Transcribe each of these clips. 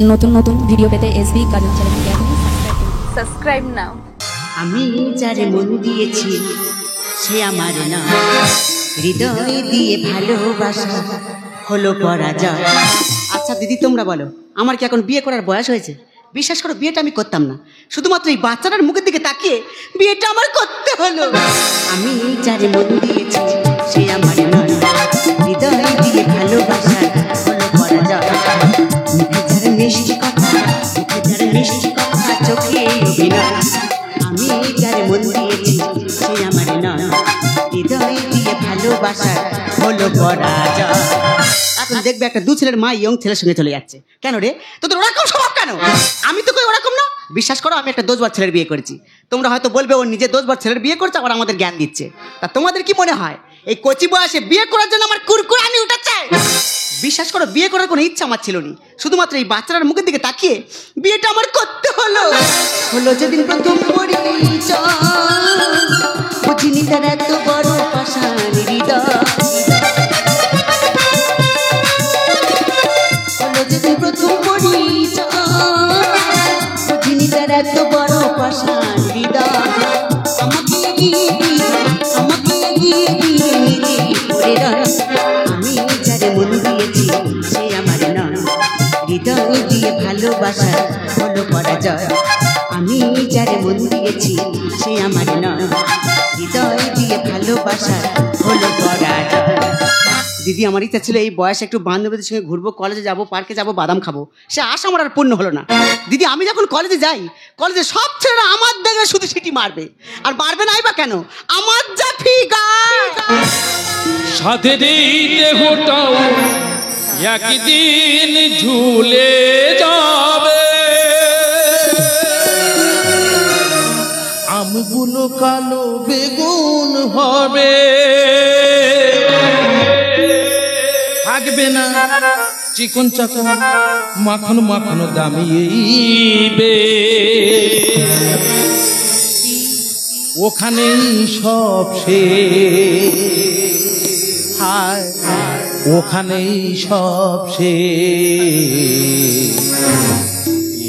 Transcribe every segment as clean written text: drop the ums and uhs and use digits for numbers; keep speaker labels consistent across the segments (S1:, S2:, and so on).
S1: নতুন নতুন ভিডিও পেতে এসবি কাজল চ্যানেলকে এখনই
S2: সাবস্ক্রাইব নাও।
S3: আমি যারে মন দিয়েছি সে আমার না, হৃদয় দিয়ে ভালোবাসা হলো পরাজয়। আচ্ছা দিদি তোমরা বলো, আমার কি এখন বিয়ে করার বয়স হয়েছে? বিশ্বাস করো বিয়েটা আমি করতাম না, শুধুমাত্র এই বাচ্চাটার মুখের দিকে তাকিয়ে বিয়েটা আমার করতে হলো। আমি যারে মন দিয়েছি সে আমার নয়, হৃদয় দিয়ে ভালোবাসা হলো পরাজয়। মুখে যার মিষ্টি কথা, মুখে যার মিষ্টি কথা, চোখে অভিনয়। আমি যারে মন দিয়েছি সে আমার নয়, হৃদয় দিয়ে ভালোবাসা হলো পরাজয়। এখন দেখবে একটা দু ছেলের মা ইয়ং ছেলের সঙ্গে চলে যাচ্ছে। কেন রে, তোদের ওরকম স্বভাব কেন? আমি তো কই ওরকম না। বিশ্বাস করো আমি একটা দোষবার ছেলের বিয়ে করেছি। তোমরা হয়তো বলবে ও নিজে দোষবার ছেলের বিয়ে করছে আবার আমাদের জ্ঞান দিচ্ছে। তা তোমাদের কি মনে হয় এই কচি বয়সে বিয়ে করার জন্য আমার কুরকুরানি উঠেছে? বিশ্বাস করো বিয়ে করার কোনো ইচ্ছা আমার ছিল না, শুধুমাত্র এই বাচ্চাটার মুখের দিকে তাকিয়ে বিয়েটা আমার করতে হলো। হলো যেদিন প্রথম পরিচয়, বুঝিনি তার এত বড় পাষাণ হৃদয়। হলো যেদিন প্রথম পরিচয়, বুঝিনি তার এত বড় পাষাণ হৃদয়। আমাকে নিজে করে রয়। আমি যারে মন দিয়েছি সে আমার নয়, হৃদয় দিয়ে ভালোবাসা হলো পরাজয়। আমি যারে মন দিয়েছি সে আমার নয়, হৃদয় দিয়ে ভালোবাসা হলো পরাজয়। দিদি আমার ইচ্ছা ছিল এই বয়সে একটু বান্ধবীদের সঙ্গে ঘুরবো, কলেজে যাবো, পার্কে যাবো, বাদাম খাবো। সে আশা আমার আর পূর্ণ হলো না। দিদি আমি যখন কলেজে যাই, কলেজে সব ছেলেরা আমার দেখে শুধু সিটি মারবে। আর মারবে নাই বা কেন, আমার যা ফিগার।
S4: সাথে দেহটাও একদিন ঝুলে যাবে, আমগুলো কালো বেগুন হবে, থাকবে না চিকন চাকন মাখন মাখন দামিয়েবে। ওখানেই সব শেষ, ওখানেই সব শেষ,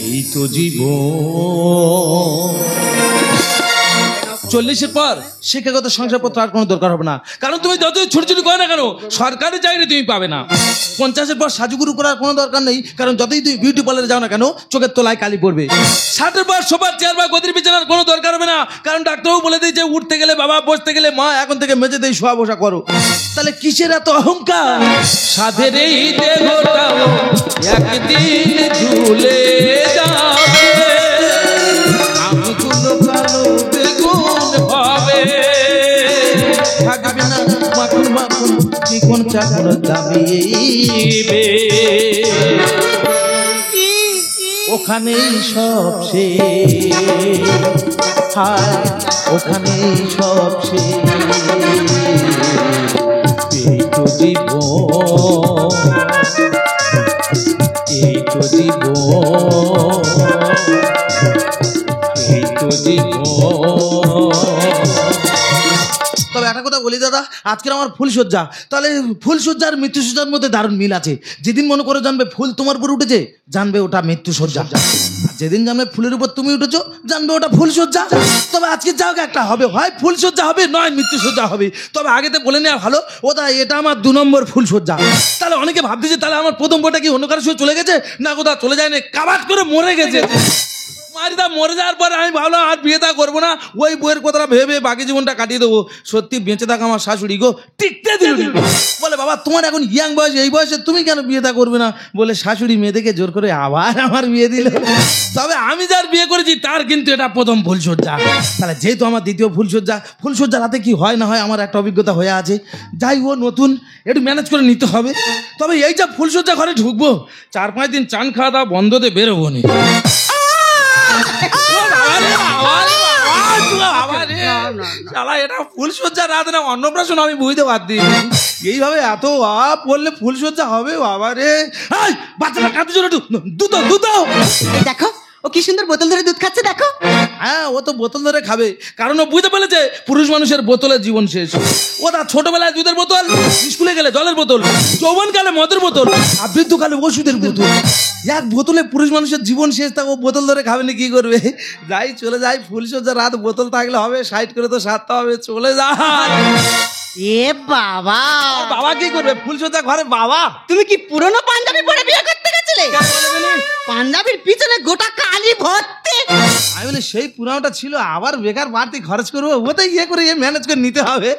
S4: এই তো জীবন। 40-এর পর শিক্ষাগত সংসারপত্র আর কোনো দরকার হবে না, কারণ তুমি যতই ছোট ছোট করো না কেন সরকারি চাকরি তুমি পাবে না। 50-এর পর সাজুগুরু করার কোনো দরকার নেই, কারণ যতই তুমি বিউটি পার্লারে যাও না কেন চোখের তলায় কালি পড়বে। 60-এর পর সোফার চেয়ার বা গদির বিছানার কোনো দরকার হবে না, কারণ ডাক্তারও বলে দিয়েছে উঠতে গেলে বাবা, বসতে গেলে মা, এখন থেকে মেঝেতেই শোয়া বসা করো। তাহলে কিসের এত অহংকার? সাধের এই দেহটাও একদিন ঝুলে যাবে, আমগুলো কালো বেগুন হবে, থাকবে না মাখন মাখন চিকন চাকন দামিয়েবে। ওখানেই সব শেষ, ওখানেই সব শেষ, এই তো জীবন, এই তো জীবন, এই তো জীবন। তবে একটা কথা বলি দাদা, আজকের আমার ফুলসজ্জা, তাহলে ফুলসজ্জার মৃত্যুসজ্জার মধ্যে দারুণ মিল আছে। যেদিন মনে করে জানবে ফুল তোমার উপর উঠেছে, জানবে ওটা মৃত্যুসজ্জা। যেদিন জানবে ফুলের উপর তুমি উঠেছো, জানবে ওটা ফুলসজ্জা। তবে আজকে যাও একটা হবে, হয় ফুলসজ্জা হবে নয় মৃত্যুসজ্জা হবে। তবে আগেতে বলে নেওয়া ভালো, ওটা এটা আমার 2 নম্বর ফুলসজ্জা। তাহলে অনেকে ভাবতেছে তাহলে আমার প্রথম বইটা কি অন্য কারোর সঙ্গে চলে গেছে? না, কোথাও চলে যায়নি, কাবাট করে মরে গেছে। মারিদা মরে যাওয়ার পরে আমি ভাবলাম আর বিয়েটা করবো না, ওই বইয়ের কথাটা ভেবে বাকি জীবনটা কাটিয়ে দেবো। সত্যি বেঁচে থাকা আমার শাশুড়ি গো টিকতে দিল। বলে বাবা তোমার এখন ইয়াং বয়স, এই বয়সে তুমি কেন বিয়েটা করবে না? বলে শাশুড়ি মেয়েদেরকে জোর করে আবার আমার বিয়ে দিল। তবে আমি যার বিয়ে করেছি তার কিন্তু এটা প্রথম ফুলসজ্জা। তাহলে যেহেতু আমার দ্বিতীয় ফুলসজ্জা, ফুলসজ্জা রাতে কি হয় না হয় আমার একটা অভিজ্ঞতা হয়ে আছে। যাই ও নতুন, একটু ম্যানেজ করে নিতে হবে। তবে এই যে ফুলসজ্জা ঘরে ঢুকবো, 4-5 দিন চান খাওয়া দাওয়া বন্ধতে বেরোবো নি। এটা ফুলসজ্জা রাত না অন্নপ্রাশন, আমি বুঝতে পারছি। এইভাবে এত বললে ফুলসজ্জা হবে বাবা রে। বাচ্চাটা কাঁদতে চলো, দুটো
S3: দেখো ও কি সুন্দর বোতল ধরে দুধ খাচ্ছে দেখো।
S4: হ্যাঁ, ও তো বোতল ধরে খাবে, কারণ ও বুঝতে পেরেছে পুরুষ মানুষের বোতলের জীবন শেষ। ও তার ছোটবেলায় দুধের বোতল, স্কুলে গেলে জলের বোতল, যৌবনকালে মদের বোতল, আর বৃদ্ধকালে ওষুধের বোতল। এক বোতলে পুরুষ মানুষের জীবন শেষ, তা ও বোতল ধরে খাবে না কি করবে? যাই চলে যাই, ফুলসজ্জা রাত, বোতল থাকলে হবে, সাইড করে তো সারতে হবে, চলে যায়।
S3: এ বাবা,
S4: বাবা কি করবে? ফুলসজ্জা ঘরে বাবা।
S3: তুমি কি পুরনো পাঞ্জাবি পরে বিয়ে করতে গেছিলে? পাঞ্জাবির পিছনে গোটা কালি ভর্তি।
S4: আমি বলি সেই পুরানোটা ছিল, আবার বেকার বাড়তি খরচ করবো, ওতে ইয়ে করে ম্যানেজ করে নিতে হবে।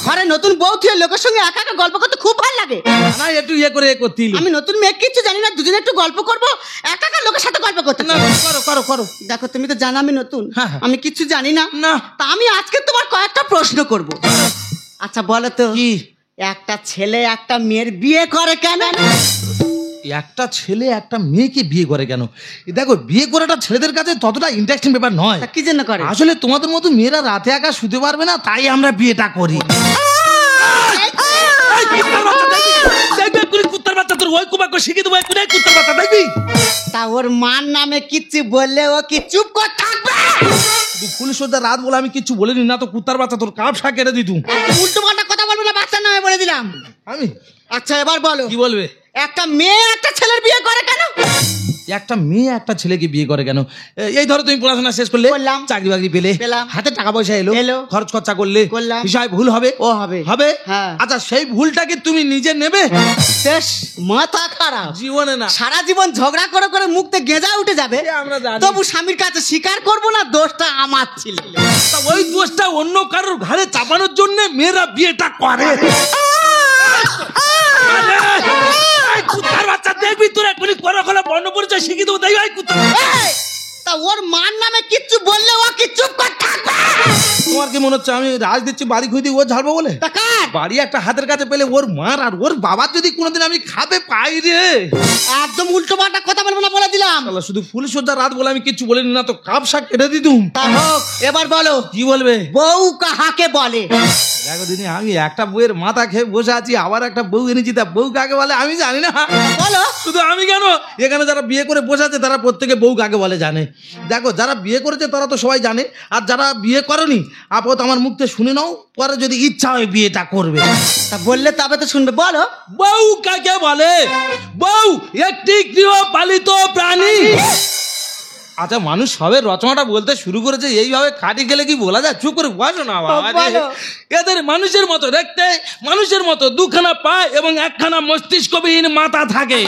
S3: ঘরে নতুন বউ থুয়ে লোকের সঙ্গে একা একা গল্প করতে খুব ভালো লাগে।
S4: না, একটু ইয়ে করে করতে।
S3: আমি নতুন মেয়ে কিচ্ছু জানি না, দুজনে একটু গল্প করবো, একা একা লোকের সাথে গল্প করতে।
S4: না, করো করো করো।
S3: দেখো তুমি তো জানো আমি নতুন,
S4: হ্যাঁ।
S3: আমি কিচ্ছু জানি না।
S4: না।
S3: তা আমি আজকে তোমার কয়েকটা প্রশ্ন করব। আচ্ছা বলো তো,
S4: কি?
S3: একটা ছেলে একটা মেয়ের বিয়ে করে কেন?
S4: একটা ছেলে একটা মেয়েকে বিয়ে করে কেন? দেখো, বিয়ে করাটা ছেলেদের কাছে ততটা ইন্টারেস্টিং ব্যাপার নয়।
S3: তা কি জন্য করে?
S4: আসলে তোমাদের মতো মেয়েরা রাতে একা শুতে পারবে না, তাই আমরা বিয়েটা করি। কুত্তার বাচ্চা, তোর ওই কুমাকে শিখে দেবো, কুত্তার বাচ্চা দেখবি?
S3: তা ওর মার নামে কিচ্ছু বললে ও কি চুপ করে থাকবে?
S4: ফুলসজ্জা রাত বলে আমি কিচ্ছু বলিনি, না তো কুত্তার বাচ্চা তোর কাপ সা কেটে দিতুম।
S3: উল্টো পাল্টা কথা বলবে না, বাচ্চার নামে বলে দিলাম
S4: আমি।
S3: আচ্ছা এবার বলো,
S4: কি বলবে?
S3: একটা মেয়ে একটা ছেলের বিয়ে করে কেন?
S4: একটা মেয়ে একটা ছেলেকে বিয়ে করে কেন? এই ধরো তুমি পড়াশোনা শেষ করলে,
S3: করলাম,
S4: চাকরি বাকরি পেলে,
S3: পেলাম,
S4: হাতে টাকা পয়সা
S3: এলো,
S4: খরচ খরচা করলে,
S3: করলাম,
S4: বিষয় ভুল হবে,
S3: ও হবে,
S4: হবে।
S3: হ্যাঁ।
S4: আচ্ছা, সেই ভুলটাকে তুমি নিজে নেবে?
S3: শেষ, মাথা খারাপ।
S4: জীবনে না,
S3: সারা জীবন ঝগড়া করে করে মুখতে গেঁজা উঠে যাবে,
S4: আমরা জানি।
S3: তবু স্বামীর কাছে স্বীকার করবো না দোষটা আমার ছিল।
S4: তা ওই দোষটা অন্য কারোর ঘাড়ে চাপানোর জন্য মেয়েরা বিয়েটা করে। কুত্তার বাচ্চা দেখবি তোর এখনই করো খোলা বর্ণ পরিচয় শিখিয়ে দেবো, তাই ভাই কুত্তার।
S3: তা ওর মার নামে কিচ্ছু বললে ও কি চুপ করে থাকবে?
S4: তোমার কি মনে হচ্ছে আমি রাজ দিচ্ছি বাড়ি খুঁজে ও ঝাড়বো বলে?
S3: তা কার?
S4: বাড়ি একটা হাতের কাছে পেলে ওর মার আর ওর বাবার যদি কোনোদিন আমি খাবে পাই রে,
S3: একদম উল্টো পাল্টা কথা বলবো না বলে দিলাম।
S4: শুধু ফুলসজ্জা রাত বলে আমি কিচ্ছু বলিনি, না তো কাপ শাক কেটে দিতুম।
S3: তা হোক, এবার বলো
S4: কি বলবে?
S3: বউ কাহাকে বলে?
S4: দেখো দিদি, আমি একটা বউয়ের মাথা খেয়ে বসে আছি, আবার একটা বউ এনেছি, তা বউ কাকে বলে আমি জানি না।
S3: বলো।
S4: শুধু আমি কেন, এখানে যারা বিয়ে করে বসে আছে তারা প্রত্যেকে বউ কাকে বলে জানে। দেখো, যারা বিয়ে করেছে তারা তো সবাই জানে, আর যারা বিয়ে করেনি আপাতত আমার মুখ থেকে শুনে নাও, পরে যদি ইচ্ছা হয় বিয়েটা করবে।
S3: তা বললে তবে তো শুনবে, বলো।
S4: বউ কাকে বলে? বউ একটি গৃহপালিত প্রাণী। আচ্ছা, মানুষ সবে রচনাটা বলতে শুরু করেছে, এইভাবে খাটি গেলে কি বলা যায়? চুপ করে বসো না বাবা। এদের মানুষের মতো দেখতে, মানুষের মতো দুখানা পা এবং একখানা মস্তিষ্কবিহীন মাথা থাকে।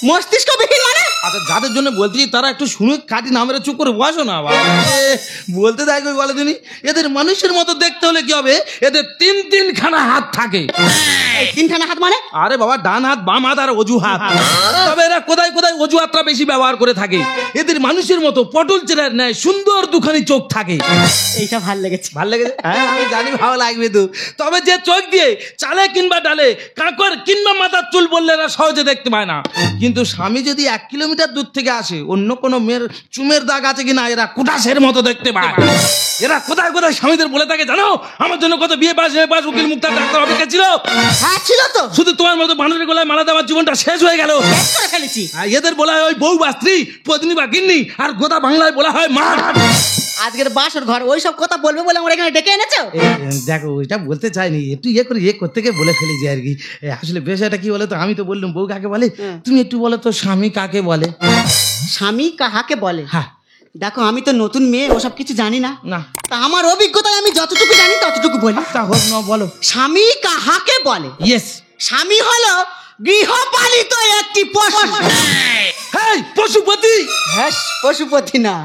S3: মস্তিষ্কবিহীন মানে?
S4: আচ্ছা, যাদের জন্য বলতেছি তারা একটু শুনে কাটি না মেরে চুপ করে বসো না বাবা। বলতে দেয় কই বলে দিনি? এদের মানুষের মতো দেখতে হলে কি হবে? এদের তিনখানা হাত থাকে।
S3: তিনখানা হাত মানে?
S4: আরে বাবা, ডান হাত, বাম হাত আর অজুহাত। তবে এরা কোথায় কোথায় অজুহাতটা বেশি ব্যবহার করে থাকে। এদের মানুষের মতো পটল চেরার ন্যায় সুন্দর দুখানি চোখ থাকে।
S3: এইটা ভাল লেগেছে।
S4: ভাল লেগেছে? হ্যাঁ, আমি জানি ভালো লাগবে তো। তবে যে চোখ দিয়ে চালে কিংবা ডালে কাঁকর কিংবা মাথার চুল বললে এরা সহজে দেখতে পায় না। কিন্তু স্বামী যদি 1 কিলোমিটার দূর থেকে আসে, অন্য কোনো মেয়ের চুমের দাগ আছে কিনা এরা কুটাসের মতো দেখতে পায়। এরা কোথায় কোথায় স্বামীদের বলে থাকে জানো, আমার জন্য কত বিয়ে পাস উকিল মুক্তার ডাক্তার অপেক্ষা ছিল।
S3: হ্যাঁ ছিল তো।
S4: শুধু তোমার মতো মানুষের গলায় মালা দেওয়ার জীবনটা শেষ হয়ে গেল।
S3: ফেলেছি।
S4: এদের বলা হয় ওই বউ বা স্ত্রী, পত্নী বা গিন্নি, আর গোদা বাংলায় বলা হয় মা।
S3: আজকের বাসর ঘর ওইসব কথা বলবে বলে আমরা এখানে ডেকে এনেছো।
S4: দেখো, ওইটা বলতে চাইনি, একটু ইয়ে করে ইয়ে করতে গিয়ে বলে ফেলেছি আর কি। আসলে বিষয়টা কি বলে তো, আমি তো বললাম বউ কাকে বলে, তুমি একটু বলো তো স্বামী কাকে বলে?
S3: স্বামী কাহাকে বলে?
S4: হ্যাঁ।
S3: দেখো, আমি তো নতুন মেয়ে, ওসব কিছু জানি না।
S4: না,
S3: তা আমার অভিজ্ঞতায় আমি যতটুকু জানি ততটুকু বলি।
S4: তা হোক না, বলো।
S3: স্বামী কাহাকে বলে?
S4: ইয়েস,
S3: স্বামী হলো গৃহপালিত একটি পশু।
S4: হ্যাঁ, পশুপতি।
S3: হ্যাঁ, পশুপতি না,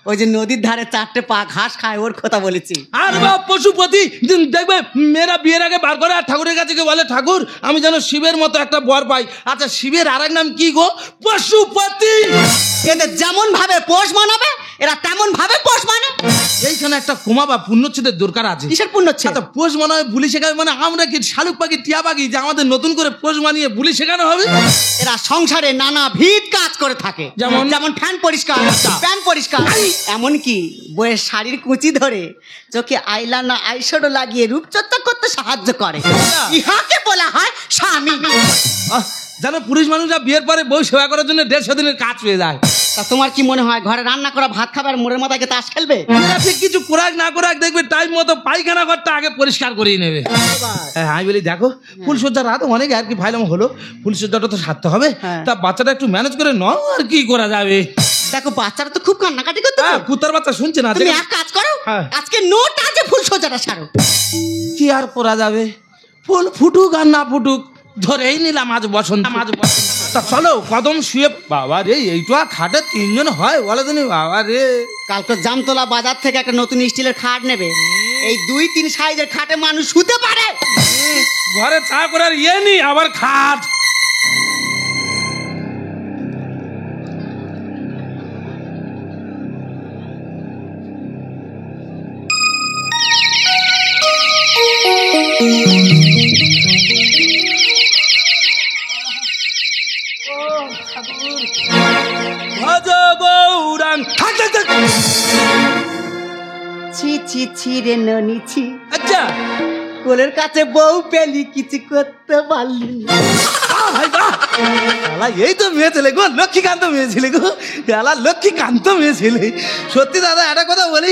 S3: ওই যে নদীর ধারে 4টে পা ঘাস খায়, ওর কথা বলেছি।
S4: আর বা পশুপতি। দেখবে মেয়েরা বিয়ের আগে বার করে আর ঠাকুরের কাছে গিয়ে বলে, ঠাকুর আমি যেন শিবের মতো একটা বর পাই। আচ্ছা, শিবের আরেক নাম কি গো? পশুপতি।
S3: এদের যেমন ভাবে পোষ মানাবে এরা তেমন ভাবে পোষ মানে।
S4: এইখানে একটা কোমা বা পুণ্যচ্ছেদের দরকার আছে।
S3: কিসের পুণ্যচ্ছেদ?
S4: আচ্ছা, পোষ মানাবে বুলি শেখাবে মানে আমরা কি শালুক পাখি টিয়া পাখি যে আমাদের নতুন করে পোষ মানিয়ে বুলি শেখানো হবে?
S3: এরা সংসারে নানা ভিত কাজ করে থাকে,
S4: যেমন
S3: ফ্যান পরিষ্কার, প্যান পরিষ্কার, এমনকি বইয়ের শাড়ির কুচি ধরে চোখে আইলানা আইশ্যাডো লাগিয়ে রূপচর্চা করতে সাহায্য করে। ইহাকে বলা হয় স্বামী।
S4: জানো, পুরুষ মানুষরা বিয়ের পরে বউ সেবা করার জন্য 150 দিনের কাজ পেয়ে যায়।
S3: তা তোমার কি মনে হয় ঘরে রান্না করা ভাত খাবে আর মোড়ের মাথায় তাস খেলবে?
S4: ঠিক কিছু কোরাক না কোরাক দেখবে টাইম মতো পায়খানা ঘরটা আগে পরিষ্কার করিয়ে নেবে। হ্যাঁ আমি বলি দেখো ফুলসজ্জার রাত অনেক আর কি ভাইলাম হলো, ফুলসজ্জাটা তো সারতে হবে,
S3: হ্যাঁ।
S4: তা বাচ্চাটা একটু ম্যানেজ করে নাও, আর কি করা যাবে।
S3: দেখো বাচ্চারা তো খুব কান্নাকাটি করতে,
S4: হ্যাঁ কুত্তার বাচ্চা শুনছে না,
S3: তুমি এক কাজ করো,
S4: হ্যাঁ।
S3: আজকে নোটা যে ফুলসজ্জাটা সারো।
S4: কি আর করা যাবে, ফুল ফুটুক আর না ফুটুক ধরেই নিলাম আজ বসন্ত। তা চলো কদম শুয়ে, বাবা রে এইটা খাটে তিনজন হয় বলে তুমি, বাবা রে।
S3: কালকে জামতলা বাজার থেকে একটা নতুন স্টিলের খাট নেবে, এই 2-3 সাইজের খাটে মানুষ শুতে পারে।
S4: ঘরে চা করার ইয়ে নি আবার খাট। ভজ গৌরাঙ্গ। থাক, থাক, থাক।
S3: ছি ছি ছি রে ননিছি,
S4: আচ্ছা
S3: কোলের কাছে বউ পেলি কিছু করতে পারলি না।
S4: ভাই বাহ! শালা এই তো মেয়ে ছেলে গো, লক্ষ্মীকান্ত মেয়ে ছেলে গো, শালা লক্ষ্মীকান্ত মেয়ে ছেলে। সত্যি দাদা একটা কথা বলি,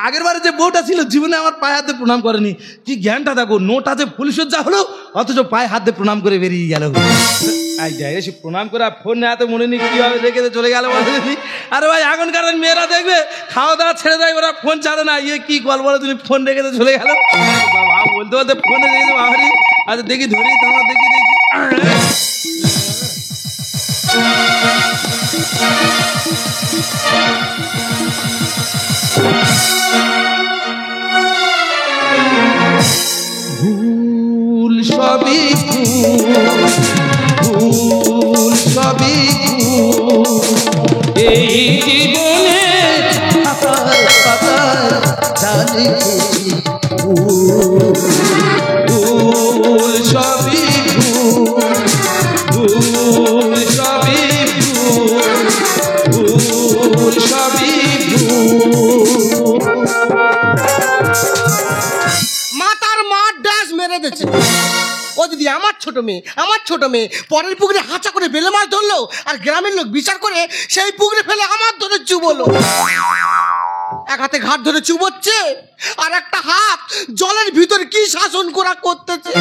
S4: আগের বারে যে বউটা ছিল জীবনে আমার পায়ে হাতে প্রণাম করেনি। কি জ্ঞানটা দেখো, নোটা যে ফুলসজ্জা হলো অথচ পায়ে হাতে প্রণাম করে বেরিয়ে গেল। আই যাই এসে প্রণাম করে ফোন হাতে মনে নেই কিভাবে রেখে চলে গেল বলে। আরে ভাই এখনকার মেয়েরা দেখবে খাওয়া দাওয়া ছেড়ে দেয়, ওরা ফোন ছাড়ে না। ইয়ে কি গল্প বলে তুমি ফোন রেখে চলে গেল, বাবা বলতে বলতে ফোনে রেখেছে বাবারি। আচ্ছা দেখি ধরি তোমার, দেখি দেখি ভুল সবই ভুল সবই এই জীবনে পাতায় পাতায় জানি ভুল সবই ভুল সবই ভুল সবই
S5: মাতার মার ড্যাশ মেরে দিচ্ছে। ও দিদি আমার ছোট মেয়ে পরের পুকুরে হাঁচা করে বেলে মাছ ধরলো, আর গ্রামের লোক বিচার করে সেই পুকুরে ফেলে আমার ধরে চুবলো। এক হাতে ঘাট ধরে চুবোচ্ছে, আর একটা হাত জলের ভিতরে কি শাসন করা করতেছে।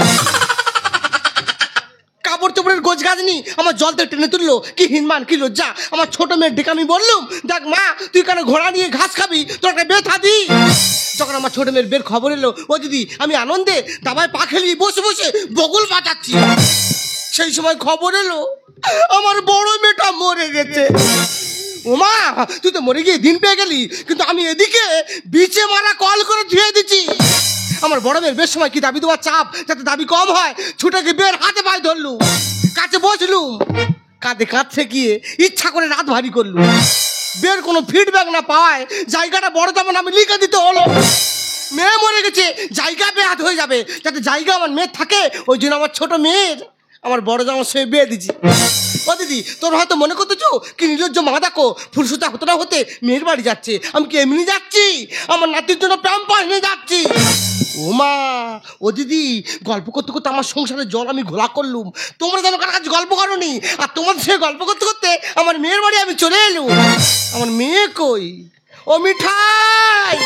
S5: কাপড় চোপড়ের গোছ গাছনি আমার জল থেকে টেনে তুললো, কি হিনমান কি লজ্জা। আমার ছোট মেয়ের ডেকে আমি বললুম, দেখ মা তুই কেন ঘোড়া নিয়ে ঘাস খাবি, তোর একটা বেথা দি। যখন আমার ছোট মেয়ের বের খবর এলো, ও দিদি আমি আনন্দে দাবায় পা খেলিয়ে বসে বসে বকুল বাজাচ্ছি। সেই সময় খবর এলো আমার বড় মেয়েটা মরে গেছে। ওমা তুই তো মরে গিয়ে দিন পেয়ে গেলি, কিন্তু আমি এদিকে বিচে মারা কল করে ধুয়ে দিচ্ছি। আমার বড় মেয়ের বেশ সময় কি দাবি দেওয়ার চাপ, যাতে দাবি কম হয়, ছুটে গিয়ে বের হাতে পায়ে ধরলু, কাছে বসলুম, কাঁধে কাঁধে গিয়ে ইচ্ছা করে রাত ভারী করলু। বের কোনো ফিডব্যাক না পাওয়ায় জায়গাটা বড় যেমন আমি লিখে দিতে হলো। মেয়ে মরে গেছে, জায়গা বেহাত হয়ে যাবে, যাতে জায়গা আমার মেয়ের থাকে, ওই জন্য আমার ছোট মেয়ের আমার বড় জামা সে বিয়ে দিচ্ছি। ও দিদি তোর হয়তো মনে করতেছো কি নির্লজ্জ মা, দেখো ফুলসজ্জা হতে না হতে মেয়ের বাড়ি যাচ্ছে, আমি কি এমনি যাচ্ছি, আমার নাতির জন্য প্যাম্পাস নিয়ে যাচ্ছি। ও মা ও দিদি গল্প করতে করতে আমার সংসারের জল আমি ঘোলা করলুম, তোমরা যেন কার কাছে গল্প করোনি, আর তোমার সে গল্প করতে করতে আমার মেয়ের বাড়ি আমি চলে এলুম। আমার মেয়ে কই, ও মিঠাই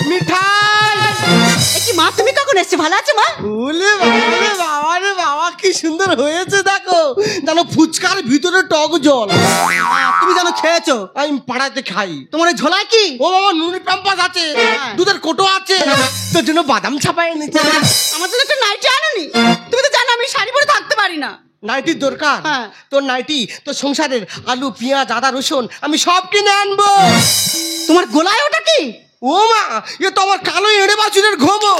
S5: মিঠাই।
S3: কি মা তুমি কখন এসছো, ভালো আছো মা?
S5: ওলে বাবা রে বাবা রে বাবা কি সুন্দর হয়েছে দেখো, জানো ফুচকার ভিতরে টক জল।
S3: তুমি জানো খেয়েছো?
S5: আমি পাড়াতে খাই।
S3: তোমার এই ঝোলায় কি?
S5: ও বাবা নুনের প্যাম্পাস আছে, দুধের কোটো আছে, তোর জন্য বাদাম ছাপাই এনেছে।
S3: আমার জন্য একটা নাইটি আনোনি? তুমি তো জানো আমি শাড়ি পরে থাকতে পারি না।
S5: নাইটির দরকার?
S3: হ্যাঁ।
S5: তোর নাইটি তোর সংসারের আলু পেঁয়াজ আদা রসুন আমি সব কিনে আনবো।
S3: তোমার গোলায় ওটা কি?
S5: ও মা এ তো আমার কালো এড়ে বাছুরের ঘুমো।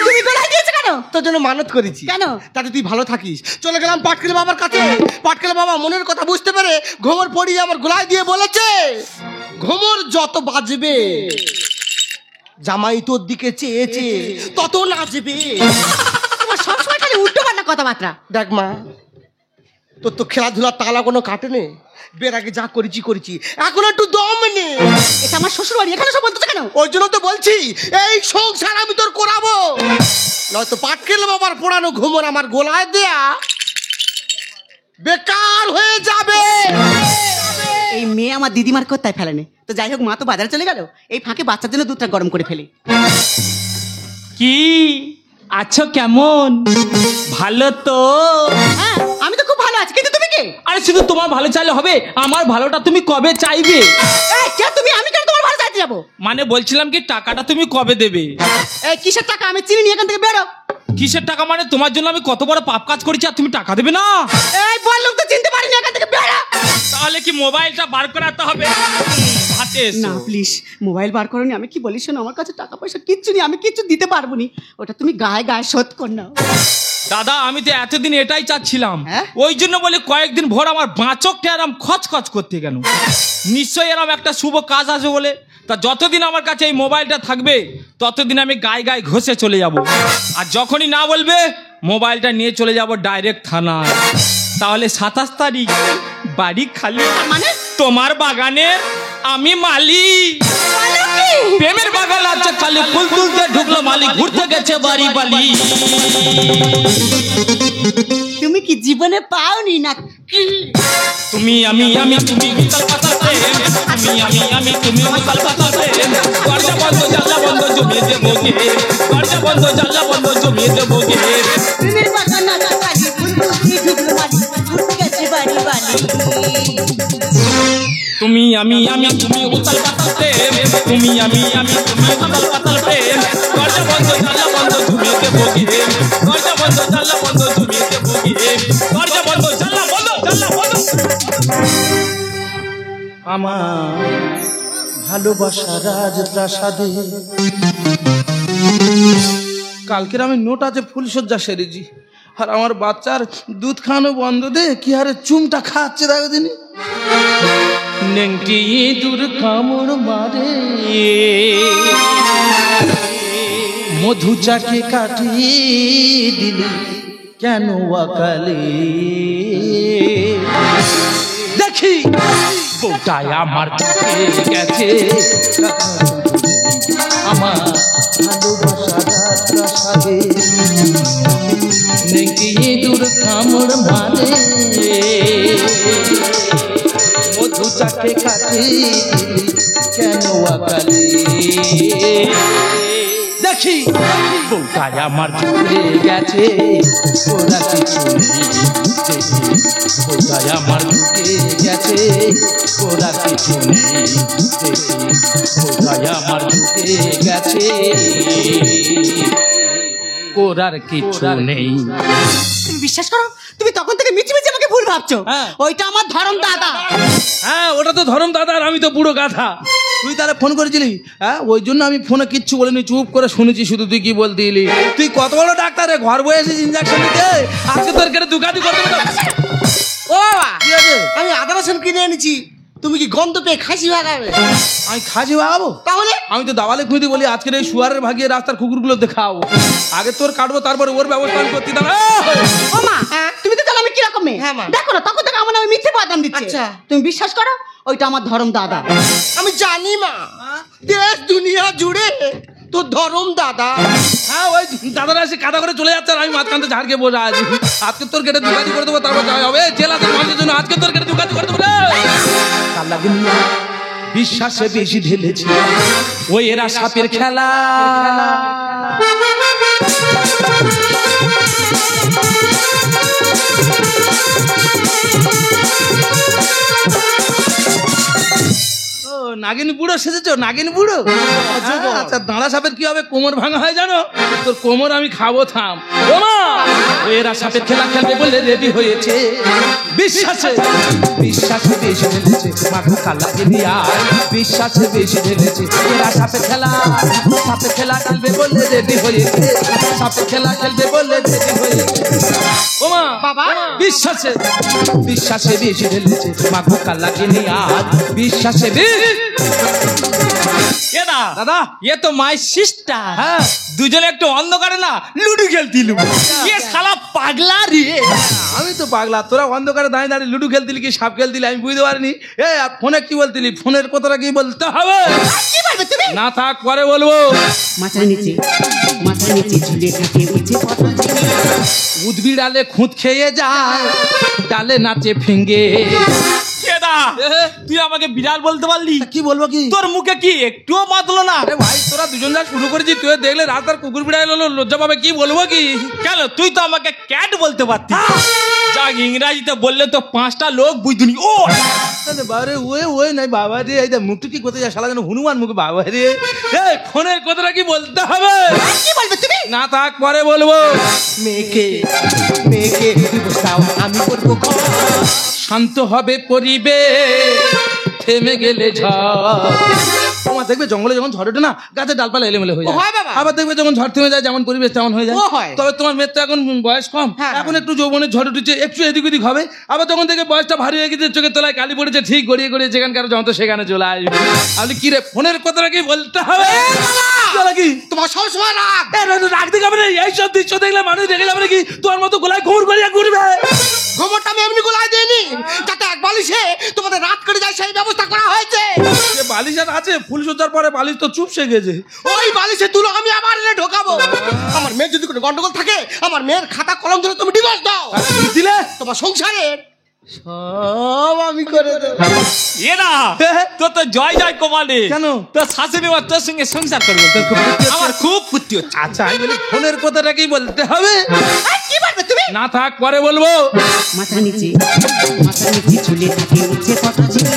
S3: তুমি গোলায় দিয়েছো কেন?
S5: তোর জন্য মানত করেছি।
S3: কেন?
S5: তাতে তুই ভালো থাকিস। চলে গেলাম পাটকেল বাবার কাছে। পাটকেল বাবা মনের কথা বুঝতে পেরে ঘুমর পড়িয়ে আমার গোলায় দিয়ে বলেছে, ঘুমর যত বাজবে জামাই তোর দিকে চেয়েছে তত নাচবে।
S3: তোমার সবসময় খালি উল্টো পাল্টা কথাবার্তা।
S5: দেখ মা তোর তো খেলাধুলার তালা কোনো কাটেনে, বের আগে যা করেছি করেছি, এখন একটু দম নে।
S3: এটা আমার শ্বশুর বাড়ি, এখানে সব বলতেছো কেন?
S5: ওই জন্য তো বলছি এই সংসার আমি তোর করাবো, নয়তো পাটকেল বাবার পোড়ানো ঘুমর আমার গোলায় দেয়া বেকার হয়ে যাবে।
S3: এই মেয়ে মেয়ে আমার দিদিমার কোথায় ফেলেনি। তো যাই হোক, মা তো বাজারে চলে গেল, এই ফাঁকে বাচ্চার জন্য দুধটা গরম করে ফেলি।
S6: কি আছো কেমন? ভালো তো?
S3: হ্যাঁ, আমি তো খুব ভালো আছি, কিন্তু তুমি কে?
S6: আরে শুধু তোমার ভালো চাইলে হবে, আমার ভালোটা তুমি কবে চাইবে?
S3: এই, কে তুমি? আমি কেন তোমার ভালো চাইতে যাবো?
S6: মানে বলছিলাম কি, টাকাটা তুমি কবে দেবে?
S3: এই কিসের টাকা? আমি চিনি নি, এখান থেকে বেরো।
S6: কিসের টাকা? মানে তোমার জন্য আমি কত বড় পাপ কাজ করেছি আর তুমি টাকা দেবে না?
S3: এই বললাম তো, চিনতে পারিনি, এখান থেকে বেরো।
S6: তাহলে কি মোবাইলটা বার করাতে হবে? হাতে এসো।
S3: না প্লিজ, মোবাইল বার করোনি। আমি কি বলি শোনো, আমার কাছে টাকা পয়সা কিচ্ছু নেই, আমি কিচ্ছু দিতে পারবো নি। ওটা তুমি গায়ে গায়ে শোধ কর নাও।
S6: দাদা, আমি তো এতদিন এটাই চাচ্ছিলাম,
S3: হ্যাঁ?
S6: ওই জন্য বলে কয়েকদিন ভোর আমার বাঁচকটা এরম খচখচ করতে গেল। নিশ্চয়ই এরম একটা শুভ কাজ আছে বলে। তা যতদিন আমার কাছে এই মোবাইলটা থাকবে ততদিন আমি গায়ে গায়ে ঘষে চলে যাব, আর যখনই না বলবে মোবাইলটা নিয়ে চলে যাব ডাইরেক্ট থানায়। তাহলে 27 তারিখ বাড়ি খালি,
S3: মানে
S6: তোমার বাগানে আমি মালিক। প্রেমের বাগান আছে খালি, ফুল তুলতে ঢুকলো মালিক, ঘুরতে গেছে বাড়ি বাড়ি।
S3: তুমি কি জীবনে পাওনি না কি?
S6: তুমি আমি তুমি উতাল পাতাল প্রেম, তুমি আমি তুমি উতাল পাতাল প্রেম। দরজা বন্ধ জানলা বন্ধ জমিয়ে দেবো গে, দরজা বন্ধ জানলা বন্ধ জমিয়ে দেবো গে।
S3: প্রেমের বাগান আছে খালি, ফুল তুলতে ঢুকলো মালিক, ঘুরতে গেছে বাড়ি বাড়ি।
S6: তুমি আমি তুমি উতাল পাতাল প্রেম, তুমি আমি তুমি উতাল পাতাল প্রেম। দরজা বন্ধ জানলা বন্ধ জমিয়ে দেবো গে, দরজা বন্ধ জানলা বন্ধ জমিয়ে দেবো গে, দরজা বন্ধ জানলা বন্ধ জানলা বন্ধ।
S4: আমার ভালোবাসা রাজপ্রাসাদে কালকের আমি নোট আছে ফুলসজ্জা সেরেছি, আর আমার বাচ্চার দুধ খাওয়ানো বন্ধ দে কি হারে চুমটা খাচ্ছে দেখো দিনি। নেংটি ইঁদুর কামড় মারে, মধু চাকে কাটিয়ে দিলি কেন অকালে। দেখি বউটাই আমার চোখে গেছে, আমার ভালোবাসা রাজপ্রাসাদে নেংটি ইঁদুর কামড় মারে, মধু চাকে কাটে কেন অকালে। দেখি বউটাই আমার চোখে গেছে, ওরা কিছু নেই। দেখি বউটাই আমার চোখে গেছে, ওরা কিছু নেই। দেখি বউটাই আমার চোখে গেছে, ওরার কিছু নেই।
S3: তুমি বিশ্বাস করো, তুমি তখন থেকে মিছি মিছি আমাকে ভুল ভাবছো।
S4: হ্যাঁ।
S3: ওইটা আমার ধরম দাদা।
S4: হ্যাঁ, ওটা তো ধরম দাদা আর আমি তো বুড়ো গাধা। তুই তাহলে ফোন করেছিলি? হ্যাঁ, ওই জন্য আমি ফোনে কিচ্ছু বলিনি, চুপ করে শুনেছি শুধু। তুই কি বলতে এলি? তুই কত বড় ডাক্তারে, ঘর বয়ে এসেছিস ইঞ্জেকশন দিতে, আজকে তোর কেটে দুকাতি করতে হবে।
S5: ও বাবা,
S4: কি আছে?
S5: আমি আদা রসুন কিনে এনেছি, তুমি কি গন্ধ পেয়ে খাসি ভাগাবে?
S4: আমি খাসি ভাগাবো?
S5: তাহলে
S4: আমি তো দাওয়ালে খুঁজতে বলি আজকের এই শুয়ারের ভাগিয়ে রাস্তার কুকুরগুলো দেখাবো। আগে তোর কাটবো, তারপরে ওর ব্যবস্থা আমি করতে দাঁড়া।
S3: ও মা, তুমি তো জানো আমি কিরকম মেয়ে।
S5: হ্যাঁ, মা।
S3: দেখো না, তখন থেকে আমার নামে মিথ্যে বদনাম দিচ্ছে।
S5: আচ্ছা।
S3: তুমি বিশ্বাস করো, ওইটা আমার ধরম দাদা।
S5: আমি জানি মা, দেশ দুনিয়া জুড়ে তোর ধরম দাদা।
S4: হ্যাঁ, ওই দাদারা এসে কাদা করে চলে যাচ্ছে আর আমি মাঝখানতে ঝাড়কে বসে আছি। আজকে তোর কেটে দুকাতি করে দেবো, তারপর যাওয়া হবে জেলাতে মানুষের জন্য। আজকে তোর কেটে দুকাতি করে দেবো রে। কাল লাগিনি বিশ্বাসে বেশি ঢেলেছি, ওই এরা সাপের খেলা। নাগিনী বুড়ো সেজেছো? নাগিনী বুড়ো? আচ্ছা, দাঁড়া সাপের কি হবে? কোমর ভাঙা হয় জানো? তোর কোমর আমি খাবো, থাম। ওমা, এরা সাপের খেলা খেলবে বলে রেডি হয়েছে। বিশ্বাসে বিশ্বাসে বেশি ঢেলেছে, মাথা কালা গিয়া বিশ্বাসে বেশি ঢেলেছে। এরা সাপের খেলা খেলবে বলে রেডি হয়েছে, সাপের খেলা খেলবে বলে রেডি হয়েছে। ওমা
S5: বাবা,
S4: বিশ্বাসে বেশি ঢেলেছে, মাথা কালা গিয়া বিশ্বাসে
S6: দাদা, এ তো মাই সিস্টার।
S4: হ্যাঁ,
S6: দুজনে একটু অন্ধকারে না লুডু খেলতিলু। এ শালা পাগলা রে।
S4: আমি তো পাগলা, তোরা অন্ধকারে দাঁড়িয়ে দাঁড়িয়ে লুডু খেলতিলি কি সাপ খেলতিলি আমি বুঝতে পারিনি। আর ফোনে কি বলতিলি? ফোনের কথাটা কি বলতে হবে?
S3: কি বলবে তুমি?
S4: না থাক, পরে বলবো।
S3: মাথার নিচে ঝুলে থাকে উঠে পটল ঝিঙে।
S4: উদ্ভিদ ডালে খুঁত খেয়ে যায়, ডালে নাচে ফিঙ্গে।
S6: কেদা এরা তুই আমাকে বিড়াল বলতে পারলি?
S4: কি বলবো কি?
S6: তোর মুখে কি একটুও বাঁধলো না?
S7: আরে ভাই তোরা দুজন যা শুরু করেছিস, তুই দেখলে রাত আর কুকুর বিড়াল হলো, লজ্জা পাবে। কি বলবো কি?
S6: কেন তুই তো আমাকে ক্যাট বলতে পারতিস। যাক ইংরাজিতে বললে তো 5টা লোক বুঝতুনি। ও
S4: বাবারে ওই নাই বাবা রে, এই মুখটা কি করতে যায় শালা, যেন হনুমান মুখে বাবা রে।
S7: এই ফোনের কথাটা কি বলতে হবে?
S5: কি বলবে তুমি?
S7: না থাক পরে বলবো।
S5: মেয়েকে মেয়েকে বসাও আমি করবো ঘর।
S7: শান্ত হবে পরিবেশ, থেমে গেলে ঝড়।
S4: তোমার দেখবে জঙ্গলে যখন ঝড় ওঠে না, গাছের ডালপালা এলোমেলো হয়ে
S5: ও হয়
S4: যায়।
S5: বাবা।
S4: আবার দেখবে যখন ঝড় থেমে যায়, যেমন পরিবেশ তেমন হয়ে যায়।
S5: ও হয়।
S4: তবে তোমার মেয়ের তো এখন বয়স কম,
S5: হ্যাঁ,
S4: এখন একটু যৌবনের ঝড় উঠেছে, একটু এদিক ওদিক হবে। আবার যখন দেখে বয়সটা ভারী হয়ে গেছে, চোখের তলায় কালি পড়েছে, ঠিক গড়িয়ে গড়িয়ে যেখানকার যন্ত্র সেখানে চলে আসবে। আপনি কি রে, ফোনের কথাটা কি বলতে হবে? চলো কি
S5: তোমার সবসময় রাগ।
S4: রাখ দিকে হবে না, এইসব দৃশ্য দেখলে মানুষ দেখে যাবে নাকি তোর মতো গোলায় ঘুর করিয়া ঘুরবে।
S5: ঘুমোরটা আমি এমনি গোলায় দিইনি, যাতে এক বালিশে তোমাদের রাত করে যায় সেই ব্যবস্থা করা হয়েছে।
S4: যে বালিশ আর আছে, ফুল সজ্জার পরে বালিশ তো চুপসে গেছে।
S5: ওই বালিশে তুলো আমি আবার এনে ঢোকাবো। আমার মেয়ের যদি কোনো গন্ডগোল থাকে, আমার মেয়ের খাতা কলম ধরে তুমি ডিভোর্স দাও।
S4: কি দিলে?
S5: তোমার সংসারের সব আমি করে দেবো।
S6: এরা তোর তো জয় জয় কমালে।
S4: কেন?
S6: তোর শাশুড়ি মা তোর সঙ্গে সংসার করবে। আমার খুব ফুর্তি হচ্ছে।
S4: আচ্ছা আমি বলি ফোনের কথাটা কি বলতে হবে?
S5: কি বলবে তুমি?
S7: না থাক পরে বলবো।
S3: মাথা নিচে চুলে থাকে নিচে কথা ঝিঙে।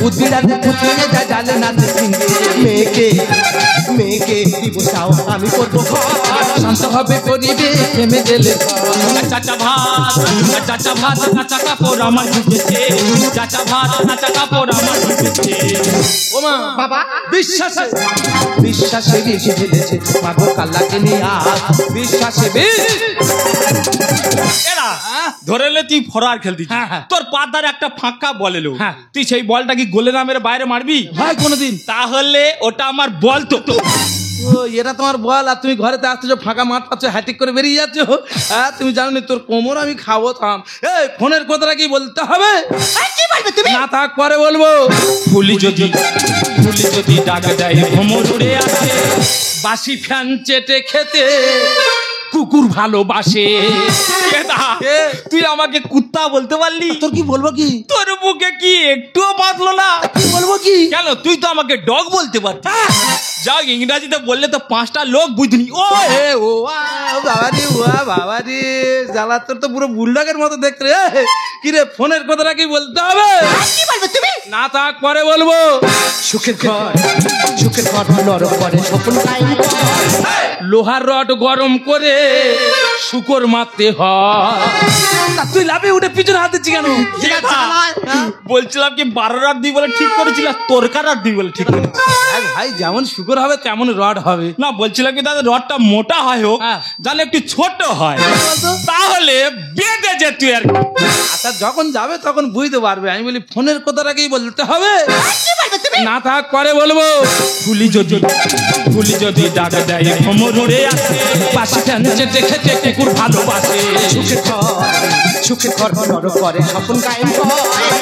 S4: উদ্ভিদ আর পুতুলে যা জালে না
S5: মেয়েকে মেয়েকে বসাও আমি করবো ঘর।
S7: শান্ত হবে পরিবেশ, থেমে গেলে ঝড়।
S6: চাচা ভাত কাঁচা কাপড় আমার ঢুকেছে। চাচা ভাত কাঁচা কাপড় আমার ঢুকেছে।
S4: ওমা
S5: বাবা
S4: বিশ্বাসে বিশ্বাসে বেশি ঢেলেছে মাগো কাল্লাকে নিয়ে আজ বিশ্বাসে
S6: এরা ধরেলে তুই ফরার খেলতিস,
S4: হ্যাঁ, হ্যাঁ।
S6: তোর পাতার একটা ফাঁকা বল এলো,
S4: হ্যাঁ।
S6: তুই সেই বলটা কি গোলে নামের বাইরে মারবি?
S4: হয় কোনোদিন?
S6: তাহলে ওটা আমার বল তো।
S4: ও এটা তোমার বল, আর তুমি ঘরেতে আসতেছো ফাঁকা মাঠ পাচ্ছ, হ্যাটিক করে বেরিয়ে যাচ্ছ। হ্যাঁ তুমি জানো নি তোর কোমর আমি খাবো থাম। এই ফোনের কথাটা কি বলতে হবে?
S5: কি বলবে তুমি?
S7: না থাক পরে বলবো।
S6: ফুলি যদি ডাক দেয় ভ্রমর উড়ে আসে।
S7: বাসি ফ্যান চেটে খেতে কুকুর ভালোবাসে।
S6: কেদা, তুই আমাকে কুত্তা বলতে পারলি?
S4: তোর কি বলবো কি?
S6: তোর মুখে কি একটুও বাঁধলো না?
S4: কি বলবো কি?
S6: কেন তুই তো আমাকে ডগ বলতে পারতিস। যাক ইংরাজিতে বললে তো 5টা লোক বুঝনি। ও
S4: এ ও বাবারি বাবারি জ্বালা, তোর তো পুরো বুলডগের মতো দেখতে রে। কি রে ফোনের কথাটা কি বলতে হবে?
S5: কি বলবে তুমি?
S7: না থাক পরে বলবো।
S5: সুখের ঘর নরম করে স্বপ্ন টাইম।
S7: লোহার রড গরম করে শুকর মারতে হয়।
S4: তা তুই লাভে উঠে পিছনে হাত দিচ্ছি কেন?
S6: বলছিলাম কি 12 রাত দিই বলে ঠিক করেছিলাম, তোরকার রাত দিই বলে ঠিক করেছিলাম।
S4: দেখ ভাই যেমন শুকর হবে তেমন রড হবে।
S6: না বলছিলাম কি তাদের রডটা মোটা হয় হোক,
S4: হ্যাঁ।
S6: জানলে একটু ছোট হয়, তাহলে বেঁধে যেত আর কি।
S4: আচ্ছা যখন যাবে তখন বুঝতে পারবে। আমি বলি ফোনের কথাটা কি বলতে হবে?
S7: না থাক পরে বলবো।
S6: ফুলি যদি ডাক দেয় ভ্রমর উড়ে আসে।
S7: বাসি ফ্যান চেটে খেতে কুকুর ভালোবাসে।
S5: সুখের ঘর নরম করে স্বপ্ন টাইম।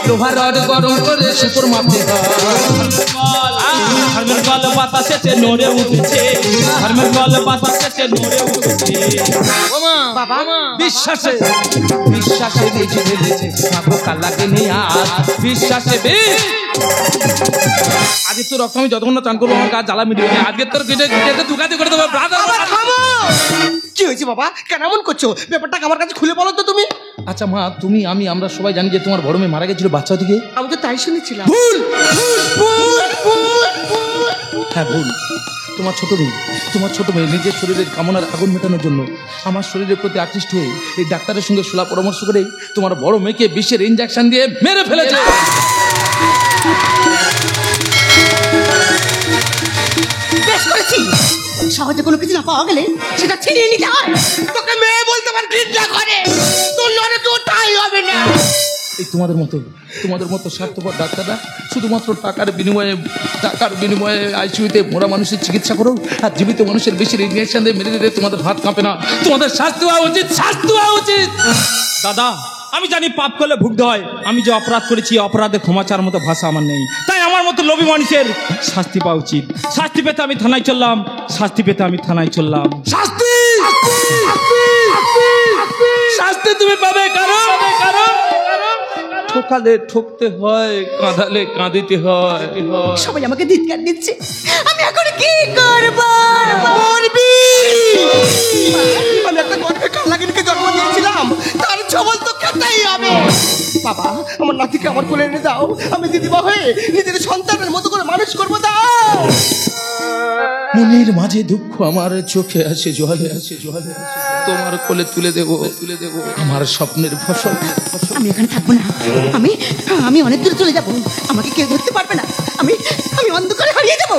S7: লোহার রড গরম করে শুকর মারতে হয়।
S6: ধর্মের গল বাতাসে নড়ে উঠেছে। ধর্মের গল বাতাসে নড়ে উঠেছে।
S5: বাবা
S7: বিশ্বাসে বিশ্বাসে বেঁচে ফেলেছে মাগো কাল্লাকে নিয়ে আজ বিশ্বাসে আজকে তো রক্ত আমি যতক্ষণ না চান করবো আমার কাজ জ্বালা মিটবে না। আজকে তোর কেটে কেটে দুকাতে করে দেবো ব্রাদার।
S5: কি হয়েছে বাবা, কেন এমন করছো? ব্যাপারটা আমার কাছে খুলে বলো তো তুমি।
S4: আচ্ছা মা তুমি আমরা সবাই জানি যে তোমার বড় মেয়ে মারা গেছিল বাচ্চা থেকে।
S5: আমি তো তাই শুনেছিলাম।
S4: ভুল হ্যাঁ ভুল। তোমার ছোট মেয়ে নিজের শরীরের কামনার আগুন মেটানোর জন্য আমার শরীরের প্রতি আকৃষ্ট হয়ে এই ডাক্তারের সঙ্গে সোলা পরামর্শ করে তোমার বড় মেয়েকে বিষের ইঞ্জেকশন দিয়ে মেরে ফেলেছে।
S5: বেশ করেছি। সহজে কোনো কিছু না পাওয়া গেলে সেটা ছিনিয়ে নিতে হয়। তোকে মেয়ে বলতে পার ঘৃণা করে, তোর লড়ে তো তাই হবে না।
S4: এই তোমাদের মতো স্বার্থপর ডাক্তাররা শুধুমাত্র টাকার বিনিময়ে আইসিইউতে মরা মানুষের চিকিৎসা করো, আর জীবিত মানুষের বেশি ইঞ্জেকশন দিয়ে মেরে দিলে তোমাদের হাত কাঁপে না? তোমাদের শাস্তি হওয়া উচিত।
S6: দাদা আমি জানি পাপ করলে ভুগতে হয়। আমি যে অপরাধ করেছি অপরাধে ক্ষমা চাওয়ার মতো ভাষা আমার নেই, তাই আমার মতো লোভী মানুষের শাস্তি পাওয়া উচিত। শাস্তি পেতে আমি থানায় চললাম।
S4: শাস্তি তুমি পাবে কারণ
S7: ঠোকালে ঠকতে হয়, কাঁদালে কাঁদিতে হয়।
S3: সবাই আমাকে ধিক্কার দিচ্ছে, আমি এখন কি করব?
S5: মরবি। আমি একটা গর্ভে কালাগিনকে জন্ম দিয়েছিলাম, তার ছবল তো খেতেই হবে। বাবা, আমার নাতিকে আমার কোলে এনে দাও, আমি দিদিমা হয়ে নিজের সন্তানের মতো করে মানুষ করবো। দাও।
S7: মনের মাঝে দুঃখ আমার চোখে আসে জলে, তোমার কোলে তুলে দেব আমার স্বপ্নের ফসল।
S3: আমি এখানে থাকবো না, আমি অনেক দূরে চলে যাব, আমাকে কেউ ধরতে পারবে না, আমি অন্ধকারে হারিয়ে যাব।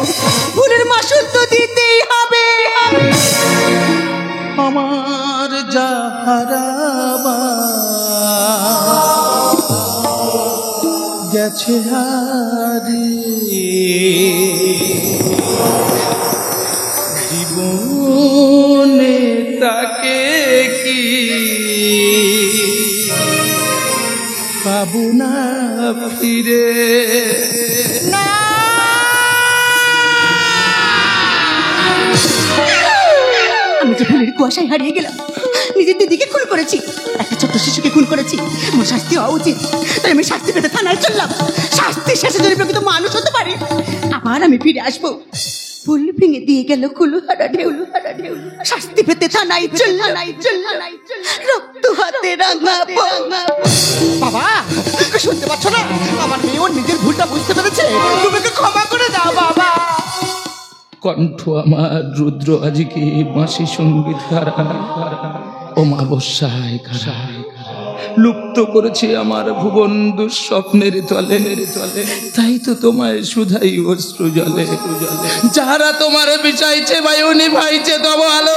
S3: ভুলের মাসুল তো দিতেই হবে।
S7: আমার যাহারাবা গেছে হারিয়ে, জীবনে তাকে কি পাবো না ফিরে।
S3: আমি যে ভুলের কুয়াশায় হারিয়ে গেলাম, নিজের দিদিকে খুন করেছি, একটা ছোট্ট শিশুকে খুন করেছি, আমার শাস্তি হওয়া উচিত। তাই আমি শাস্তি পেতে থানায় চললাম, শাস্তি শেষে যদি প্রকৃত মানুষ হতে পারি আবার আমি ফিরে আসবো। ফুল ভেঙে দিয়ে গেল কুলহারা ঢেউ, শাস্তি পেতে থানায় চললাম, রক্ত হাতে রাঙা
S5: বাবা, তুমি শুনতে পাচ্ছ না? আমার মেয়ে ওর নিজের ভুলটা বুঝতে পেরেছে, তুমি ওকে ক্ষমা করে দাও বাবা।
S7: কণ্ঠ আমার রুদ্র আজকে বাঁশি সঙ্গীত গারা, অমাবস্যায় কারা লুপ্ত করেছে আমার ভুবন দুঃস্বপ্নের তলে। তাই তো তোমায় শুধাই অশ্রু জলে। যারা তোমার বিচাইছে বায়ুনি ভাইছে তব আলো,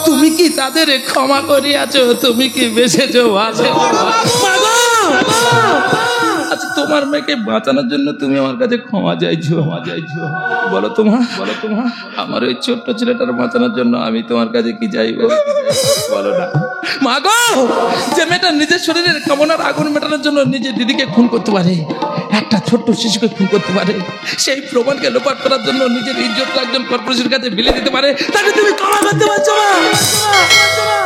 S7: তুমি কি তাদের ক্ষমা করিয়াছো? তুমি কি বেঁচেছো ভালো? আচ্ছা, তোমার মেয়েকে বাঁচানোর জন্য তুমি আমার কাছে ক্ষমা চাইছো। বলো তোমার আমার ওই ছোট্ট ছেলেটার বাঁচানোর জন্য আমি তোমার কাছে কি চাইবো? বলো না মা গো। যে মেয়েটা নিজের শরীরের কামনার আগুন মেটানোর জন্য নিজের দিদিকে খুন করতে পারে, একটা ছোট্ট শিশুকে খুন করতে পারে, সেই প্রমাণকে লোপাট করার জন্য নিজের ইজ্জত একজন কর্পোরেশনের কাছে বিলে দিতে পারে, তাকে তুমি ক্ষমা করতে পারছো না?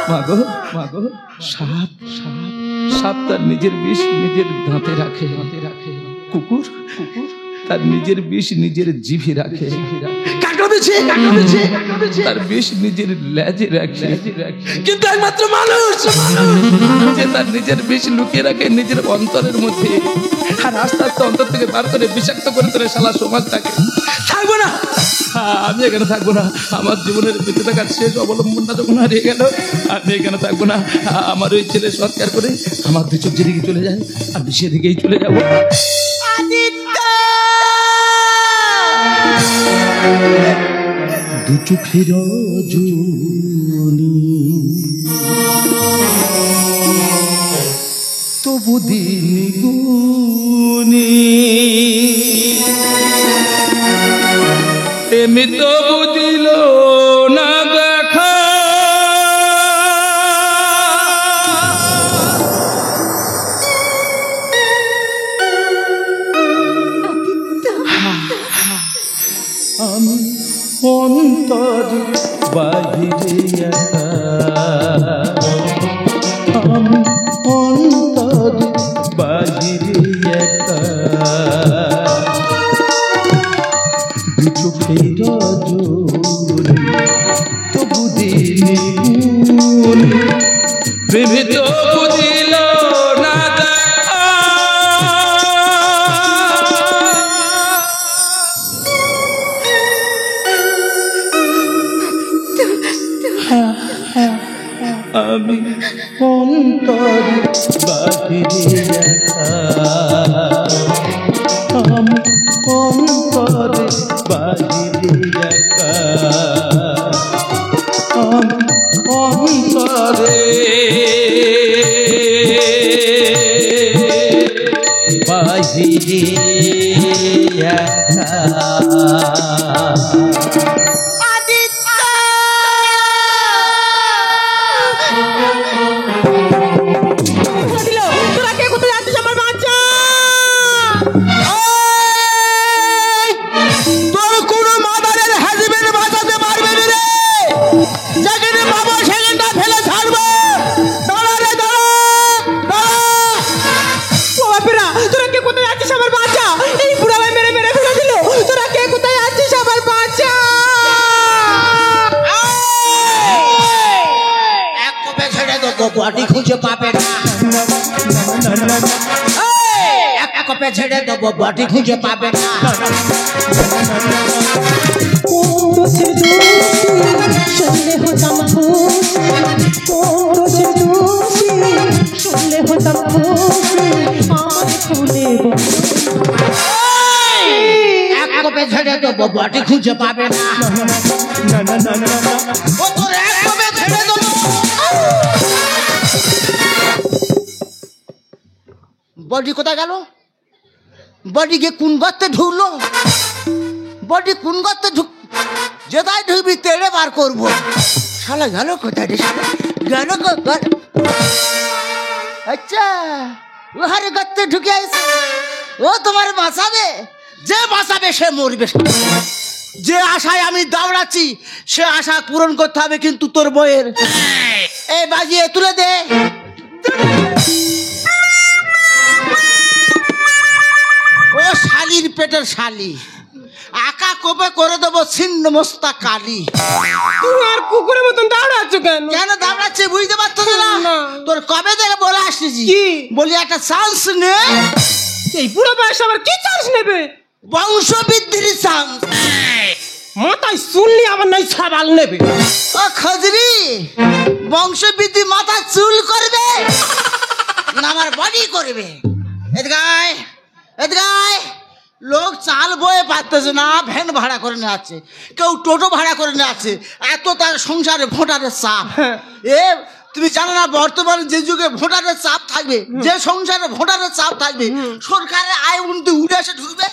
S7: মা গো, সাপ তার নিজের বিষ নিজের দাঁতে রাখে, কুকুর তার নিজের বিষ নিজের জিভে রাখে, কাঁকড়া বিছে তার বিষ নিজের লেজে রাখে। কিন্তু একমাত্র মানুষ যে তার নিজের বিষ লুকিয়ে রাখে নিজের অন্তরের মধ্যে, আর আস্তে আস্তে অন্তর থেকে বার করে বিষাক্ত করে তোলে সারা সমাজটাকে। থাকবো না, আমি এখানে থাকবো না। আমার জীবনের বেঁচে থাকার শেষ অবলম্বনটা যখন হারিয়ে গেল, আমি এখানে থাকবো না। আমার ওই ছেলে সৎকার করে আমার দু চোখ যেদিকে চলে যায় আমি সেদিকেই চলে যাবো। দু চোখের জনি তবু দিন গুনি, এমনি তবু দিল না দেখা। আমি অন্তর বাহিরে একা, আমি অন্তর বাহিরে একা, দু চোখের জনি তবু দিনে গুনি, প্রেমে তবু দিল না দেখা। আমি অন্তর বাহিরে একা, আমি অন্তর বাহিরে একা, আমি অন্তরে বাহিরে একা।
S3: বডি খুঁজে পাবে না এক কোপে ছেড়ে দেবো বডি খুঁজে পাবে না
S8: শুনলে হতাম খুশি কোন দোষী শুনলে হতাম খুশি আমার খুলে
S3: এক কোপে ছেড়ে দেবো বডি খুঁজে পাবে না ও তোর এক কোপে ছেড়ে দেবো
S5: বডি কোথায় গেল? বডি গিয়ে কোন গর্তে ঢুকলো? বডি কোন গর্তে ঢুক যেটাই ঢুকবি তেড়ে বার করবো। শালা গেল কোথায় রে? গেল আচ্ছা ওহারে গর্তে ঢুকে আসে। ও তোমার বাঁচাবে, যে বাঁচাবে সে মরবে। যে আশায় আমি দাঁড়াচ্ছি সে আশা পূরণ করতে হবে কিন্তু তোর বইয়ের। এই বাজিয়ে তুলে দে। ও শালির পেটের শালি, আকা কোপে করে দেবো ছিন্ন মস্তা কালি।
S8: তুই আর কুকুরের মতন দাঁড়াচ্ছ কেন?
S5: কেন দাঁড়াচ্ছি বুঝতে পারতো না? তোর কবে থেকে বলে আসতেছি
S8: কি?
S5: বলি একটা চান্স নে।
S8: এই বুড়ো বয়স আবার কি চান্স নেবে?
S5: বংশ বৃদ্ধির চান্স।
S8: মাথায় শুনলি আবার নাই সাবাল নেবে।
S5: ও খজরি, বংশ বৃদ্ধি মাথা চুল করবে না আমার বডি করবে? এদিকায় এদিকায় লোক চাল বয়ে পারতেছে না, ভ্যান ভাড়া করে নিয়ে আসছে, কেউ টোটো ভাড়া করে নিয়ে আসছে। এত তার সংসারে ভোটারের চাপ। এ তুমি জানো না বর্তমানে যে যুগে ভোটারের চাপ থাকবে, যে সংসারে ভোটারের চাপ থাকবে, সরকারের আয় উন্নতি উঠে এসে ঢুকবে।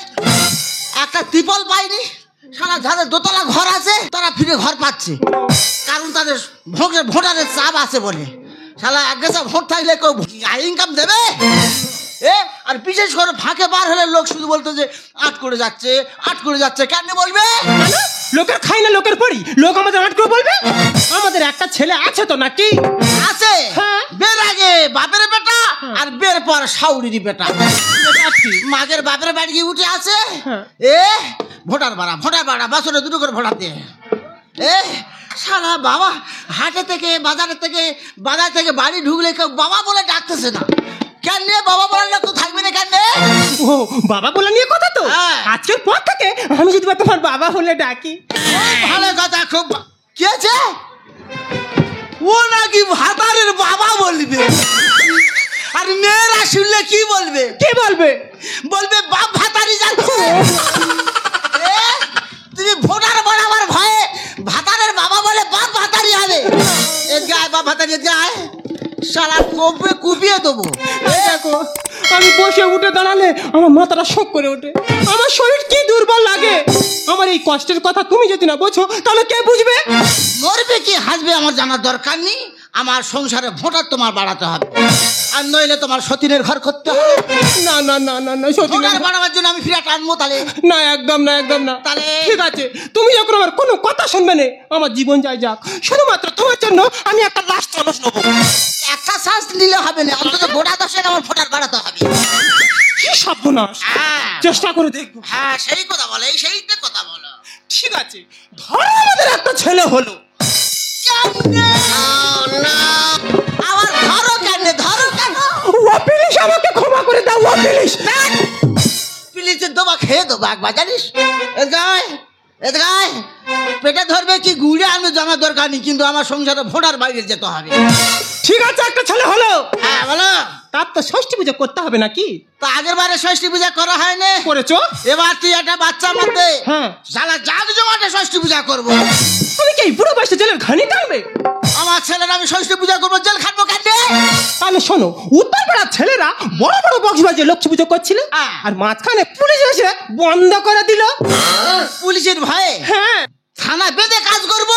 S5: একটা ত্রিপল পায়নি, সারা যাদের দোতলা ঘর আছে তারা ফিরে ঘর পাচ্ছে, কারণ তাদের ভোটারের চাপ আছে বলে। শালা এক গেছে ভোট থাকলে কেউ ইনকাম দেবে? এ আর বিশেষ করে ফাঁকে বার হলে লোক শুধু বলতো যে আট করে যাচ্ছে, আট করে যাচ্ছে। কেন বলবে?
S8: লোকের খাই না লোকের পড়ি, লোক আমাদের আটকে বলবে। আমাদের একটা ছেলে আছে তো নাকি?
S5: আছে।
S8: হ্যাঁ।
S5: বের আগে বাপের বেটা আর বের পর শাউরির বেটা। মাগের বাপের বাড়ি গিয়ে উঠে আছে। এ ভোটার ভাড়া বছরে 2 করে ভোটার দিয়ে। এ শালা বাবা হাটে থেকে বাজার থেকে বাড়ি ঢুকলে কেউ বাবা বলে ডাকতেছে না। কেন বাবা বলার লোক তো থাকবে না? কেন?
S8: ও বাবা বলে নিয়ে কথা তো।
S5: হ্যাঁ।
S8: আজকের পর থেকে আমি যদি তোমার বাবা হলে ডাকি।
S5: ভালো কথা, খুব কি আছে? ও নাকি ভাতারের বাবা বলবে, আর মেয়েরা শুনলে কি বলবে?
S8: কি বলবে?
S5: বলবে বাপ ভাতারি যাচ্ছে। তুমি ভোটার বাড়াবার ভয়ে ভাতারের বাবা বলে বাপ ভাতারি হবে। গায়ে বাপ ভাতারি যায়, সারা কবে কুপিয়ে দেবো।
S8: এই দেখো আমি বসে উঠে দাঁড়ালে আমার মাথাটা শোক করে ওঠে, আমার শরীর কি দুর্বল লাগে। আমার এই কষ্টের কথা তুমি যদি না বোঝো তাহলে কে বুঝবে?
S5: মরবে কি হাসবে আমার জানার দরকার নেই। আমার সংসারে ভোটার তোমার বাড়াতে হবে, আর নইলে তোমার সতীনের ঘর করতে হবে।
S8: না না না না না সত্যি না।
S5: ভোটার বাড়াবার জন্য আমি ফিরে টানবো তাহলে?
S8: না একদম না, একদম না।
S5: তাহলে?
S8: ঠিক আছে তুমি যখন আমার কোনো কথা শুনবে না, আমার জীবন যায় যাক, শুধুমাত্র তোমার জন্য আমি একটা লাস্ট চান্স নেবো।
S5: একটা শ্বাস নিলে হবে না, অন্তত গোটা 10 আমার ভোটার বাড়াতে হবে।
S8: কি সর্বনাশ!
S5: হ্যাঁ
S8: চেষ্টা করে দেখবো।
S5: হ্যাঁ সেই কথা বলো, সেইটা কথা বলো।
S8: ঠিক আছে ধরো আমাদের একটা ছেলে হলো।
S5: আমার ধরো কেন? ধরো কেন?
S8: ও প্লিজ আমাকে ক্ষমা করে দাও, ও প্লিজ।
S5: প্লিজের দোবা খেয়ে দেবো একবার, জানিস? এদিকে পেটে ধরবে কি গুড়ে আনবে জানার দরকার নেই, কিন্তু আমার সংসারে ভোটার বাইরে যেতে হবে।
S8: ঠিক আছে একটা ছেলে হলো।
S5: হ্যাঁ বলো।
S8: তার তো ষষ্ঠী পুজো করতে হবে নাকি?
S5: তো আগের বারে ষষ্ঠী পূজা করা হয়নি,
S8: করেছো?
S5: এবার তুই একটা বাচ্চা মারবে।
S8: হ্যাঁ।
S5: শালা জাগ জমাটে ষষ্ঠী পূজা করবো।
S8: তুমি কি এই বুড়ো বয়সে জেলের ঘানি টানবে?
S5: আমার ছেলেরা আমি ষষ্ঠী পূজা করবো, জেল খাটবো কেন?
S8: তাহলে শোনো, উত্তর পাড়ার ছেলেরা বড় বড় বক্স বাজিয়ে লক্ষ্মী পুজো করছিল, আর মাঝখানে পুলিশ এসে বন্ধ করে দিল।
S5: পুলিশের ভয়ে
S8: হ্যাঁ
S5: থানা বেঁধে কাজ করবো?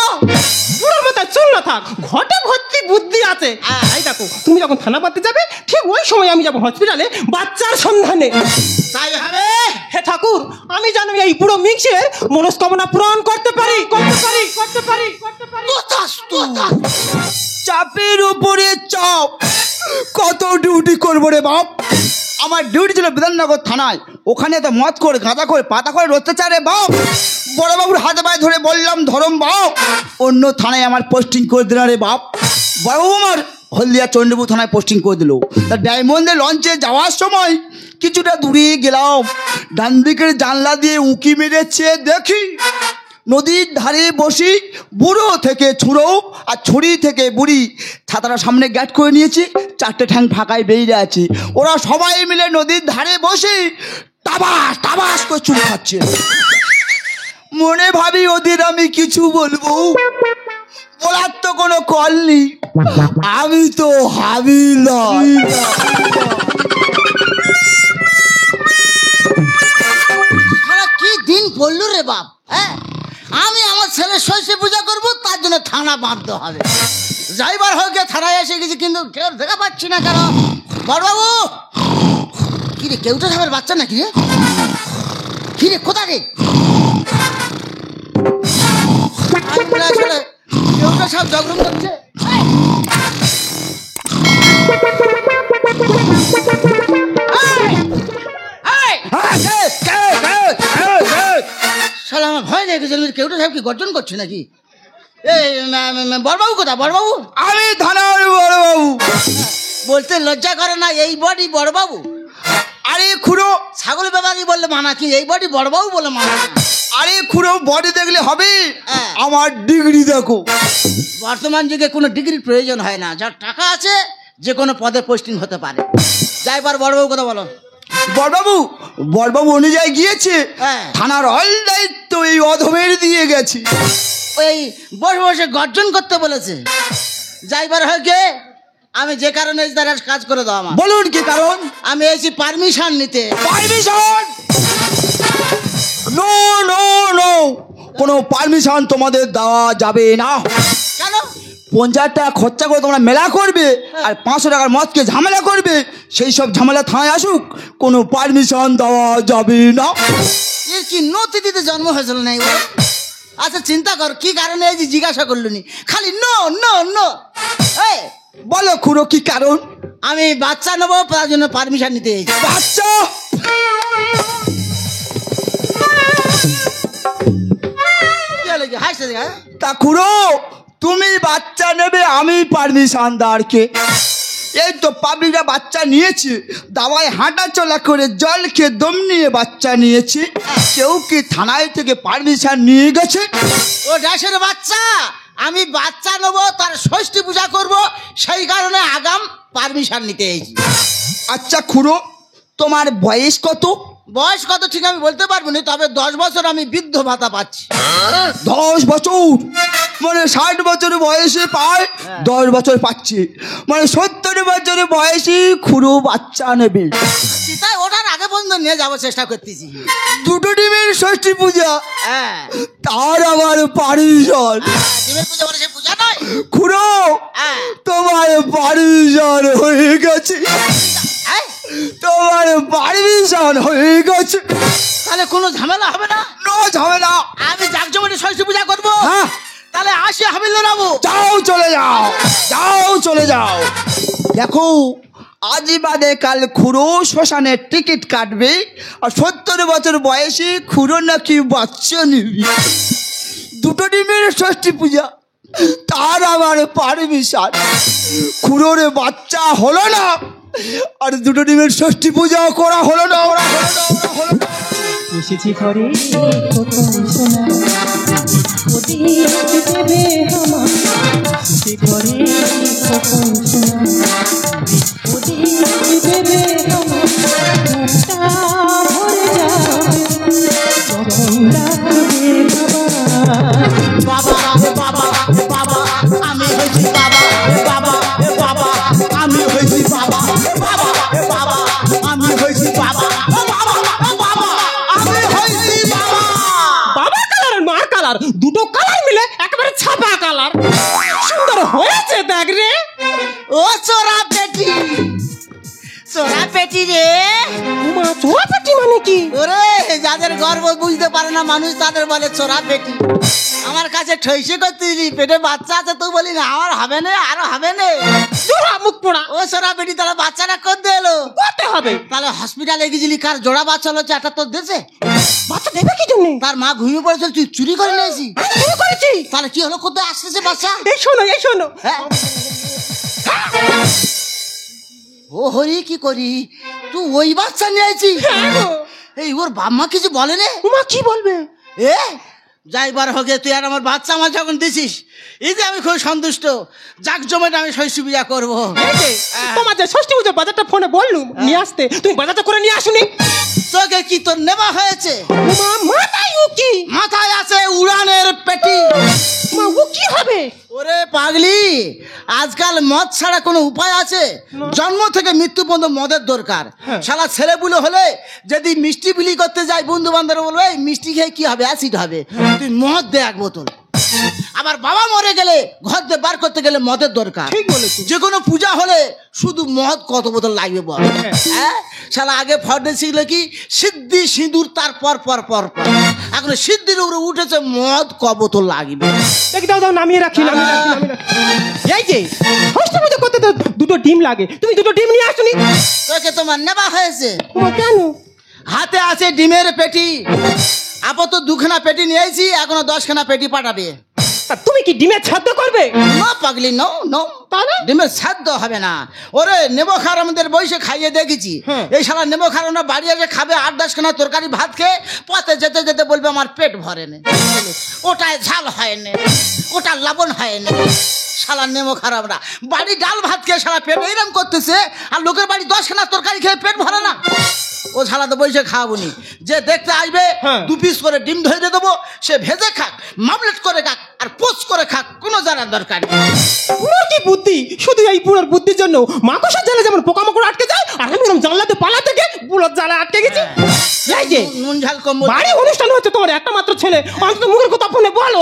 S8: পুরো মাথায় চুল না থাক, ঘটে ভর্তি বুদ্ধি আছে। এই দেখো তুমি যখন থানা পাতে যাবে ঠিক ওই সময় আমি যাবো হসপিটালে বাচ্চার সন্ধানে।
S5: তাই হবে।
S8: হে ঠাকুর, আমি জানি এই বুড়ো মিক্সের মনস্কামনা পূরণ করতে পারি।
S9: চাপের উপরে চাপ, কত ডিউটি করবো রে বাপ। আমার ডিউটি ছিল বিধাননগর থানায়, ওখানে তো মদ করে গাঁদা করে পাতা করে অত্যাচার রে বাপ। বড়বাবুর হাতে পায়ে ধরে বললাম ধরম বাপ, অন্য থানায় আমার পোস্টিং করে দিল রে বাপ। বড়বাবু আমার হলদিয়া চণ্ডীপুর থানায় পোস্টিং করে দিল। তা ডায়মন্ডে লঞ্চে যাওয়ার সময় কিছুটা দূরে গেলাম, ডান দিকের জানলা দিয়ে উঁকি মেরেছে, দেখি নদীর ধারে বসি বুড়ো থেকে ছুঁড়ো আর ছুরি থেকে বুড়ি ছাতাটা সামনে গ্যাট করে নিয়েছি, 4টে ঠ্যাং ফাঁকায় বেরিয়ে আছে। ওরা সবাই মিলে নদীর ধারে বসে টাবাস টাবাস করে চুল খাচ্ছে। মনে ভাবি ওদের আমি কিছু বলবো, বলার তো কোনো কল নেই, আমি তো হাবিলদার।
S3: কি দিন পড়লো রে বাপ, হ্যাঁ? আমি আমার ছেলের শৈশব পূজা করব, তার জন্য থানা বাঁধতে হবে। যাইবার হোক থানায় এসে গেছি, কিন্তু কেউ দেখা পাচ্ছি না কেন। বড়বাবু, কি রে, কেউটা সাহেবের বাচ্চা নাকি রে? কি রে, কোথা রে? কেউটা সব জগরম করছে। শালা আমার ভয় লেগেছে, কেউটা সাহেব কি গর্জন করছে নাকি? বড়বাবু কোথা? বড়বাবু,
S9: আমি থানার বড়বাবু।
S3: বলতে লজ্জা করে না? এই বডি বড়বাবু?
S9: আরে খুড়ো,
S3: ছাগল ব্যাপারী বললে মানা, কি এই বডি বড়বাবু বলে মানা?
S9: আরে খুড়ো, বডি দেখলে হবে,
S3: হ্যাঁ।
S9: আমার ডিগ্রি দেখো।
S3: বর্তমান যুগে কোনো ডিগ্রির প্রয়োজন হয় না, যার টাকা আছে যে কোনো পদে পোস্টিং হতে পারে। যাইবার বড়বাবু কথা বলো।
S9: বড়বাবু, বড়বাবু অনুযায়ী গিয়েছে,
S3: হ্যাঁ।
S9: থানার অল দায়িত্ব এই অধমের দিয়ে গেছে।
S3: ওই বসে বসে গর্জন করতে বলেছে। যাইবার হয়ে আমি যে কারণে তারা কাজ করে দাও আমার।
S9: বলুন কি কারণ?
S3: আমি এসেছি পারমিশন নিতে।
S9: পারমিশন? নো নো নো, কোনো পারমিশন তোমাদের দেওয়া যাবে না।
S3: কেন?
S9: 50 টাকা খরচা করে তোমরা মেলা করবে আর 500 টাকার মদকে ঝামেলা করবে, সেই সব ঝামেলা থানায় আসুক, কোনো পারমিশন দেওয়া যাবে না।
S3: এর কি নতি দিতে জন্ম হয়েছিল না? আচ্ছা চিন্তা কর, কি কারণে এই যে জিজ্ঞাসা করলুনি, খালি নো নো নো। এই
S9: বলো খুড়ো, কি কারণ?
S3: আমি বাচ্চা নেবো, তার জন্য পারমিশন নিতে এসেছি।
S9: বাচ্চা?
S3: হাসতে দেখা।
S9: তা খুড়ো, তুমি বাচ্চা নেবে, আমি পারমিশন দাঁড়কে। এই তো পাবলিকরা বাচ্চা নিয়েছে, দাওয়ায় হাঁটা চলা করে জল খেয়ে দম নিয়ে বাচ্চা নিয়েছে। কেউ কি থানায় থেকে পারমিশন নিয়ে গেছে?
S3: ও ড্যাশের বাচ্চা, আমি বাচ্চা নেবো, তার ষষ্ঠী পূজা করব, সেই কারণে আগাম পারমিশন নিতে এসেছি।
S9: আচ্ছা খুড়ো, তোমার বয়স কত?
S3: বয়স কত ঠিক আমি বলতে পারবো না, তবে 10 বছর আমি বৃদ্ধ ভাতা পাচ্ছি।
S9: 10 বছর? মানে 60 বছর বয়সে পায়, 10 বছর পাচ্ছে, মানে 70 বছর বয়সে খুড়ো বাচ্চা নেবে।
S3: তাই ওঠার আগে পর্যন্ত নিয়ে যাবো, চেষ্টা করতেছি।
S9: 2টো ডিমের ষষ্ঠী পূজা,
S3: হ্যাঁ।
S9: তার আবার পারমিশন?
S3: ডিমের পূজা বলে সে পূজা নয়
S9: খুড়ো,
S3: হ্যাঁ।
S9: তোমার পারমিশন হয়ে গেছে, তোমার পারমিশন হয়ে গেছে।
S3: তাহলে কোনো ঝামেলা হবে না?
S9: নো ঝামেলা।
S3: আমি জাকজমকে ষষ্ঠী পূজা করবো।
S9: হ্যাঁ।
S3: তাহলে আসি হাবিলদার বাবু।
S9: যাও, চলে যাও, যাও, চলে যাও। দেখো, আজই বাদে কাল খুড়ো শ্মশানের টিকিট কাটবে, আর 70 বছর বয়সে খুড়ো নাকি বাচ্চা নিবি। 2টো ডিমের ষষ্ঠী পূজা, তার আবার পারমিশন। খুড়োর বাচ্চা হলো না, আর 2টো ডিমের ষষ্ঠী পূজাও করা হলো না।
S10: এসেছি ঘরে প্রথম সোনা, ওদের দেবে আমার। এসেছি ঘরে প্রথম সোনা, ওদের দেবে আমার। বুকটা ভরে যাবে যখন ডাকবে বাবা।
S3: বাবা বাবা আমি হয়েছি বাবা, বাবা বাবা আমি হয়েছি বাবা, বাবা বাবা আমি হয়েছি বাবা, বাবা বাবা আমি হয়েছি বাবা।
S8: বাবা কালার আর মা কালার, দুটো কালার মিলে একেবারে ছাপা কালার। সুন্দর হয়েছে দেখ রে।
S3: ও চোরা পেটি, চোরা পেটি রে।
S8: মা চোরা পেটি মানে কি?
S3: ওরে যাদের গর্ব বুঝতে পারে না মানুষ, তাদের বলে চোরা পেটি। আমার কাছে ঠইসে করতে দিলি, পেটে বাচ্চা আছে তুই বলি না আমার হবে না, আরো হবে না।
S8: চোরা মুখ পোড়া।
S3: ও চোরা পেটি, তাহলে বাচ্চাটা করতে এলো
S8: করতে হবে।
S3: তাহলে হসপিটালে গেছিলি, কার জোড়া বাচ্চা হলো, একটা তোর দেশে
S8: বাচ্চা দেবে কি জন্য?
S3: তার মা ঘুমিয়ে পড়েছিল, তুই চুরি করে নিয়েছি।
S8: চুরি করেছি?
S3: তাহলে কি হলো, কোথায় আসতেছে বাচ্চা?
S8: এই শোনো, এই শোনো।
S3: হ্যাঁ ও হরি কি করি তুই ওই বাচ্চা নিয়ে আইছিস? এই ওর বাম্মা কিছু বলে রে?
S8: উমা কি বলবে?
S3: এ যাইবার হোকে তুই আর আমার বাচ্চা আমার যখন দিছিস এই যে আমি খুব সন্তুষ্ট। যাক জমাটা আমি শৈশব পূজা করবো।
S8: তোমার যে ষষ্ঠী পুজোর বাজারটা ফোনে বললুম নিয়ে আসতে, তুমি বাজারটা করে নিয়ে আসুনি।
S3: তোকে কি তোর নেওয়া হয়েছে?
S8: উমা মাথায় উকি,
S3: মাথায় আছে উড়ানের পেটি।
S8: মা ও কি হবে?
S3: ওরে পাগলি, আজকাল মদ ছাড়া কোনো উপায় আছে? জন্ম থেকে মৃত্যু পর্যন্ত মদের দরকার। শালা ছেলেপুলে হলে যদি মিষ্টি বিলি করতে যায় বন্ধু বান্ধব বলবে এই মিষ্টি খেয়ে কি হবে, অ্যাসিড হবে, তুই মদ দে এক বোতল। আবার বাবা মরে গেলে ঘর দিয়ে বার করতে গেলে মদের দরকার।
S8: ঠিক বলেছো।
S3: যে কোনো পূজা হলে শুধু মদ কত বোতল লাগবে বল? হ্যাঁ শালা আগে ফর্দে ছিল কি সিদ্ধি সিঁদুর, তারপর পর পর পর এখন সিদ্ধির উপরে উঠেছে মদ ক বোতল লাগবে।
S8: দেখি দাও দাও নামিয়ে রাখি, নামিয়ে রাখি, নামিয়ে রাখি। এই যে ষষ্ঠী পুজো করতে তো দুটো ডিম লাগে, তুমি দুটো ডিম নিয়ে আসুনি।
S3: তোকে তোমার নেওয়া হয়েছে?
S8: ও কেন?
S3: হাতে আছে ডিমের পেটি, আপাতত 2খানা পেটি নিয়েছি, এখনো 10খানা পেটি পাঠাবে।
S8: তা তুমি কি ডিমের ছাদ্য করবে?
S3: না পাগলি, নো নো,
S8: তাহলে
S3: ডিমের সাধ্য হবে না। ওরে নেবো খার আমাদের বয়সে খাইয়ে দেখেছি। এই শালা নেবো খার না বাড়ি এসে খাবে 8-10খানা তরকারি ভাত খেয়ে পথে যেতে যেতে বলবে আমার পেট ভরে নে, ওটায় ঝাল হয় না, ওটা লবণ হয় না। শালা নেমো খারাপ না, বাড়ি ডাল ভাত খেয়ে শালা পেট এরম করতেছে, আর লোকের বাড়ি 10খানা তরকারি খেয়ে পেট ভরে না। ও শালা তো বসে খাওয়াবো নি, যে দেখতে আসবে 2 পিস করে ডিম ধরে দেবো, সে ভেজে খাক, মামলেট করে খাক, আর পোস্ট করে খাক, কোনো জানার দরকার নেই।
S8: বুড়োর কি বুদ্ধি, শুধু এই বুড়োর বুদ্ধির জন্য মাকড়সার জালে যেমন পোকামাকড় আটকে যায়, আর আমি এরকম জানলাতে পালা থেকে বুড়োর জালে আটকে গেছি। এই যে
S3: নুন ঝাল কম
S8: বাড়ি অনুষ্ঠান হচ্ছে, তোমার একটা মাত্র ছেলে, অন্তত মুখের কথা ফোনে বলো।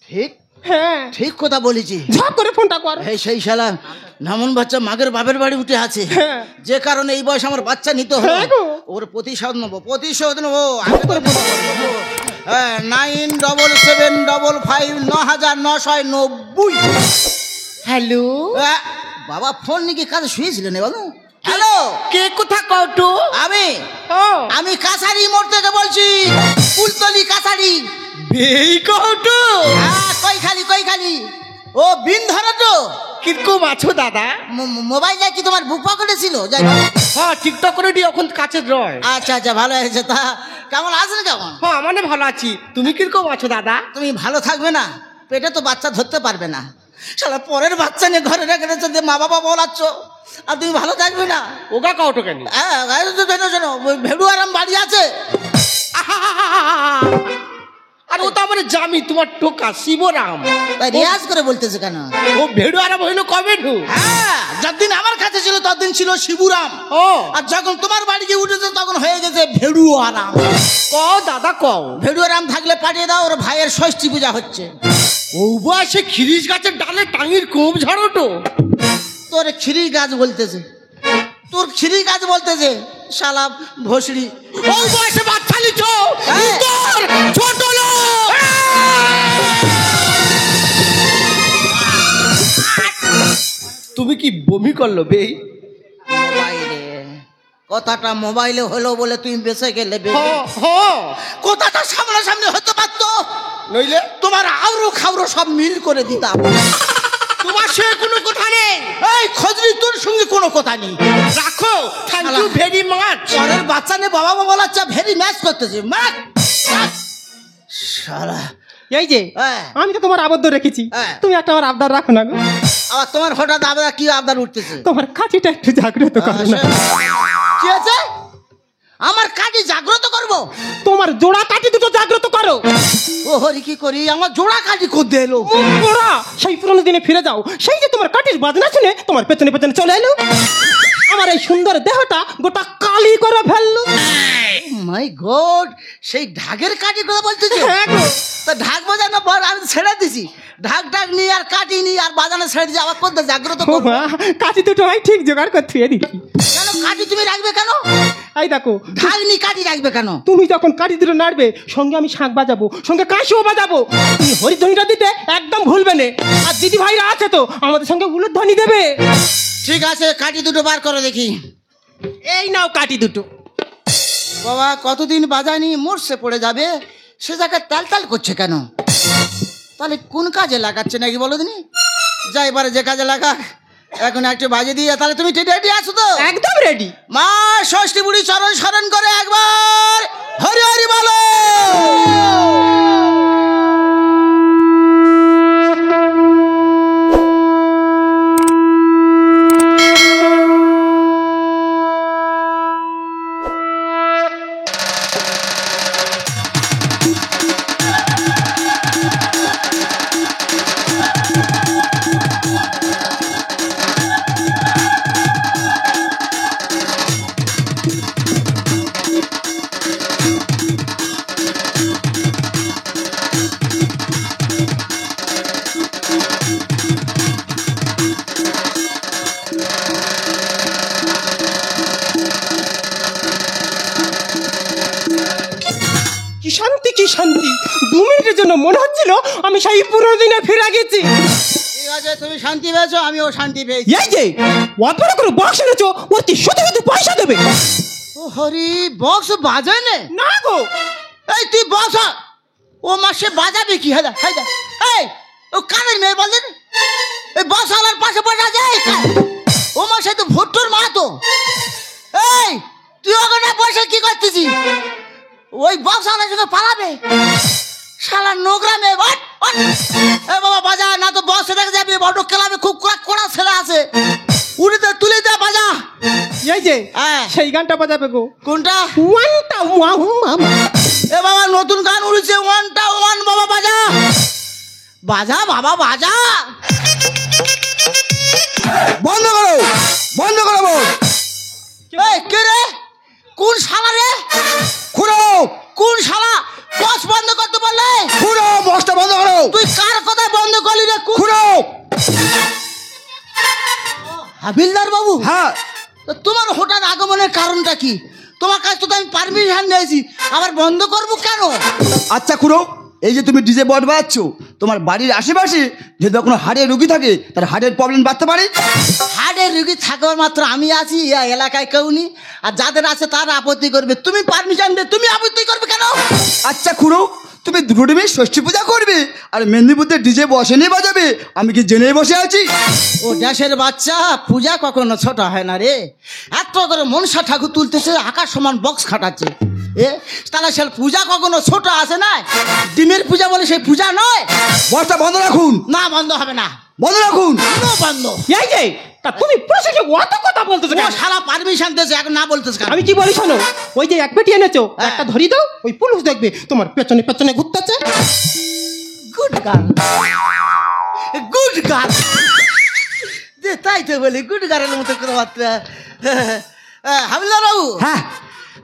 S3: ঠিক
S8: হ্যাঁ
S3: ঠিক কথা বলেছি।
S8: ঝপ করে ফোনটা কর।
S3: এই সেই শালা নামন বাচ্চা মাগের বাপের বাড়ি উঠে আছে, যে কারণে এই বয়স আমার বাচ্চা নিতে হলো। ওর প্রতিশোধ নেবো, প্রতিশোধ নেবো। 9755
S5: হ্যালো
S3: বাবা ফোন নিয়ে কাজে শুয়েছিলেন বাবু? হ্যালো,
S5: কে কোথা কৌটু?
S3: আমি কাছারি মোড় থেকে বলছি, ফুলতলি কাছারি।
S5: এই কৌটু
S3: কই খালি ও বিন ধরো তো।
S5: কিরকম আছো দাদা?
S3: মোবাইলটা কি তোমার বুক পকেটে ছিল? যাই
S5: হ্যাঁ টিকটক করে দি এখন কাছে রয়।
S3: আচ্ছা আচ্ছা, ভালো হয়েছে। তা কেমন আছেন? কেমন?
S5: হ্যাঁ মানে ভালো আছি, তুমি কিরকম আছো দাদা?
S3: তুমি ভালো থাকবে না, পেটে তো বাচ্চা ধরতে পারবে না। শালা পরের বাচ্চা নিয়ে ঘরে রেখে দিচ্ছ, যে মা বাবা বলাচ্ছ, আর তুমি ভালো থাকবে না।
S5: ওগা কৌটো কেন?
S3: হ্যাঁ শোনো, ভেড়ু আরাম বাড়ি আছে।
S5: আর ও তো আমার জামি, তোমার টোকা শিবরাম।
S3: তাই রেয়াজ করে বলতেছে কেন?
S5: ও ভেড়ু আরাম হইলো কবে ঢু?
S3: হ্যাঁ, যতদিন আমার কাছে ছিল ততদিন ছিল শিবুরাম।
S5: ও
S3: আর যখন তোমার বাড়ি গিয়ে উঠেছে তখন হয়ে গেছে ভেড়ু আরাম।
S5: কও দাদা কও।
S3: ভেড়ু আরাম থাকলে পাঠিয়ে দাও, ওর ভাইয়ের ষষ্ঠী পূজা হচ্ছে।
S5: ও বয়সে খিরিস গাছের ডালে টাঙির কোপ ঝাড়ো তো।
S3: তোর খিরি গাছ বলতেছে, তোর খিরি গাছ বলতেছে শালা ভোসড়ি।
S5: ও বয়সে বাচ্চা লিছ ছোট লোক। তুমি কি বমি করলো বে?
S3: মোবাইলে কথাটা মোবাইলে হলো বলে তুমি বেঁচে গেলে। কথাটা সামনাসামনি হতে পারতো,
S5: নইলে
S3: তোমার আউরো খাউরো সব মিল করে দিতাম।
S5: তোমার সে কোনো কথা নেই।
S3: এই খজরি, তোর সঙ্গে কোনো কথা নেই।
S5: রাখো, থ্যাংক ইউ ভেরি মাচ।
S3: পরের বাচ্চা নিয়ে বাবা বাবা বলাচ্ছা ভেরি ম্যাচ করতেছে। শালা
S8: এই যে আমি তো তোমার আবদ্ধ রেখেছি, তুমি একটা আমার আবদার রাখো না গো।
S3: আবার তোমার হঠাৎ আবদার কি আবদার উঠতেছে?
S8: তোমার কাঠিটা একটু জাগ্রত করো না।
S3: কি আছে? আমার কাঠি জাগ্রত করব?
S8: তোমার জোড়া কাঠি দুটো জাগ্রত করো।
S3: ও হরি কি করি, আমার জোড়া কাঠি কোথায় এলো?
S8: জোড়া সেই পুরনো দিনে ফিরে যাও, সেই যে তোমার কাঠির বাজনা শুনে তোমার পেছনে পেছনে চলে এলো, আমার এই সুন্দর দেহটা গোটা কালি করে ফেললো।
S3: মাই গড, সেই ঢাকের কাঠি কথা বলতেছো? তা ঢাক বাজানো পর আমি ছেড়ে দিছি, ঢাক ঢাক নিয়ে আর কাটি নি আর বাজানো ছেড়ে দিছি, আবার কোথায় জাগ্রত করব?
S8: কাঠি দুটো আমি ঠিক জোগাড় করে থুয়ে দিচ্ছি।
S3: কেন কাঠি তুমি রাখবে কেন?
S8: এই দেখো,
S3: ঢাক নি কাঠি রাখবে কেন?
S8: তুমি যখন কাঠি দুটো নাড়বে, সঙ্গে আমি শাঁখ বাজাবো, সঙ্গে কাশিও বাজাবো, তুমি হরিধ্বনিটা দিতে একদম ভুলবে না। আর দিদি ভাইরা আছে তো আমাদের সঙ্গে উলুধ্বনি দেবে।
S3: ঠিক আছে, কাঠি দুটো বার করে দেখি।
S8: এই নাও কাঠি দুটো।
S3: বাবা কতদিন বাজায়নি, মোর্সে পড়ে যাবে, সে জায়গায় তাল তাল করছে কেন? তাহলে কোন কাজে লাগাচ্ছে নাকি বলো দিনি? যাই এবারে যে কাজে লাগা, এখন একটু বাজে দিয়ে, তাহলে তুমি রেডি আছো তো?
S8: একদম রেডি।
S3: মা ষষ্ঠী বুড়ি চরণ স্মরণ করে একবার হরি হরি বলো।
S8: কি শান্তি, কি শান্তি। 2 মিনিটের জন্য মনে হচ্ছিল আমি সেই পুরো দিনে ফিরে গেছি।
S3: ঠিক আছে, তুমি শান্তি পেয়েছো, আমিও শান্তি পেয়েছি।
S8: এই যে অপরা করে বক্স এনেছো, ওর কি শুধু শুধু পয়সা দেবে?
S3: ও হরি, বক্স বাজায়
S8: না গো।
S3: এই তুই বক্স, ও মাসে বাজাবে কি? হায়দা হায়দা, এই ও কানের মেয়ে বলেন, এই বক্স আলার পাশে বসা যায়। ও মাসে তো ভুট্টোর মা তো। এই তুই ওখানে বসে কি করতেছিস? ওই বক্স আলার সঙ্গে পালাবে শালা নোংরা মেয়ে। এ বাবা বাজা, না তো বক্স রেখে যাবি। বড় ক্লাবে খুব কড়া ছেলে আছে, উড়িতে তুলে দে বাজা।
S8: এই যে সেই গানটা বাজাবে গো।
S3: কোনটা?
S8: ওয়ানটা ওয়ান মামা।
S3: এ বাবা নতুন গান উড়েছে, ওয়ানটা ওয়ান। বাবা বাজা বাজা, বাবা বাজা।
S9: বন্ধ করো, বন্ধ করো বল।
S3: এই কে রে? কোন শালা রে?
S9: খুড়ো,
S3: কোন শালা? বক্স বন্ধ করতে বললে?
S9: খুড়ো বক্সটা বন্ধ করো।
S3: তুই কার কথায় বন্ধ করলি রে?
S9: খুড়ো।
S3: হাবিলদার বাবু,
S9: হ্যাঁ,
S3: তো তোমার হঠাৎ আগমনের কারণটা কি? তোমার কাছ থেকে আমি পারমিশন নিয়েছি, আবার বন্ধ করবো কেন?
S9: আচ্ছা খুড়ো, এই যে তুমি ডিজে বট বাজাচ্ছ, তোমার বাড়ির আশেপাশে যদি কোনো হাড়ের রুগী থাকে, তার হাড়ের প্রবলেম বাড়তে পারে।
S3: হার্টের রুগী থাকবার মাত্র আমি আছি, এলাকায় কেউ নেই। আর যাদের আছে তারা আপত্তি করবে, তুমি পারমিশন দে, তুমি আপত্তি করবে কেন?
S9: আচ্ছা খুড়ো, তুমি দুটো টিমে ষষ্ঠী পূজা করবে আর মেদিনীপুরতে ডিজে বসে নিয়ে বাজাবে, আমি কি জেনে বসে আছি?
S3: ও দেশের বাচ্চা, পূজা কখনো ছোট হয় না রে। এত করে মনসা ঠাকুর তুলতেছে, আকাশ সমান বক্স খাটাচ্ছে। তাহলে সে পূজা কখনো ছোট আসে না? ডিমের পূজা বলে সেই পূজা নয়।
S9: বক্সটা বন্ধ রাখুন।
S3: না, বন্ধ হবে না,
S9: বন্ধ রাখুন।
S3: বন্ধ।
S8: এই যে তা তুমি প্রশাসকে অত কথা বলতেছো
S3: ও
S8: কেন?
S3: শালা পারমিশন দিয়েছে, এখন না বলতেছ কেন?
S8: আমি কি বলি শোনো, ওই যে এক পেটি এনেছো, একটা ধরি দাও, ওই পুলিশ দেখবে তোমার পেছনে পেছনে ঘুরতেছে।
S3: Good girl, good girl. তাই তো বলি, গুড গার্লের মতো কথাবার্তা। হাবিলদার বাবু,
S9: হ্যাঁ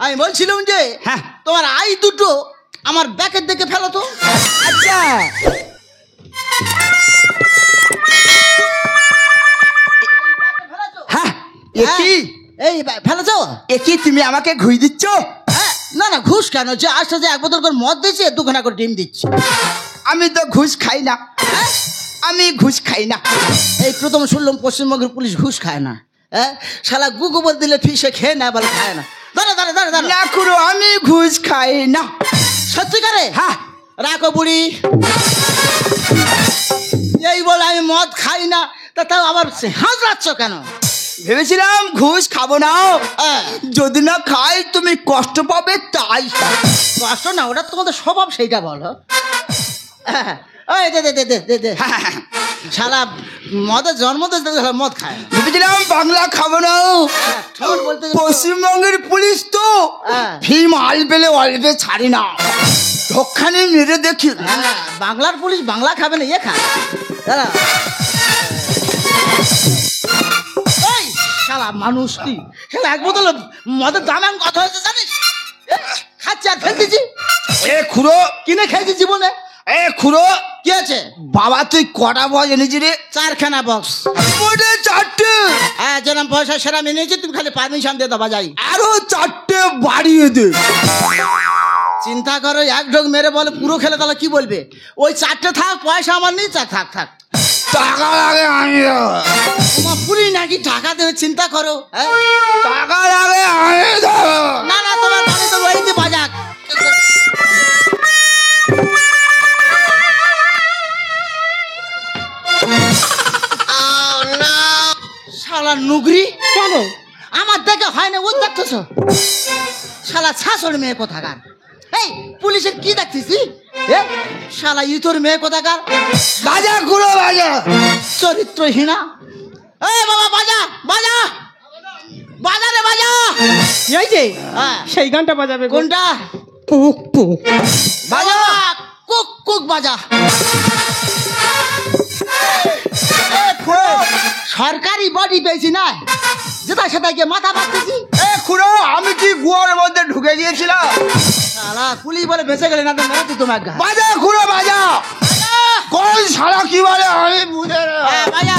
S3: আমি বলছিলাম যে
S9: হ্যাঁ,
S3: তোমার আই দুটো আমার ব্যাকের দিকে ফেলো তো।
S9: আচ্ছা হ্যাঁ, একই
S3: এই ফেলেছ?
S9: একই তুমি আমাকে ঘুষ দিচ্ছ?
S3: না না, ঘুষ কেন? যে আসতে যে 1 বোতল করে মদ দিচ্ছে, 2 খানা করে ডিম দিচ্ছে।
S9: আমি তো ঘুষ খাই না, আমি ঘুষ খাই না।
S3: এই প্রথম শুনলাম পশ্চিমবঙ্গের পুলিশ ঘুষ খায় না। শালা গুগল দিলে ফিসে খেয়ে না, বলে খায় না। দাঁড়া দাঁড়া দাঁড়া দাঁড়া,
S9: না খুড়ো, আমি ঘুষ খাই না।
S3: সত্যিকারে?
S9: হ্যাঁ।
S3: রাখো বুড়ি, এই বলে আমি মদ খাই না, তা তাও আবার হাজরাচ্ছ কেন?
S9: ভেবেছিলাম ঘুষ খাবো না, যদি না খাই তুমি কষ্ট পাবে তাই।
S3: কষ্ট না, ওটা তোমাদের স্বভাব, সেইটা বলো। ওই দে দে দে দে দে দে। শালা মদের জন্ম তো মদ খায়।
S9: ভেবেছিলাম বাংলা খাবো না,
S3: ঠোঁট বলতে
S9: পশ্চিমবঙ্গের পুলিশ তো ফিল্ম আল পেলে অল্পে ছাড়ি না, ধোখানে মেরে দেখি।
S3: বাংলার পুলিশ বাংলা খাবে না, ইয়ে খায়। দাঁড়া, এই শালা মানুষ কি? শালা 1 বোতল মদের দাম এখন কত হয়েছে জানিস? খাচ্ছি আর ফেলতেছি।
S9: এ খুড়ো,
S3: কিনে খেয়েছি জীবনে।
S9: এ খুড়ো,
S3: কি আছে?
S9: বাবা তুই কটা বয় এনেছি রে?
S3: 4খানা বক্স।
S9: মোটে 4টে।
S3: হ্যাঁ, যেরকম পয়সা সেরা মেনে নিয়েছি, তুমি খালি পারমিশন দিয়ে দেবা যাই।
S9: আরো 4টে বাড়িয়ে দে।
S3: চিন্তা করো, 1 ঢোক মেরে বলে পুরো খেলে, তাহলে কি বলবে? ওই 4টে থাক, পয়সা আমার নেই, থাক থাক।
S9: টাকা লাগে আমি দেবো।
S3: তোমার পুরি নাকি টাকা দেবে? চিন্তা করো।
S9: টাকা লাগে আমি দেবো।
S3: না না, তোমার বাড়ি তো রয়েছে বাজার। করতেছ? শালা শাশুর মেয়ে কোথাকার? এই পুলিশের কি দেখছিস? এ শালা ই তোর মেয়ে কোথাকার?
S5: বাজা গুলো বাজা।
S3: চরিত্রহীনা। এই বাবা বাজা বাজা বাজা রে বাজা।
S8: এই যে
S3: হ্যাঁ
S8: সেই গানটা বাজাবে গো।
S3: কোনটা?
S8: পুক পুক।
S3: বাজা কুক কুক বাজা। সরকারি বডি পেয়েছি না, যেটা সেটা গিয়ে মাথা পাচ্ছি।
S9: এ খুড়ো, আমি কি গুয়ার মধ্যে ঢুকে গিয়েছিলাম?
S3: শালা পুলিশ বলে বেঁচে গেলে না তো মেরে দিত তোমার গা।
S9: বাজা খুড়ো বাজা। কোন শালা কি বলে আমি বুঝে না।
S3: বাজা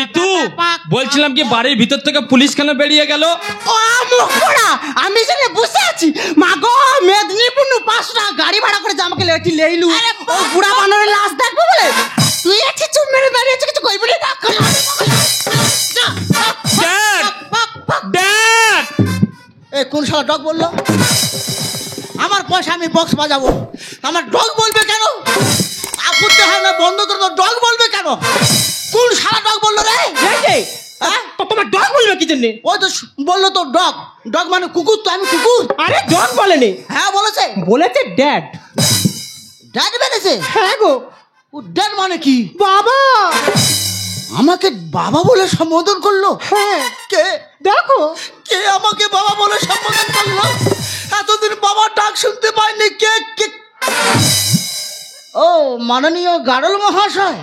S6: ঋতু, বলছিলাম কি বাড়ির ভিতর থেকে পুলিশ কেন বেরিয়ে গেল?
S3: ও মুখ পোড়া, আমি সেখানে বসে আছি। মা গো, মেদিনীপুর 500 টাকা গাড়ি ভাড়া করে আমাকে লেটি লেইলু। ও বুড়া বানরের লাশ দেখবো বলে তুই একটু চুপ মেরে দাঁড়িয়েছে, কিছু কইবি না।
S6: ড্যাড!
S3: এ কোন শালা ডগ বললো? আমার পয়সা আমি বক্স বাজাবো, আমার ডগ বলবে কেন? আপত্তি হয় না বন্ধ করে তো ডগ বলবে কেন? কোন শালা ডগ বললো রে?
S8: এই যে তো তোমার ডগ বলবে কি জন্য?
S3: ওই তো বললো তো ডগ। ডগ মানে কুকুর, তো আমি কুকুর।
S8: আরে ডগ বলেনি।
S3: হ্যাঁ বলেছে।
S8: বলেছে ড্যাড।
S3: ড্যাড বলেছে?
S8: হ্যাঁ গো।
S3: ও ড্যাড মানে কি?
S8: বাবা।
S3: আমাকে বাবা বলে সম্বোধন করলো?
S8: হ্যাঁ।
S3: কে?
S8: দেখো
S3: কে আমাকে বাবা বলে সম্বোধন করলো? এতদিন বাবার ডাক শুনতে পাইনি। কে কে? ও মাননীয় গাড়ল মহাশয়।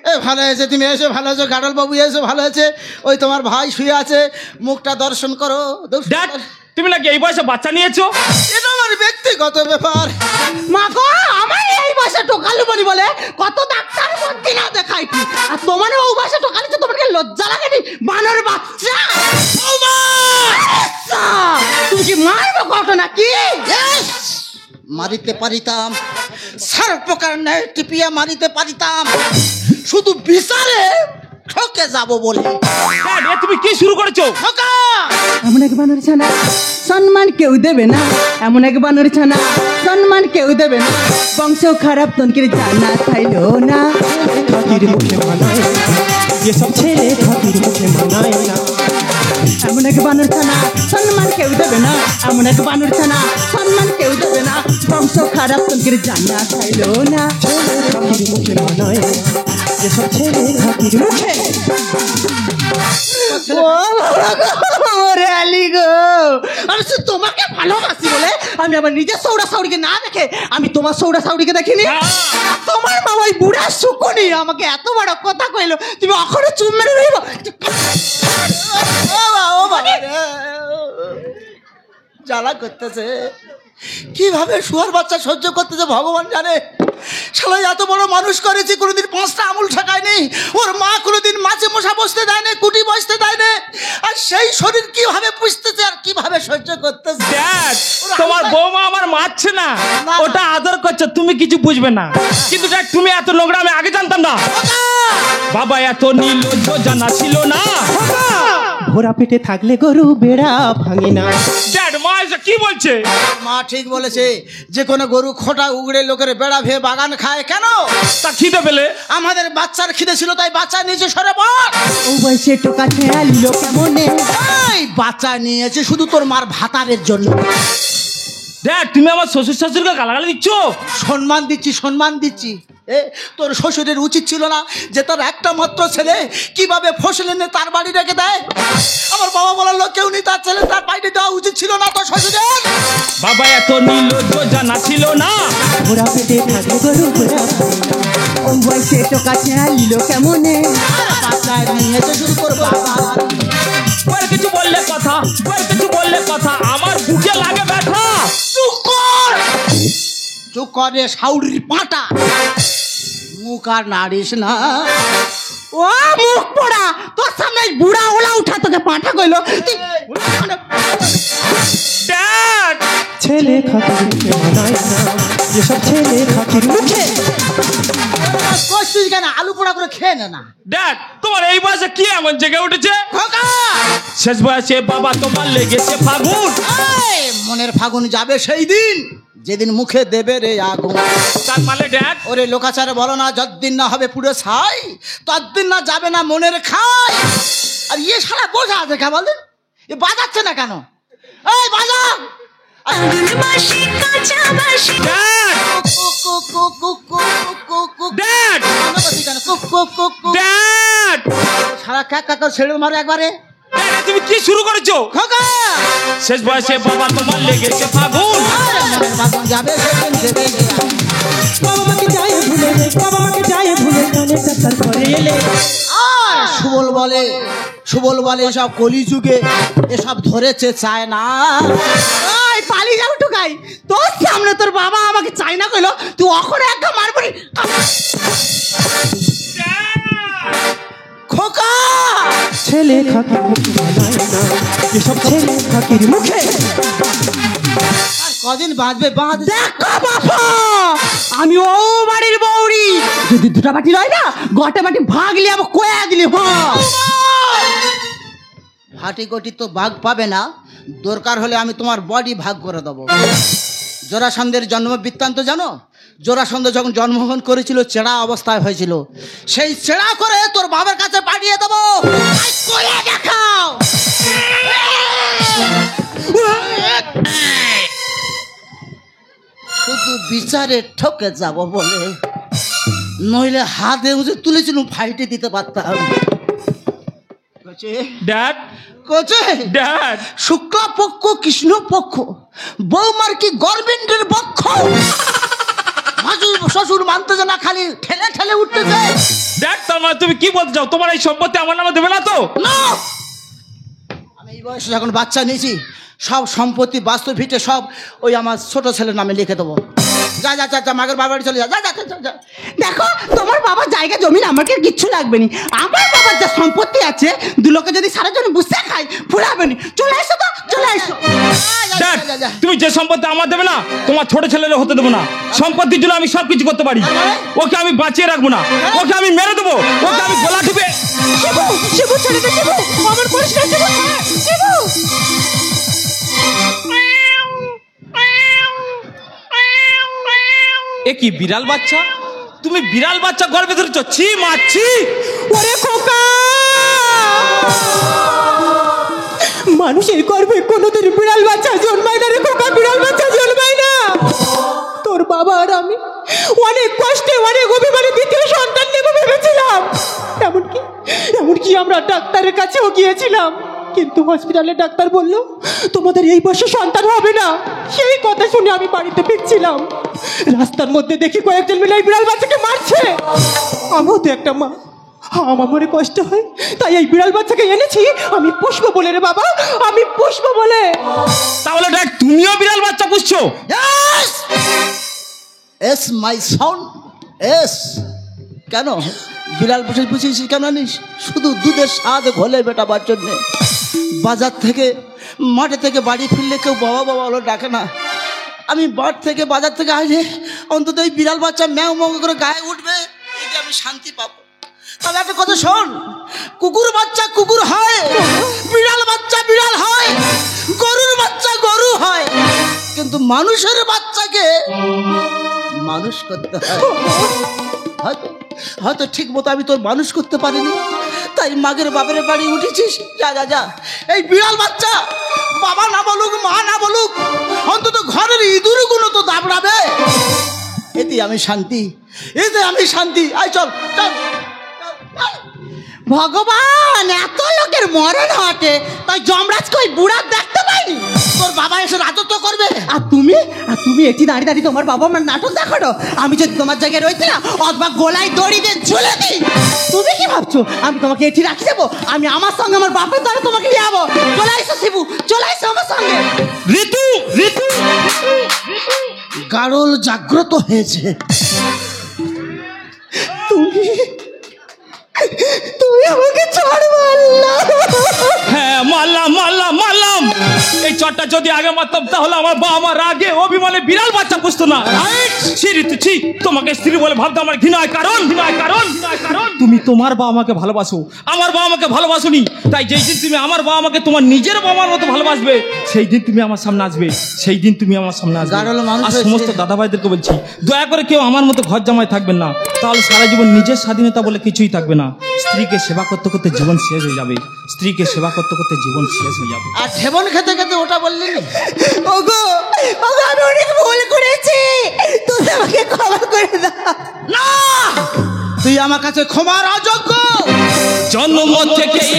S3: এ ভালো হয়েছে তুমি এসে, ভালো হয়েছে গাড়ল বাবু এসে, ভালো হয়েছে। ওই তোমার ভাই শুয়ে আছে, মুখটা দর্শন করো।
S6: ড্যাড, তুমি নাকি এই বয়সে বাচ্চা নিয়েছো?
S3: এটা আমার ব্যক্তিগত ব্যাপার। মা গো, আমার এই বয়সে টোকালু বলি বলে কত ডাক্তার মধ্যে না দেখাইছি, আর তোমার ও বয়সে টোকালি তো তোমাকে লজ্জা লাগেনি? বানর বাচ্চা। তুমি কি মারবো ঘটনা কি? মারিতে পারিতাম, সর্বপ্রকার ন্যায় টিপিয়া মারিতে পারিতাম, শুধু বিচারে ঠকে যাব বলে।
S6: ড্যাড, এ তুমি কি শুরু করেছো?
S3: ঠকা।
S10: এমন এক বানর ছানা সম্মান কেউ দেবে না, এমন এক বানর ছানা সম্মান কেউ দেবে না, বংশ খারাপ তনকির জানা থাইলো না।
S8: ফাকির মুখে মানায় না, এসব ছেলে ফাকির মুখে মানায় না।
S10: এমন এক বানর ছানা সম্মান কেউ দেবে না, এমন এক বানর ছানা সম্মান কেউ দেবে না, বংশ খারাপ তনকির জানা থাইলো না।
S8: ফাকির মুখে মানায় না, এসব ছেলে ফাকির মুখে।
S3: ওরে আলি গো, আমি শুধু তোমাকে ভালোবাসি বলে আমি আমার নিজের সৌরা সাউরিকে না দেখে আমি তোমার সৌরা সাউরিকে দেখিনি। তোমার মা ওই বুড়া শুকুনি আমাকে এত বড় কথা কইলো, তুমি অখরে চুপ মেরে রইব? জ্বালা করতেছে, কিভাবে শুয়ার বাচ্চা সহ্য করতেছে ভগবান জানে। শালা এত বড় মানুষ করেছি, কোনোদিন 5টা আঙুল ঠেকায়নি। ওর মা কোনোদিন মাছে মশা বসতে দেয়নি, কুটি বসতে দেয়নি। আর সেই শরীর কিভাবে পুষতেছে আর কিভাবে সহ্য করতেছে।
S6: ড্যাড, তোমার বৌমা আমার মারছে না, ওটা আদর করছে, তুমি কিছু বুঝবে না। কিন্তু ড্যাড, তুমি এত নোংরা আমি আগে জানতাম না। বাবা এত নির্লজ্জ জানা ছিল না।
S8: ভোরা পেটে থাকলে গরু বেড়া ভাঙে না।
S6: ড্যাড, মা এসে কি বলছে?
S3: মা ঠিক বলেছে, যে কোনো গরু খোটা উগড়ে লোকের বেড়া ভেয়ে বাগান খায় কেন?
S6: তা খিদে পেলে?
S3: আমাদের বাচ্চার খিদে ছিল তাই বাচ্চা নিচে সরে পড়।
S10: ও বয়সে টোকা ছেঁড়া লিলো কেমনে?
S3: এই বাচ্চা নিয়েছে শুধু তোর মার ভাতারের জন্য।
S6: ড্যাড, তুমি আমার শ্বশুর শাশুড়িকে গালাগালি দিচ্ছ?
S3: সম্মান দিচ্ছি, সম্মান দিচ্ছি। এ তোর শ্বশুরের উচিত ছিল না যে তোর একটা মাত্র ছেলে কিভাবে ফসল এনে তার বাড়ি রেখে দেয়? আমার বাবা বলার লোক কেউ নেই, তার ছেলে তার বাড়িতে দেওয়া উচিত ছিল না তোর শ্বশুরের?
S6: বাবা এত নির্লজ্জ জানা ছিল না।
S8: ভোরা পেটে থাকলে গরু বেড়া ভাঙে না।
S10: ও বয়সে টোকা ছেঁড়া লিলো কেমনে?
S3: বাচ্চা নিয়েছে শুধু তোর বাবা।
S6: ওর কিছু বললে কথা, ওর কিছু বললে কথা, আমার বুকে লাগে ব্যথা।
S3: চুপ কর, চুপ কর রে শাউরির পাঁটা, মুখ আর নাড়িস না। ও মুখ পোড়া, তোর সামনে বুড়া ওলা উঠা তোকে পাঁঠা কইলো।
S6: ড্যাড,
S8: ছেলে ফাকির মুখে মানায় না, এসব ছেলে ফাকির মুখে।
S3: কষ্টিস কেন, আলু পোড়া করে খেয়ে নে না।
S6: ড্যাড, তোমার এই বয়সে কি এমন জেগে উঠেছে?
S3: খোকা,
S6: শেষ বয়সে বাবা তোমার লেগেছে ফাগুন।
S3: এই, মনের ফাগুন যাবে সেই দিন
S9: যেদিন মুখে দেবে রে আগুন।
S6: তার মানে ড্যাড
S9: ওরে লোকাচারে বলো না, যতদিন না হবে পুরো ছাই ততদিন না যাবে না মনের খাই। আর ইয়ে সারা বোঝা আছে কে বলেন, এ বাজাচ্ছে না কেন? এই বাজা সারা কাকা ছেড়ে মারো একবারে।
S6: তুমি কি শুরু করেছো? শেষ বয়সে বাবা তোমার লেগেছে ফাগুন।
S9: যাবে
S10: বাবা মাকে যায় ভুলে, বাবা মাকে যায় ভুলে, কানে চাতার ঘরে এলে।
S9: আর সুবল বলে এসব কলিযুগে এসব ধরেছে চায় না।
S10: ওই পালিয়ে যাও টুকাই, তোর সামনে তোর বাবা আমাকে চাই না কইলো, তুই অখরে একটা মারবি।
S9: খোকা
S10: ছেলে খাকি মুখে বানায় না, এসব ছেলে খাকির মুখে।
S9: আর কদিন বাঁচবে বাঁধ।
S10: দেখো বাবা, আমি ও বাড়ির বউরি, যদি দুটা বাটি রয় না গোটা বাটি ভাগলি আবার কয়া দিলি।
S9: হাঁটি কোটি তো ভাগ পাবে না, দরকার হলে আমি তোমার বডি ভাগ করে দেবো। জরাসন্ধের জন্ম বৃত্তান্ত জানো? জরাসন্ধ যখন জন্মগ্রহণ করেছিল চেড়া অবস্থায় হয়েছিল, সেই চেড়া করে তোর বাবার কাছে পাঠিয়ে দেবো। দেখাও শুধু বিচারে ঠকে যাব বলে, নইলে হাতে উঁচে তুলেছিল ফাইটে দিতে পারতাম।
S6: ড্যাড
S9: কোচে
S6: ড্যাড
S9: শুক্লা পক্ষ কৃষ্ণ পক্ষ, বৌমার কি গভর্নমেন্টের পক্ষ। শ্বশুর মানতে না, খালি ঠেলে ঠেলে উঠতেছে।
S6: ড্যাড তার মানে তুমি কি বলতে চাও? তোমার এই সম্পত্তি আমার নামে দেবে না তো?
S9: আমি এই বয়সে যখন বাচ্চা নিয়েছি, সব সম্পত্তি বাস্তু ভিটে সব ওই আমার ছোট ছেলের নামে লিখে দেবো। যা যা যা যা মাগের বাবার চলে যা যা যা যা।
S10: দেখো তোমার বাবার জায়গা জমিন আমাকে কিচ্ছু লাগবে নি, আমার বাবার যা সম্পত্তি আছে দু লোকে যদি সারা জন বুঝতে খাই ফুরাবে নি। চলে এসো তো, চলে এসো।
S6: ড্যাড তুমি যে সম্পত্তি আমার দেবে না, তোমার ছোট ছেলেরও হতে দেবো না। সম্পত্তির জন্য আমি সব কিছু করতে পারি। ওকে আমি বাঁচিয়ে রাখবো না, ওকে আমি মেরে দেবো, ওকে আমি গলা টিপে।
S10: শিবু শিবু ছেড়ে দে, শিবু আমার পরিষ্কার শিবু শিবু।
S6: এ কি বিড়াল বাচ্চা? তুমি বিড়াল বাচ্চা গর্ভে ধরেছ? ছি মাছি।
S10: ওরে খোকা, মানুষের গর্ভে কোনোদিন বিড়াল বাচ্চা জন্মায় না রে খোকা, বিড়াল বাচ্চা জন্মায় না। তোর বাবা আর আমি অনেক কষ্টে অনেক অভিমানে দ্বিতীয় সন্তান নেব ভেবেছিলাম। এমনকি আমরা ডাক্তারের কাছেও গিয়েছিলাম, কিন্তু হসপিটালে ডাক্তার বলল তোমাদের এই বয়সে সন্তান হবে না। সেই কথা শুনে আমি বাড়িতে ফিরছিলাম, রাস্তার মধ্যে দেখি কয়েকজন মিলে এই বিড়াল বাচ্চাকে মারছে। আমিও তো একটা মা, আমার মনে কষ্ট হয়, তাই এই বিড়াল বাচ্চাকে এনেছি। আমি পুষ্প বলে রে বাবা, আমি পুষ্প বলে।
S6: তাহলে দেখ তুমিও বিড়াল বাচ্চা পুষছো?
S9: এস মাই সাউন্ড এস। কেন বিড়াল পুষেছিস কেন জানিস? শুধু দুধের স্বাদ ঘোলে বেটাবার জন্যে। বাজার থেকে মাঠে থেকে বাড়ি ফিরলে কেউ বাবা বাবা বলো ডাকে না। আমি বাড়ি থেকে বাজার থেকে আসলে অন্তত এই বিড়াল বাচ্চা ম্যাও ম্যাও করে গায়ে উঠবে, এতে আমি শান্তি পাবো। তবে একটা কথা শোন, কুকুর বাচ্চা কুকুর হয়, বিড়াল বাচ্চা বিড়াল হয়, গরুর বাচ্চা গরু হয়, কিন্তু মানুষের বাচ্চাকে মানুষ করতে হয়। হয়তো ঠিক মতো আমি তোর মানুষ করতে পারিনি, তাই মাগের বাপের বাড়ি উঠেছিস। যা যা যা, এই বিড়াল বাচ্চা বাবা না বলুক মা না বলুক, অন্তত ঘরের ইঁদুরগুলো তো দাবড়াবে। এতে আমি শান্তি, এতে আমি শান্তি। আয় চল চল।
S10: ভগবান, এত লোকের মরণ হটে, তাই যমরাজকে ওই বুড়ার দেখতে পাইনি।
S9: তোর বাবা এসে রাজত্ব করবে,
S10: আর তুমি এটি দাঁড়িয়ে দাঁড়িয়ে তোমার বাবা আমার নাটক দেখানো। আমি যদি তোমার জায়গায় রয়েছি না, অথবা গোলায় দড়ি দিয়ে ঝুলে দিই। তুমি কি ভাবছো আমি তোমাকে এটি রাখি দেবো? আমি আমার সঙ্গে আমার বাপের দ্বারা তোমাকে নিয়ে যাবো। চলে এসো শিবু, চলে এসো আমার সঙ্গে।
S6: ঋতু ঋতু
S9: গাড়ল জাগ্রত হয়েছে।
S10: তুমি আমাকে ছাড় মারলা।
S6: হ্যাঁ মারলাম মারলাম মারলাম। এই এই চটটা যদি আগে মারতাম তাহলে আমার বাবা আমার আগে অভিমানে বিড়াল বাচ্চা পুষতো না। ছি ঋতু ছি, তোমাকে স্ত্রী বলে ভাবতে আমার ঘৃণায় কারণ তুমি তোমার বাবা মাকে ভালোবাসো, আমার বাবা মাকে ভালোবাসোনি। তাই যেই দিন তুমি আমার বাবা মাকে তোমার নিজের বাবার মতো ভালোবাসবে সেই দিন তুমি আমার সামনে আসবে, সেই দিন তুমি আমার সামনে আসবে। আর সমস্ত দাদা ভাইদেরকে বলছি, দয়া করে কেউ আমার মতো ঘর জামাই থাকবেন না, তাহলে সারা জীবন নিজের স্বাধীনতা বলে কিছুই থাকবে না। স্ত্রীকে সেবা করতে করতে জীবন শেষ হয়ে যাবে, স্ত্রীকে সেবা করতে করতে জীবন শেষ হয়ে যাবে।
S5: আর ঠেবন খেতে খেতে ওটা বললি না?
S10: ওগো ওগো আমি অনেক ভুল করেছি, তুমি আমাকে ক্ষমা করে দাও।
S5: না, তুই আমার কাছে ক্ষমার অযোগ্য।
S6: জন্ম থেকেই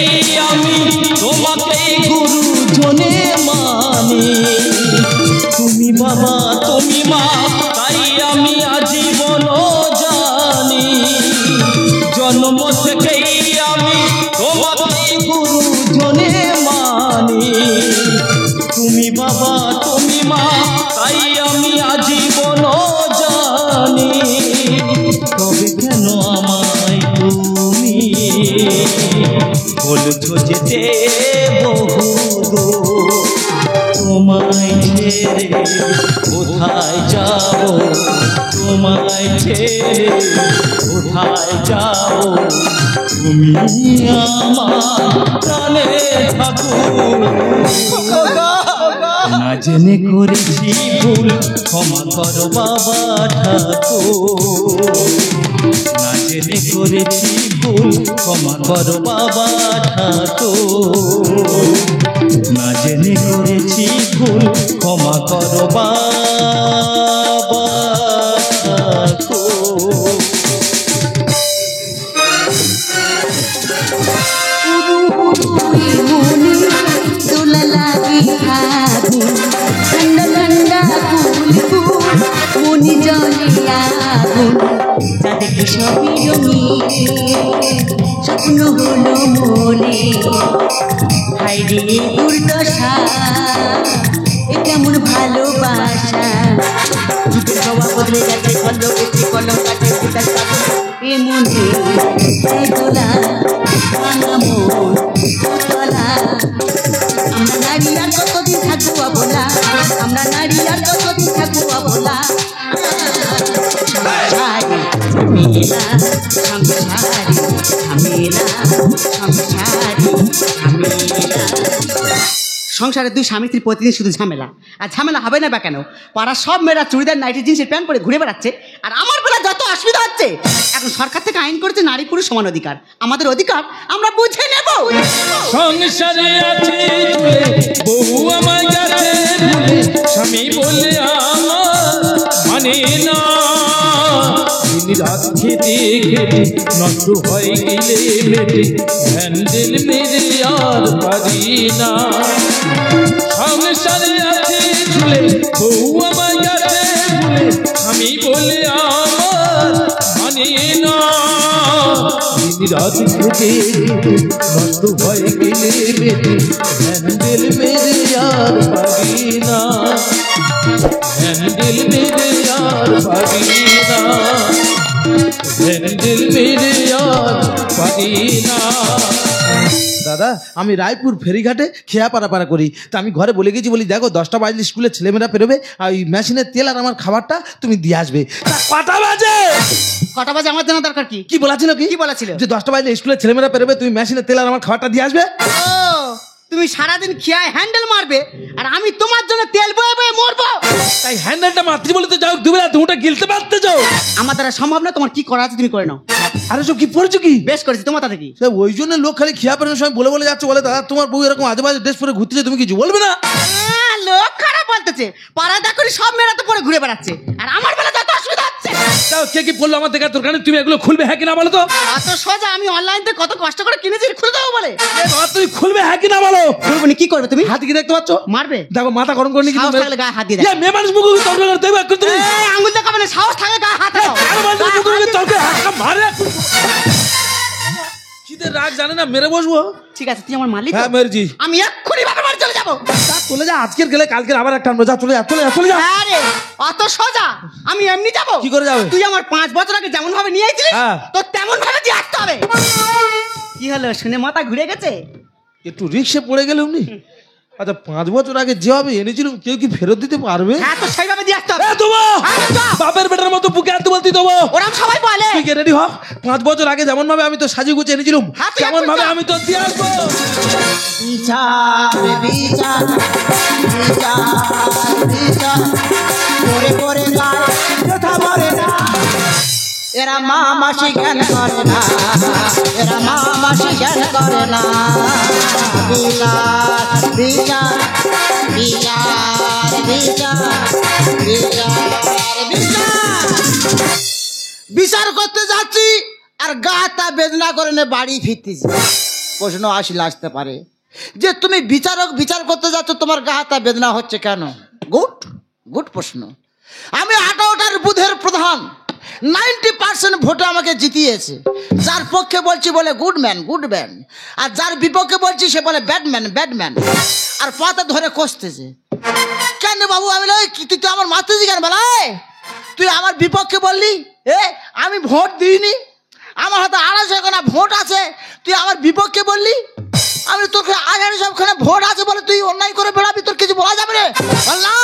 S6: আমি তোমাকে গুরু জনে মানি, তুমি বাবা তুমি মা, তাই আমি আজীবন জানি। জন্ম থেকেই আমি তোমাকে গুরু জনে মানি, তুমি বাবা তুমি মা, তাই আমি আজীবন জানি। তবে কেন আমায় তুমি বলছো যেতে বহু দূর, তোমায় ছেড়ে কোথায় যাব, তোমায় ছেড়ে কোথায় যাব, তুমি আমার প্রাণে থাকো। না জেনে করেছি ভুল, ক্ষমা করো বাবা ঠাকুর। না জেনে করেছি ভুল, ক্ষমা করো বাবা ঠাকুর। না জেনে করেছি ভুল, ক্ষমা করো বাবা ঠাকুর।
S3: দোলা লাগে আগুন, ঠান্ডা ঠান্ডা ফুল ফুল, মনি জলে আগুন, যা দেখে সবই রঙিন, স্বপ্ন হলো মনে, হাইরে দুর্দশা, এ কেমন ভালোবাসা, যুগের হওয়া বদলে গেছে, কলম এসে কলম কাটে, উদাস কাপড় এ মনে, এ দোলা ভাঙা মন তোলা। আমরা নারী আর কতদিন থাকবো অবলা, আমরা নারী আর কতদিন থাকবো অবলা। সংসারে ঝামেলা, সংসারে ঝামেলা, সংসারে ঝামেলা। সংসারে দুই স্বামী স্ত্রী প্রতিদিন শুধু ঝামেলা, আর ঝামেলা হবে না বা কেন? পাড়ার সব মেয়েরা চুড়িদার নাইটি জিন্সের প্যান্ট পরে ঘুরে বেড়াচ্ছে, আর আমার বেলা যত অসুবিধা হচ্ছে। এখন সরকার থেকে আইন করেছে নারী পুরুষ সমান অধিকার, আমাদের অধিকার আমরা বুঝে নেব।
S6: সংসারে আছে ঝুলে, বহু আমায় গেছে ভুলে, স্বামী বলে আমার মানে না। দিন রাত খেতে খেতে নষ্ট হয়ে গেলে মেটে, হ্যান্ডেল মেরে আর পারি না। সংসারে আছে ঝুলে, বহু আমায় গেছে ভুলে, স্বামী বলে আমার মানে না। দিন রাত খেতে নষ্ট হয়ে গেলে মেটে, হ্যান্ডেল মেরে আর পারি না, হ্যান্ডেল মেরে আর পারি না, হ্যান্ডেল মেরে আর পারি না।
S4: দাদা আমি রায়পুর ফেরিঘাটে খেয়া পাড়া করি, তা আমি ঘরে বলে গেছি, বলি দেখো 10টা বাজলে স্কুলে ছেলেমেয়েরা পেরোবে, আর ওই মেশিনের তেল আর আমার খাবারটা তুমি দিয়ে আসবে। তা কটা বাজে?
S3: কটা বাজে আমার জানা দরকার কি?
S4: কি বলেছিল?
S3: কি বলেছিল?
S4: যে 10টা বাজলে স্কুলে ছেলেমেয়েরা পেরোবে, তুমি মেশিনের তেল আর আমার খাবারটা দিয়ে আসবে।
S3: ও, তুমি সারাদিন খেয়ায় হ্যান্ডেল মারবে, আর আমি তোমার জন্য তেল বয়ে বয়ে মরবো।
S4: তাই হ্যান্ডেলটা মাতৃ বলে তো যাও, দুবেলা দুটা গিলতে পারতে যাও।
S3: আমার দ্বারা সম্ভব না, তোমার কি করা আছে তুমি করে নাও।
S4: আরে সব কি পড়েছো কি?
S3: বেশ করেছি, তোমার তাতে কি?
S4: সে ওই জন্য লোক খালি খেয়া পেরানোর সময় বলে বলে যাচ্ছে, বলে দাদা তোমার বউ এরকম আজে বাজে ড্রেস পরে ঘুরতেছে, তুমি কিছু বলবে না?
S3: লোক খারাপ বলতেছে, পাড়া দেখো সব মেয়েরা তো পরে ঘুরে বেড়াচ্ছে, আর আমার বেলা যত অসুবিধা হচ্ছে।
S4: তাও কে কি বললো আমার দেখা তোর কারণে? তুমি এগুলো খুলবে হ্যাঁ কিনা বলো তো?
S3: এত সোজা, আমি অনলাইন থেকে কত কষ্ট করে কিনেছি, খুলে দেবো বলে।
S4: বাবা তুমি খুলবে হ্যাঁ কিনা বলো?
S3: খুলবো না, কি করবে তুমি?
S4: হাত কি দেখতে পাচ্ছ?
S3: মারবে?
S4: দেখো মাথা গরম করে
S3: সাহস থাকলে গায়ে হাত দিয়ে দাও।
S4: মেয়ে মানুষ মুখ তর্ক করে দেবে একটু তুমি।
S3: আঙুল দেখাবে না, সাহস থাকলে গায়ে হাত দাও।
S4: খিদে রাগ জানে না, মেরে বসবো।
S3: ঠিক আছে, তুই আমার মালিক।
S4: হ্যাঁ মেরেছি।
S3: আমি এক্ষুনি বাপের বাড়ি চলে যাবো।
S4: চলে যা, আজকের গেলে কালকের আবার একটা আনবো। যা চলে যা, চলে যা, চলে যা।
S3: আরে অত সোজা? আমি এমনি যাবো?
S4: কি করে যাবে?
S3: তুই আমার 5 বছর আগে যেমন ভাবে নিয়ে আইছিলিস, তো তেমন ভাবে দিয়ে আসতে হবে। কি হলো, শুনে মাথা ঘুরে গেছে?
S4: একটু রিক্সে পড়ে গেলে উনি আচ্ছা 5 বছর আগে যেভাবে এনেছিলাম কেউ কি ফেরত দিতে পারবে?
S5: হ্যাঁ তো সেইভাবে দিয়ে আসতে হবে।
S4: দেবো
S5: আরে যা।
S4: বাপের বেটার মতো বুকে হাত বলতে দেবো।
S5: ওরম সবাই বলে।
S4: তুই রেডি হ, 5 বছর আগে যেমন ভাবে আমি তো সাজিয়ে গুছিয়ে এনেছিলাম
S5: হ্যাঁ, তুই
S4: তেমন ভাবে
S5: একটু যা।
S4: আমি তো দিয়ে আসবো।
S9: বিচার বিচার বিচার বিচার করে করে গায় কথা বলে না এরা মা মাসি জ্ঞান করে না এরা মা মাসি জ্ঞান করে না বিচার বিচার বিচার বিচার বিচার বিচার বিচার করতে যাচ্ছি আর গাটা বেদনা করে নে বাড়ি ফিরতেছি। প্রশ্ন আসতে পারে যে তুমি বিচার করতে যাচ্ছ তোমার গা হাতা বেদনা হচ্ছে কেন? গুড প্রশ্ন। আমি 18টার বুথের প্রধান, 90% ভোটে আমাকে জিতিয়েছে। যার পক্ষে বলছি বলে গুড ম্যান, আর যার বিপক্ষে বলছি সে বলে ব্যাডম্যান, আর পাতা ধরে কষতেছে। কেন বাবু? আমি তুই তো আমার মারতেছি কেন? বেলায় তুই আমার বিপক্ষে বললি, আমি ভোট দিইনি, আমার হাতে 250 ভোট আছে, তুই আমার বিপক্ষে বললি। আমি তোকে 250 ভোট আছে বলে তুই অন্যায় করে বেড়াবি, তোর কিছু বলা যাবে রে? বল না,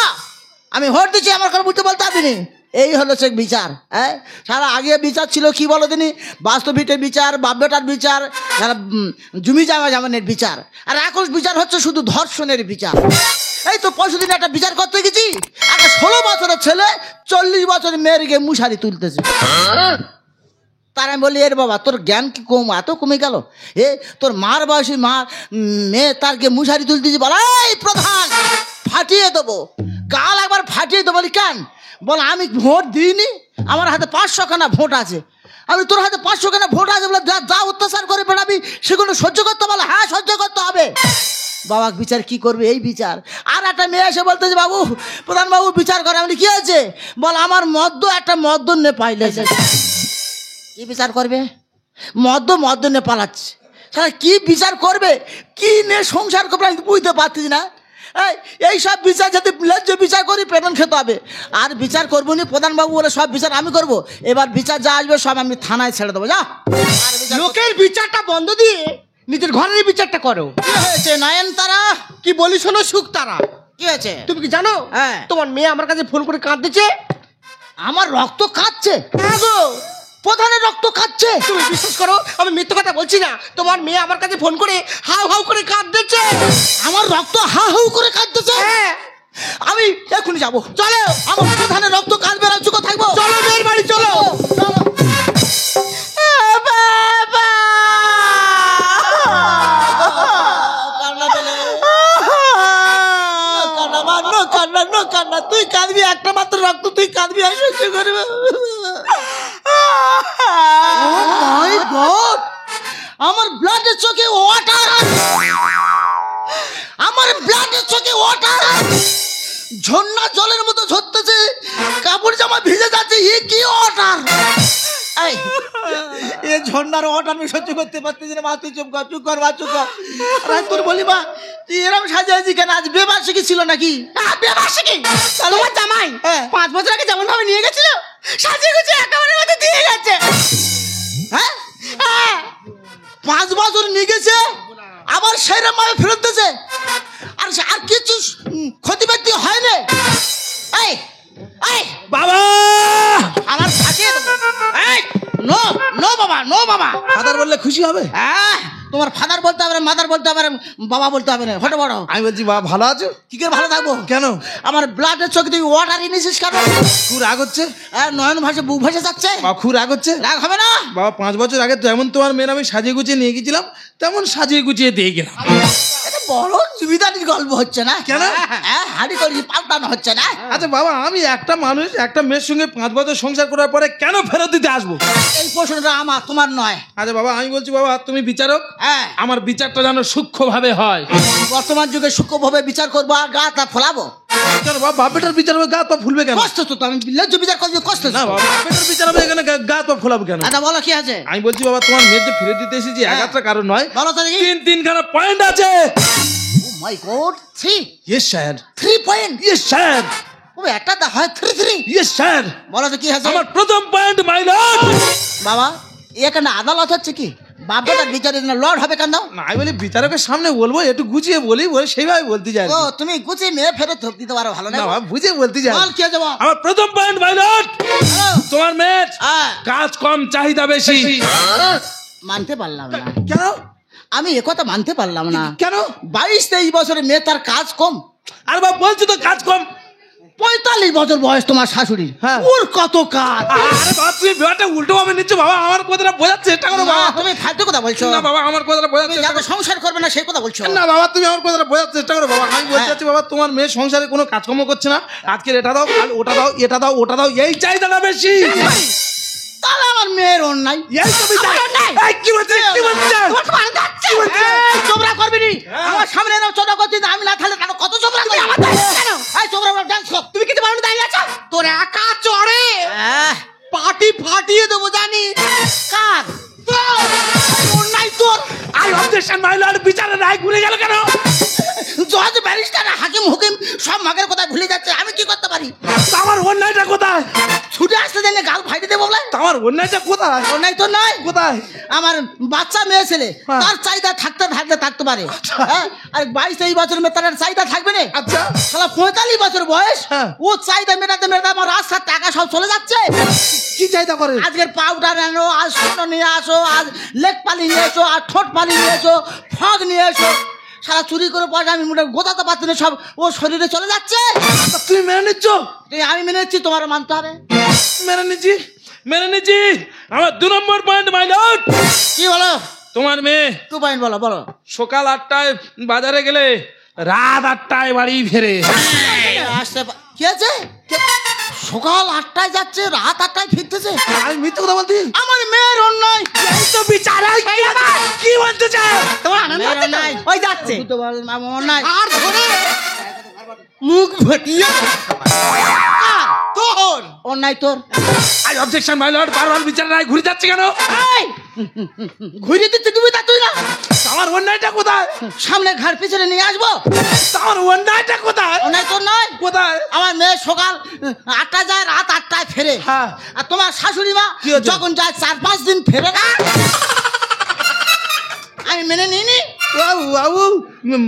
S9: আমি ভোট দিচ্ছি, আমার কোনো বুঝতে বলতে পারবি। এই হলো সে বিচার। সারা আগে বিচার ছিল কি বলো দিনি? বাস্তবিকের বিচার, বাপ বেটার বিচার, সারা জমি জামানের বিচার। আর এখন বিচার হচ্ছে শুধু ধর্ষণের বিচার। এই তো 5 দিন একটা বিচার করতে গেছি, একটা 16 বছরের ছেলে 40 বছর মেয়ের গিয়ে মুশারি তুলতেছে। তার আমি বলি, এর বাবা তোর জ্ঞান কি কম, এত কমে গেল? তোর মার বয়সী মেয়ে তার গিয়ে মুশারি তুলতেছি। বল এই প্রধান, ফাটিয়ে দেবো, গাল একবার ফাটিয়ে দেবো। বলি কেন? বল আমি ভোট দিইনি, আমার হাতে 500 ভোট আছে। আমি তোর হাতে 500 ভোট আছে বলে যা অত্যাচার করে বেড়াবি সেগুলো সহ্য করতে? বলে হ্যাঁ সহ্য করতে হবে। বাবা বিচার কি করবে? এই বিচার। আর একটা মেয়ে এসে বলতেছে, বাবু প্রধান বাবু বিচার করে। আমি কি হয়েছে? বল আমার একটা মদ্য নে পাইলেছে। কি বিচার করবে? মদ্য নে পালাচ্ছে। সারা কি বিচার করবে, কি নে সংসার করবে আমি বুঝতে পারছি না। এই সব বিচার যদি ন্যায্য বিচার করি পেমেন্ট খেতে হবে। আর বিচার করবো নি প্রধানবাবু বলে সব বিচার আমি করব। এবার বিচার যা আসবে সব আমি থানায় ছেড়ে দেবো। যা,
S5: লোকের বিচারটা বন্ধ দিয়ে নিজের ঘরের বিচারটা করো।
S9: কি হয়েছে নয়নতারা?
S5: কি বলি শোনো সুখ তারা,
S9: কি হয়েছে?
S5: তুমি কি জানো
S9: হ্যাঁ।
S5: তোমার মেয়ে আমার কাছে ফোন করে কাঁদতেছে।
S9: আমার রক্ত কাঁদছে?
S5: হ্যাঁ গো,
S9: প্রধানের রক্ত কাঁদছে?
S5: তুমি বিশ্বাস করো আমি মিথ্যে কথা বলছি না। তোমার মেয়ে আমার কাছে ফোন করে হাউ হাউ করে কাঁদতেছে।
S9: আমার রক্ত হা হু করে কাঁদতেছে?
S5: হ্যাঁ।
S9: আমি এখনই যাবো। চলো, আমার প্রধানের রক্ত কাঁদবে না, চুপ থাকবো।
S5: চলো মেয়ের বাড়ি চলো।
S9: কান্না, তুই কাঁদবি, একটা মাত্র রক্ত, তুই কাঁদবি, আর সহ্য করবে। মাই গড, আমার ব্লাডের চোখে ওয়াটার, আমার ব্লাডের চোখে ওয়াটার, ঝর্ণা জলের মতো ঝরতেছে, কাপড় জামা ভিজে যাচ্ছে। কি ওয়াটার? এই ঝর্ণার ওয়াটার আমি সহ্য করতে পারতেছি না। মা তুই চুপ কর মা, চুপ কর। আর তোর বলি মা, তুই এরকম সাজিয়েছি কেন? আজ বেবার্ষিকী ছিল নাকি?
S5: বেবার্ষিকী? তোমার জামাই 5 বছর আগে যেমন ভাবে নিয়ে গেছিল সাজিয়ে গুছিয়ে একেবারে মধ্যে দিয়ে গেছে।
S9: হ্যাঁ, 5 বছর নিয়ে গেছে, আবার সেরকম ভাবে ফেরত দিয়েছে। আর কিছু ক্ষতি ব্যক্তি হয়নি।
S4: বাবা
S9: আমার ফাটিয়ে দেবো। নো বাবা।
S4: ফাদার বললে খুশি হবে?
S9: তোমার ফাদার বলতে হবে, মাদার বলতে হবে, বাবা বলতে হবে না। ফটো বড়।
S4: আমি বলছি বাবা ভালো আছো?
S9: কি করে ভালো থাকবো?
S4: কেন?
S9: আমার ব্লাডের চোখে তুই ওয়াটার এনেছিস কেন?
S4: খুব রাগ হচ্ছে?
S9: নয়ন ভাসে বুক ভাসে যাচ্ছে।
S4: বাবা খুব রাগ হচ্ছে?
S9: রাগ হবে না
S4: বাবা। 5 বছর আগে তেমন তোমার মেয়ের আমি সাজিয়ে গুছিয়ে নিয়ে গেছিলাম, তেমন সাজিয়ে গুছিয়ে দিয়ে গেলাম।
S9: এটা বড় জমিদারির গল্প হচ্ছে না?
S4: কেন?
S9: হাড়ি করে পাল্টানো হচ্ছে না?
S4: আচ্ছা বাবা, আমি একটা মানুষ একটা মেয়ের সঙ্গে 5 বছর সংসার করার পরে কেন ফেরত দিতে আসবো?
S9: এই প্রশ্নটা আমার, তোমার নয়।
S4: আচ্ছা বাবা, আমি বলছি বাবা তুমি বিচারক, আমার বিচারটা যেন সূক্ষ্মভাবে হয়।
S9: বর্তমান যুগে সূক্ষ্মভাবে বিচার করবো আর গা তা ফোলাবো
S4: কেন বাবা? বাপ বেটার বিচার হবে, গা তো ফুলবে কেন?
S9: কষ্ট তো আমি ন্যায্য বিচার করছি, কষ্ট
S4: না বাবা, বাপ বেটার বিচার হবে, এখানে গা তো ফোলাবো কেন?
S9: আচ্ছা বলো কি আছে?
S4: আমি বলছি বাবা তোমার মেয়ে যে ফিরে দিতে এসেছি একটা কারণ নয়।
S9: বলো তো দেখি।
S4: 3 পয়েন্ট আছে।
S9: Oh my god, 3?
S4: Yes sir.
S9: 3 point?
S4: Yes sir.
S9: ও একটা দা হয় 3?
S4: Yes sir.
S9: বলো তো কি আছে?
S4: আমার প্রথম পয়েন্ট মাই লর্ড।
S9: বাবা এখানে আদালত হচ্ছে কি? বাপটা বিচারে না লর্ড হবে কেন?
S4: না আমি বলি বিচারকের সামনে বলবো, একটু গুছিয়ে বলি, বলে সেইভাবে বলতে যাই।
S9: ও তুমি গুছিয়ে মেয়ে ফেরত থোপ দিতে পারো, ভালো না?
S4: না বাবা, বুঝে বলতে যাই।
S9: বল কে যাবো?
S7: আমার প্রথম পয়েন্ট মাই লর্ড, তোমার মেয়ের কাজ কম চাহিদা বেশি।
S9: মানতে পারলাম না।
S4: কেন?
S9: আমি একথা মানতে পারলাম না।
S4: কেন?
S9: 22-23 বছরের মেয়ে, তার কাজ কম।
S7: আর বাবা বলছো তো কাজ কম।
S9: 45 বছর বয়স তোমার শাশুড়ি,
S4: হ্যাঁ।
S9: ওর কত কাজ।
S7: আরে বাবা তুমি ব্যাপারটা উল্টো ভাবে নিচ্ছ বাবা, আমার কথাটা বোঝার চেষ্টা করো
S9: না,
S7: বাবা।
S9: তুমি ফালতু কথা বলছো।
S7: না বাবা আমার কথাটা বোঝার
S9: তুমি
S7: চেষ্টা
S9: যাতে
S7: করো।
S9: সংসার করবে না সেই কথা বলছো।
S4: না বাবা, তুমি আমার কথাটা বোঝার চেষ্টা করো বাবা। আমি বলতে
S9: হ্যাঁ।
S4: চাচ্ছি বাবা, তোমার মেয়ে সংসারে কোনো কাজকর্ম করছে না, আজকের এটা দাও, কাল ওটা দাও, এটা দাও, ওটা দাও, এই
S7: চাহিদাটা বেশি।
S9: তাহলে আমার মেয়ের অন্যায়।
S7: এই তো বিচার। এই কি বলছে কি বলছে?
S9: চোবরা করবি নি, আমার সামনে এরকম চোবরা করছিস, আমি না থাকলে কেন কত চোবরা করবি? আমার দাঁড়িয়ে কেন? এই চোবরা ডান্স কর। তুমি কিছু পারো না, দাঁড়িয়ে আছো।
S5: তোর একা চড়ে পাটি ফাটিয়ে দেবো জানি।
S9: কার তোর অন্যায় তোর।
S7: আই অবজেকশন মাই লর্ড, বিচারের রায় ঘুরে গেল কেন?
S9: জজ ব্যারিস্টার হাকিম হুকিম সব মাগের কথা ভুলে যাচ্ছে, আমি কি করতে পারি?
S7: আমার অন্যায়টা কোথায়?
S9: ছুটে আসতে দেনে গাল ফাইটে দেবো বলে।
S4: আমার অন্যায়টা কোথায়?
S9: অন্যায় তো নয়।
S4: কোথায়?
S9: আমার বাচ্চা মেয়ে ছেলে, তার চাহিদা থাকতে পারে। হ্যাঁ, আর 22-23 বছরের মেয়ে, তার চাহিদা থাকবে না?
S4: আচ্ছা।
S9: শালা 45 বছর বয়স,
S4: হ্যাঁ।
S9: ও চাহিদা মেটাতে আমার রাস্তার টাকা সব চলে যাচ্ছে।
S4: কি চাহিদা করে?
S9: আজকের পাউডার আনো, আজ সোনো নিয়ে আসো, আজ লেগ পালি নিয়ে এসো, আর ঠোঁট পালি নিয়ে এসো, ফগ নিয়ে এসো। সারা চুরি করে পয়সা আমি মোটা গোদাতে পারছি না, সব ও শরীরে চলে যাচ্ছে।
S4: তুমি মেনে নিচ্ছ?
S9: আমি মেনে নিচ্ছি, তোমারও মানতে হবে।
S4: মেনে নিচ্ছি।
S7: মেনে নিচ্ছি। আমার 2 নম্বর পয়েন্ট মাই লর্ড,
S9: কি বলো?
S7: তোমার মেয়ে
S9: 2 পয়েন্ট বলো। বলো।
S7: সকাল 8টায় বাজারে গেলে রাত 8টায় বাড়ি ফেরে।
S9: কি আছে? সকাল 8টায় যাচ্ছে, রাত 8টায় ফিরতেছে।
S4: আমি মিথ্যে কথা বলছি?
S9: আমার মেয়ের অন্যায়।
S7: এই তো বিচার। কি বলতে চাও?
S9: তোমার মেয়ের অন্যায়। ওই যাচ্ছে আমার অন্যায়। আর ধরে মুখ ভটিয়ে তোর অন্যায় তোর।
S7: আই অবজেকশন মাই লর্ড, বারবার বিচারের রায় ঘুরে যাচ্ছে কেন?
S9: ঘুরিয়ে দিচ্ছে তুমি, তা তুই না।
S7: আমার অন্যায়টা কোথায়?
S9: সামনে ঘাড় পিছনে নিয়ে আসবো।
S7: আমার অন্যায়টা কোথায়?
S9: অন্যায় তোর নয়।
S7: কোথায়?
S9: আমার মেয়ে সকাল 8টায় যায়, রাত 8টায় ফেরে।
S4: হ্যাঁ।
S9: আর তোমার শাশুড়ি মা
S4: কি হচ্ছে?
S9: যখন যায় 4-5 দিন ফেরে না। আমি মেনে নিইনি।
S4: বাবু বাবু,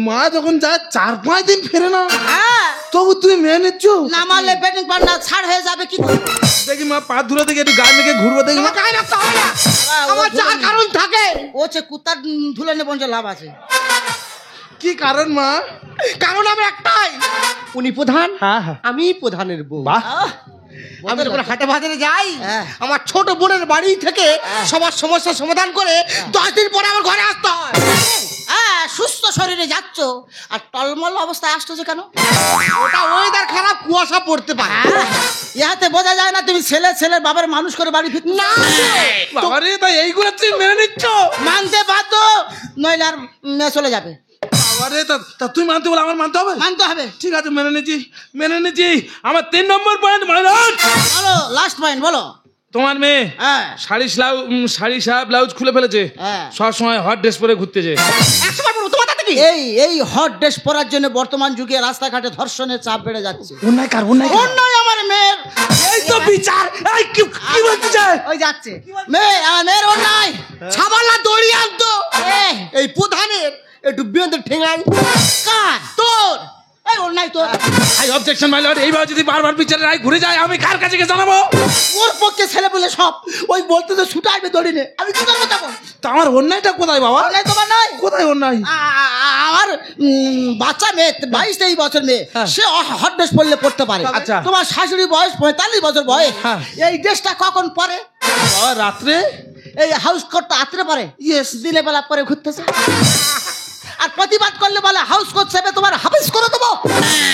S4: মা যখন যায় 4-5 দিন ফেরে না,
S9: হ্যাঁ,
S4: তবু তুমি মেনে নিচ্ছ?
S9: না মারলে বেটিং পার্টনার ছাড় হয়ে যাবে। কি করবো?
S4: দেখি মা, পা ধুলো থেকে একটু গায়ে মেখে ঘুরবো দেখি মা।
S5: গায়ে রাখতে হবে না, আমার যার কারণ থাকে।
S9: ও হচ্ছে কুত্তার ধুলে নেবো, লাভ আছে।
S4: কি কারণ মা?
S5: কারণ আমার একটাই, উনি প্রধান,
S4: হ্যাঁ হ্যাঁ।
S5: আমি প্রধানের বউ।
S4: বাহ।
S5: আমি যখন হাটে বাজারে যাই,
S9: হ্যাঁ।
S5: আমার ছোট বোনের বাড়ি থেকে সবার সমস্যার সমাধান করে 10 দিন পরে আমার ঘরে আসতে হয়।
S9: হ্যাঁ, সুস্থ শরীরে যাচ্ছ আর টলমল অবস্থায় আসতেছে কেন?
S5: ওটা ওয়েদার খারাপ, কুয়াশা পড়তে পারে।
S9: ইহাতে বোঝা যায় না তুমি ছেলের বাবার মানুষ করে বাড়ি ফিরতে
S5: না,
S7: বাবারে, তাই এইগুলো তুমি মেনে নিচ্ছ?
S9: মানতে বাধ্য, নইলে আর মেয়ে চলে যাবে।
S7: বাবারে, তা তুই মানতে বলে আমার মানতে হবে?
S9: মানতে হবে।
S7: ঠিক আছে, মেনে নিচ্ছি, মেনে নিচ্ছি। আমার 3 নম্বর পয়েন্ট মাই লর্ড,
S9: বলো, লাস্ট পয়েন্ট বলো।
S7: তোমার মেয়ে
S9: হ্যাঁ।
S7: শাড়ি ব্লাউজ খুলে ফেলেছে,
S9: হ্যাঁ।
S7: সব সময় হট ড্রেস পরে ঘুরতেছে।
S9: এই হট ড্রেস পরার জন্য বর্তমান যুগে রাস্তাঘাটে ধর্ষণের চাপ বেড়ে যাচ্ছে।
S4: অন্যায় কার? অন্যায় কার?
S9: অন্যায় আমার মেয়ের।
S7: এই তো বিচার। এই কি বলতে চায়?
S9: ওই যাচ্ছে মেয়ে, আমার মেয়ের অন্যায়।
S5: ছাবালা দড়ি আনতো এই প্রধানের, একটু বিয়ন্দের ঠেঙাই।
S9: কার? তোর। এই অন্যায় তোর।
S7: আই অবজেকশন মাই লর্ড, এইভাবে যদি বারবার বিচারের রায় ঘুরে যায়, আমি কার কাছে গিয়ে জানাবো?
S9: ওর পক্ষে ছেলে বলে সব ওই বলতে তো ছুটে আসবে দড়ি নে, আমি কি করবো তখন?
S4: তা আমার অন্যায়টা কোথায় বাবা?
S9: অন্যায় তোমার নয়।
S4: কোথায় অন্যায়?
S9: আমার বাচ্চা মেয়ে 22-23 বছর মেয়ে,
S4: হ্যাঁ।
S9: সে হট ড্রেস পরলে পড়তে পারে।
S4: আচ্ছা।
S9: তোমার শাশুড়ি বয়স 45 বছর বয়স,
S4: হ্যাঁ।
S9: এই ড্রেসটা কখন পরে?
S4: বাবা রাত্রে।
S9: এই হাউস কোটটা আত্রে পরে।
S4: ইয়েস।
S9: দিনে বেলা পরে ঘুরতেছে। আর প্রতিবাদ করলে বলে হাউস কোট সেবে তোমার হাফিজ করে দেবো।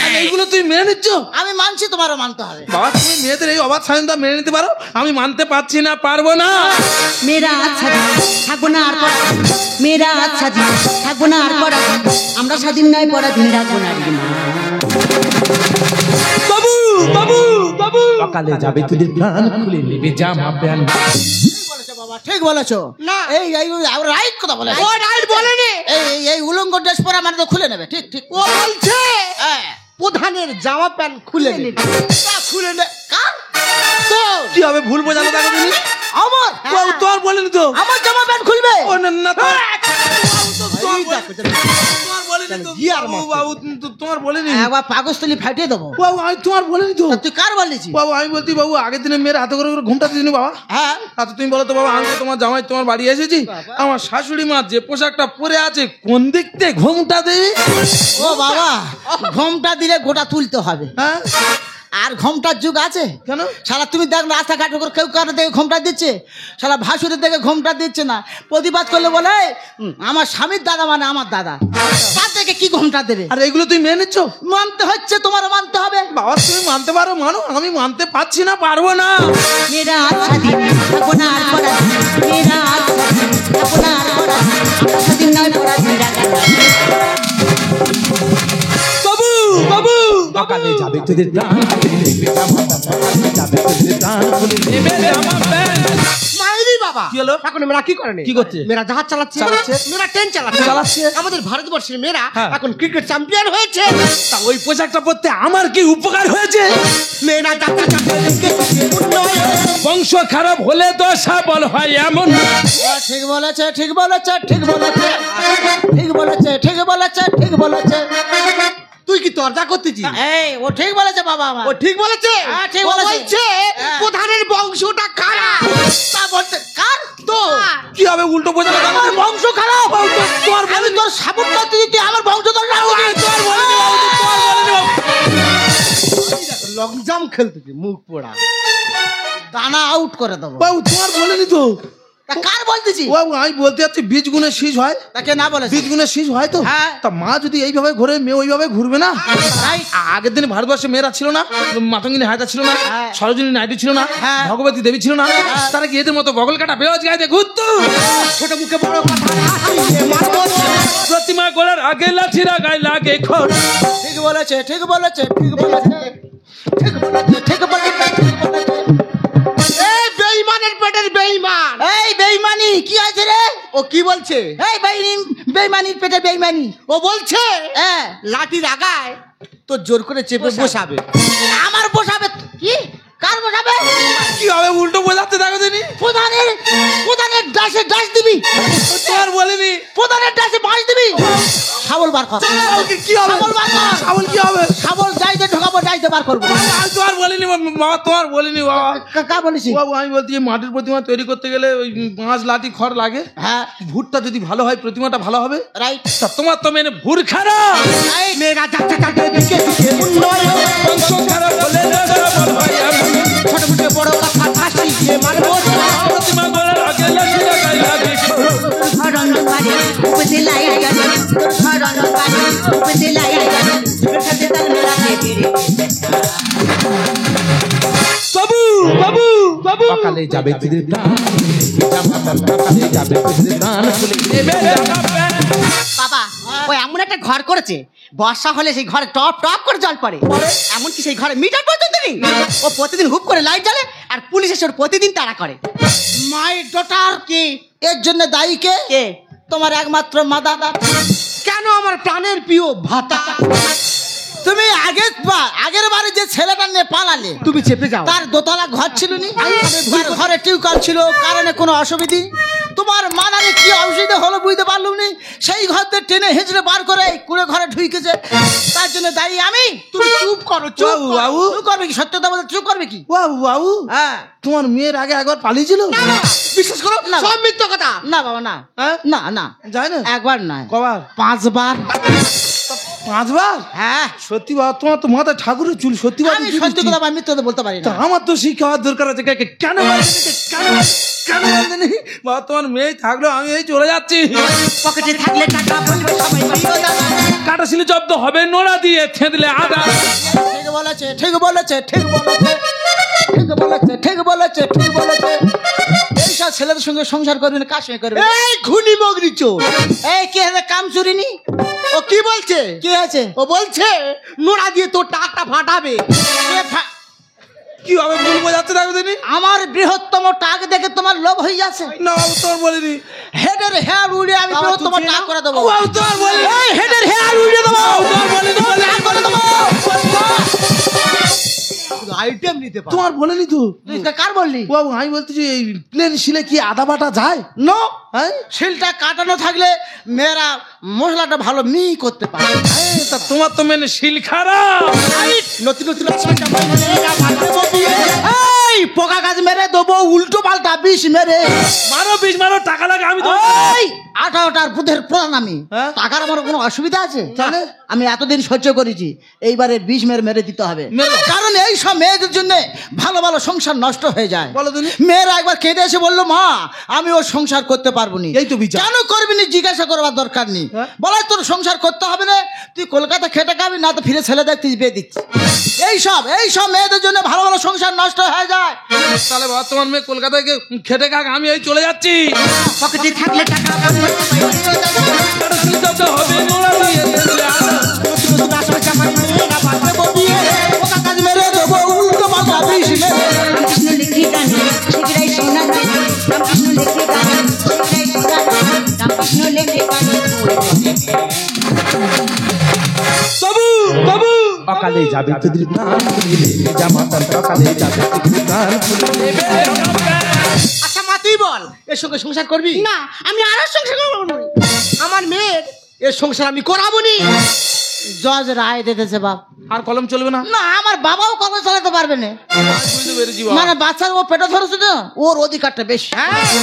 S4: আর এইগুলো তুই মেনে নিচ্ছ?
S9: আমি মানছি, তোমারও মানতে হবে।
S4: বাবা, তুমি মেয়েদের এই অবাধ স্বাধীনতা মেনে নিতে পারো?
S7: আমি মানতে পারছি না, পারবো না।
S3: মেয়েরা স্বাধীন থাকবো না আর পরাধীন, মেয়েরা স্বাধীন থাকবো না আর পরাধীন, আমরা স্বাধীন নয় পরাধীন রাখবো নারীর মা।
S7: বাবু বাবু বাবু,
S4: সকালে যাবে তোদের প্রাণ খুলে নেবে জামা প্যান্ট।
S9: বাবা ঠিক বলেছো।
S5: না।
S9: এই রাইট কথা বলেছো।
S5: ও রাইট বলেনি,
S9: এই উলঙ্গ ড্রেস পরা মানে তো খুলে নেবে। ঠিক ঠিক।
S5: ও বলছে
S9: হ্যাঁ।
S5: প্রধানের জামা প্যান্ট খুলে নেবে।
S9: তা খুলে নে। কার? তোর।
S4: কি হবে? ভুল বোঝালো তাকে তুমি?
S9: আমার।
S4: তোর বলেনি তো?
S9: আমার জামা প্যান্ট খুলবে?
S4: ও না বলিনি তো
S5: গিয়ার
S4: বাবু, বাবু তোমার বলিনি
S3: একবার পাকস্থলী ফাটিয়ে দেবো।
S4: বাবু আমি তোমার বলিনি তো।
S3: তুই কার বলেছি?
S4: বাবু আমি বলছি বাবু আগের দিনে মেয়ের হাতে করে ঘুমটা দিসনি বাবা?
S3: হ্যাঁ।
S4: আচ্ছা তুমি বলো তো বাবা, আমি তো তোমার জামাই তোমার বাড়ি এসেছি, আমার শাশুড়ি মা যে পোশাকটা পরে আছে কোন দিক থেকে ঘুমটা দেবে?
S3: ও বাবা, ঘোমটা দিলে গোটা তুলতে হবে।
S4: হ্যাঁ
S3: আর ঘোমটার যুগ আছে
S4: কেন?
S3: শালা তুমি দেখ রাস্তাঘাট করে কেউ কারো দেখে ঘোমটা দিচ্ছে, শালা ভাসুরের দেখে ঘোমটা দিচ্ছে না। প্রতিবাদ করলে বলে আমার স্বামীর দাদা মানে আমার দাদা, তার থেকে কি ঘোমটা দেবে?
S4: আর এগুলো তুই মেনে নিচ্ছ?
S3: মানতে হচ্ছে, তোমার মানতে হবে।
S4: বাবা তুমি মানতে পারো মানো, আমি মানতে পারছি না, পারবো না।
S3: মেয়েরা স্বাধীন আপনার পরাধীন, মেয়েরা স্বাধীন আপনার পরাধীন, স্বাধীন নয় পরাধীন।
S4: বাবু বাবু
S7: সকালে যাবে তোদের প্রাণ নেবে জামা সকালে যাবে তোদের প্রাণ নেবে জামা প্যান্ট।
S5: মাইরি বাবা,
S4: কি হলো?
S5: এখন মেয়েরা কি করে?
S4: কি করছে?
S5: মেয়েরা জাহাজ চালাচ্ছে, মেয়েরা ট্রেন চালাচ্ছে। আমাদের ভারতবর্ষের মেয়েরা এখন ক্রিকেট চ্যাম্পিয়ন হয়েছে।
S4: তা ওই পোশাকটা পরতে আমার কি উপকার হয়েছে?
S5: মেয়েরা যাচ্ছে উন্নয়ন।
S7: বংশ খারাপ হলে তো সবল হয় এমন।
S3: ঠিক বলেছে, ঠিক বলেছে, ঠিক বলেছে, ঠিক বলেছে, ঠিক বলেছে, ঠিক বলেছে।
S5: তুই কি তর্জা করতেছিস?
S3: এই ও ঠিক বলেছে বাবা আমার।
S5: ও ঠিক বলেছে?
S3: হ্যাঁ, ঠিক
S5: ও
S3: বলেছে।
S5: বলছে প্রধানের বংশটা খারাপ।
S3: তা বলতে কার?
S5: তো
S4: কি হবে উল্টো বোঝা?
S3: আমার বংশ খারাপ। তোর আমি তোর সাপোর্ট করতে দিতে আমার বংশধর না
S4: তোমার বলিনি বাবু, তোমার বলিনি বাবু।
S5: লং জাম্প খেলতেছি, মুখ পোড়া।
S3: দানা আউট করে দেবো।
S4: বাবু তোমার বলিনি তো।
S3: তা কার বলতেছি?
S4: বাবু আমি বলতে যাচ্ছি বীজ গুণে শীষ হয়,
S3: তাকে না বলেছে।
S4: বীজ গুণে শীষ হয় তো।
S3: হ্যাঁ।
S4: তা মা যদি এইভাবে ঘুরে মেয়ে ওইভাবে ঘুরবে না?
S3: Right.
S4: আগের দিনে ভারতবর্ষে মেয়েরা ছিল না, মাতঙ্গিনী হায়দা ছিল না,
S3: হ্যাঁ।
S4: সরোজিনী নাইডু ছিল না,
S3: হ্যাঁ।
S4: ভগবতী দেবী ছিল না, তারা কি এদের মতো বগল কাটা বেরোজ গায়ে ঘুরতো?
S5: ছোট মুখে বড় কথা হাসিয়ে মারবো।
S7: প্রতিমা গড়ার আগে লাঠিরা গায়ে লাগে খড়।
S3: ঠিক বলেছে, ঠিক বলেছে, ঠিক বলেছে, ঠিক বলেছে, ঠিক বলেছে, ঠিক বলেছে।
S5: এই বেঈমানের পেটের বেঈমান।
S3: এই বেইমানি কি আছে রে?
S5: ও কি বলছে?
S3: এই বেইমানির পেটে বেইমানি।
S5: ও বলছে
S3: হ্যাঁ,
S5: লাঠির আগায় তো জোর করে চেপে বসাবে।
S3: আমার বসাবে। কি? কার বসাবে?
S4: কি হবে উল্টো বোঝাতে দেখো দিনি।
S3: প্রধানের ডাসে ডাস দিবি।
S4: তোমার বলিনি।
S3: প্রধানের ডাসে বাঁশ দিবি। শাবল বার কর।
S4: কি হবে?
S3: শাবল বার কর।
S4: শাবল কি হবে?
S3: শাবল যাইতে ঢোকাবো, যাইতে বার করবো।
S4: আমি তোমার বলিনি বাবা, তোমার বলিনি বাবা।
S3: কা বলেছি?
S4: বাবু আমি বলছি যে মাটির প্রতিমা তৈরি করতে গেলে ওই বাঁশ লাঠি খড় লাগে।
S3: হ্যাঁ,
S4: ভুটটা যদি ভালো হয় প্রতিমাটা ভালো হবে।
S3: রাইট।
S4: তা তোমার তো মেনে ভুর খারাপ।
S5: মেয়েরা যাচ্ছে তাদের দিকে দিকে উন্নয়ন।
S7: বংশ খারাপ হলে তো সবল হয় এমন।
S5: ছোট মুখে বড় কথা হাসিয়ে মারবো।
S7: প্রতিমা গড়ার আগে লাঠিরা গায়ে লাগে খড়।
S3: ধরন পারে উপজেলায় গেল, ধরন পারে উপজেলায় গেল, সাথে তার মেলাতে ফিরে।
S7: বাবু বাবু বাবু সকালে যাবে তোদের প্রাণ নেবে জামা প্যান্ট। সকালে যাবে তোদের প্রাণ নেবে জামা প্যান্ট।
S3: বাবা ওই এমন একটা ঘর করেছে, বর্ষা হলে সেই ঘরে টপ টপ করে জল পড়ে। এমনকি সেই ঘরে মিটার পর্যন্ত নেই। ও প্রতিদিন হুপ করে লাইট জ্বালে, আর পুলিশ এসে ওর প্রতিদিন তাড়া করে। মাই ডটার কি এর জন্য দায়ী কে? তোমার একমাত্র মা দাদা।
S5: কেন আমার প্রাণের প্রিয় ভাতা?
S3: তুমি আগের বারে যে ছেলেটা নিয়ে পালালে,
S5: তুমি চেপে যাও।
S3: তার দোতলা ঘর ছিল নি, তার ঘরে টিউবওয়েল ছিল, কারণে কোনো অসুবিধে। তোমার মানারে কি অসুবিধা হলো বুঝতে পারলুম নি, সেই ঘর থেকে টেনে হেঁচড়ে বার করে কুড়ে ঘরে ঢুকেছে। তার জন্য দায়ী আমি। তুমি চুপ করো, চুপ
S4: বাবু, বাবু।
S3: চুপ করবে কি? সত্যতা বলতে চুপ করবে কি?
S4: বাবু বাবু
S3: হ্যাঁ,
S4: তোমার মেয়ের আগে একবার পালিয়েছিল?
S5: বিশ্বাস করো,
S3: না।
S5: সব মিথ্যা কথা।
S3: না বাবা না,
S4: হ্যাঁ?
S3: না না,
S4: যায় না?
S3: একবার না,
S4: কবার?
S3: 5 বার।
S4: 5 বার?
S3: হ্যাঁ,
S4: সত্যি বাবা, তোমার তো মাথায় ঠাকুরের চুল। সত্যি বাবা,
S3: আমি সত্যি কথা আমি মিথ্যা বলতে পারি
S4: তা
S3: না।
S4: আমার তো শিক্ষা হওয়ার দরকার আছে। কেন বলতে বাবা, তোমার মেয়ে থাকলো আমি এই চলে যাচ্ছি।
S3: পকেটে থাকলে টাকা বলবে সবাই প্রিয় দাদা।
S7: কাটা ছিল জব্দ হবে নোড়া দিয়ে থেঁতলে আদা।
S3: ঠিক বলেছে, ঠিক বলেছে, ঠিক বলেছে, ঠিক বলেছে, ঠিক বলেছে, ঠিক বলেছে। এইসব ছেলেদের সঙ্গে সংসার করবে না, কার সঙ্গে করবে?
S5: এই খুনি মগরি চোর।
S3: এই কি হবে? কাম চুরিনি।
S5: ও কি বলছে?
S3: কি আছে?
S5: ও বলছে নোড়া দিয়ে তোর টাকটা ফাটাবে।
S4: কি হবে বলবো যাচ্ছে দেখো দিনি।
S3: আমার বৃহত্তম টাক দেখে তোমার লোভ হয়ে যাচ্ছে।
S4: না বাবু তোমার বলিনি।
S3: হেডের হেয়ার উড়ে আমি বৃহত্তম টাক করে দেবো।
S4: বাবু তোমার বলিনি।
S3: এই হেডের হেয়ার উড়ে দেবো।
S4: তোমার বলিনি।
S3: টাক করে দেবো।
S5: আইটেম দিতে পারো।
S4: তোমার বলেনি তো
S5: তুই কার বললি?
S4: বাবু আমি বলতেছি এই প্লেন শিলে কি আদা বাটা যায়?
S5: নো,
S4: হ্যাঁ
S5: শিলটা কাটানো থাকলে মেয়েরা মশলাটা ভালো মিহি করতে পারে।
S4: তা তোমার তো মেনে শিল খারাপ।
S5: নতুন নতুন এই পোকা গাছ মেরে দেবো উল্টো পাল্টা বিষ মেরে।
S4: মারো বিষ মারো, টাকা লাগে আমি তো।
S5: এই 18টার বুধের প্রধান আমি,
S4: হ্যাঁ?
S5: টাকার আমার কোনো অসুবিধা আছে?
S4: তাহলে?
S5: আমি এতদিন সহ্য করেছি, এইবারে বিষ মেরে মেরে দিতে হবে।
S4: মেরো।
S5: কারণ এই সব মেয়েদের জন্য ভালো ভালো সংসার নষ্ট হয়ে যায়।
S4: বলো তুমি।
S5: মেয়েরা একবার কেঁদে এসে বললো মা আমি ওর সংসার করতে পারবো না।
S4: এই তো বিচার।
S5: কেন করবি না জিজ্ঞাসা করবার দরকার নেই।
S4: হ্যাঁ?
S5: বলাই তোর সংসার করতে হবে না, তুই কলকাতা খেটে খাবি না তো ফিরে ছেলে দেখতে বিয়ে দিচ্ছি। এইসব মেয়েদের জন্য ভালো ভালো সংসার নষ্ট হয়ে যায়।
S4: তাহলে বাবা তোমার মেয়ে কলকাতায় গিয়ে খেটে খাক, আমি এই চলে যাচ্ছি।
S5: পকেটে থাকলে টাকা
S3: রামকৃষ্ণ লিখে গানে সেগুলাই শোনা যায়, রামকৃষ্ণ লিখে গানে সেগুলাই শোনা যায়, রামকৃষ্ণ লিখে গানে
S4: বাবু বাবু
S7: অকালে যাবে তোদের প্রাণ খুলিলে জামাতার সকালে যাবে তোদের প্রাণ খুলিলে।
S5: আচ্ছা মা তুই বল, এর সঙ্গে সংসার করবি? না, আমি আর সংসার করবো না। আমার মেয়ের এর সংসার আমি করাবো নি। জজ রায় দিতেছে বাপ।
S4: আর কলম চলবে না?
S5: না, আমার বাবাও কলম চালাতে পারবে না।
S4: বুঝতে পেরেছি বাবা।
S5: মানে বাচ্চা ও পেটে ধরেছে না, ওর অধিকারটা বেশি।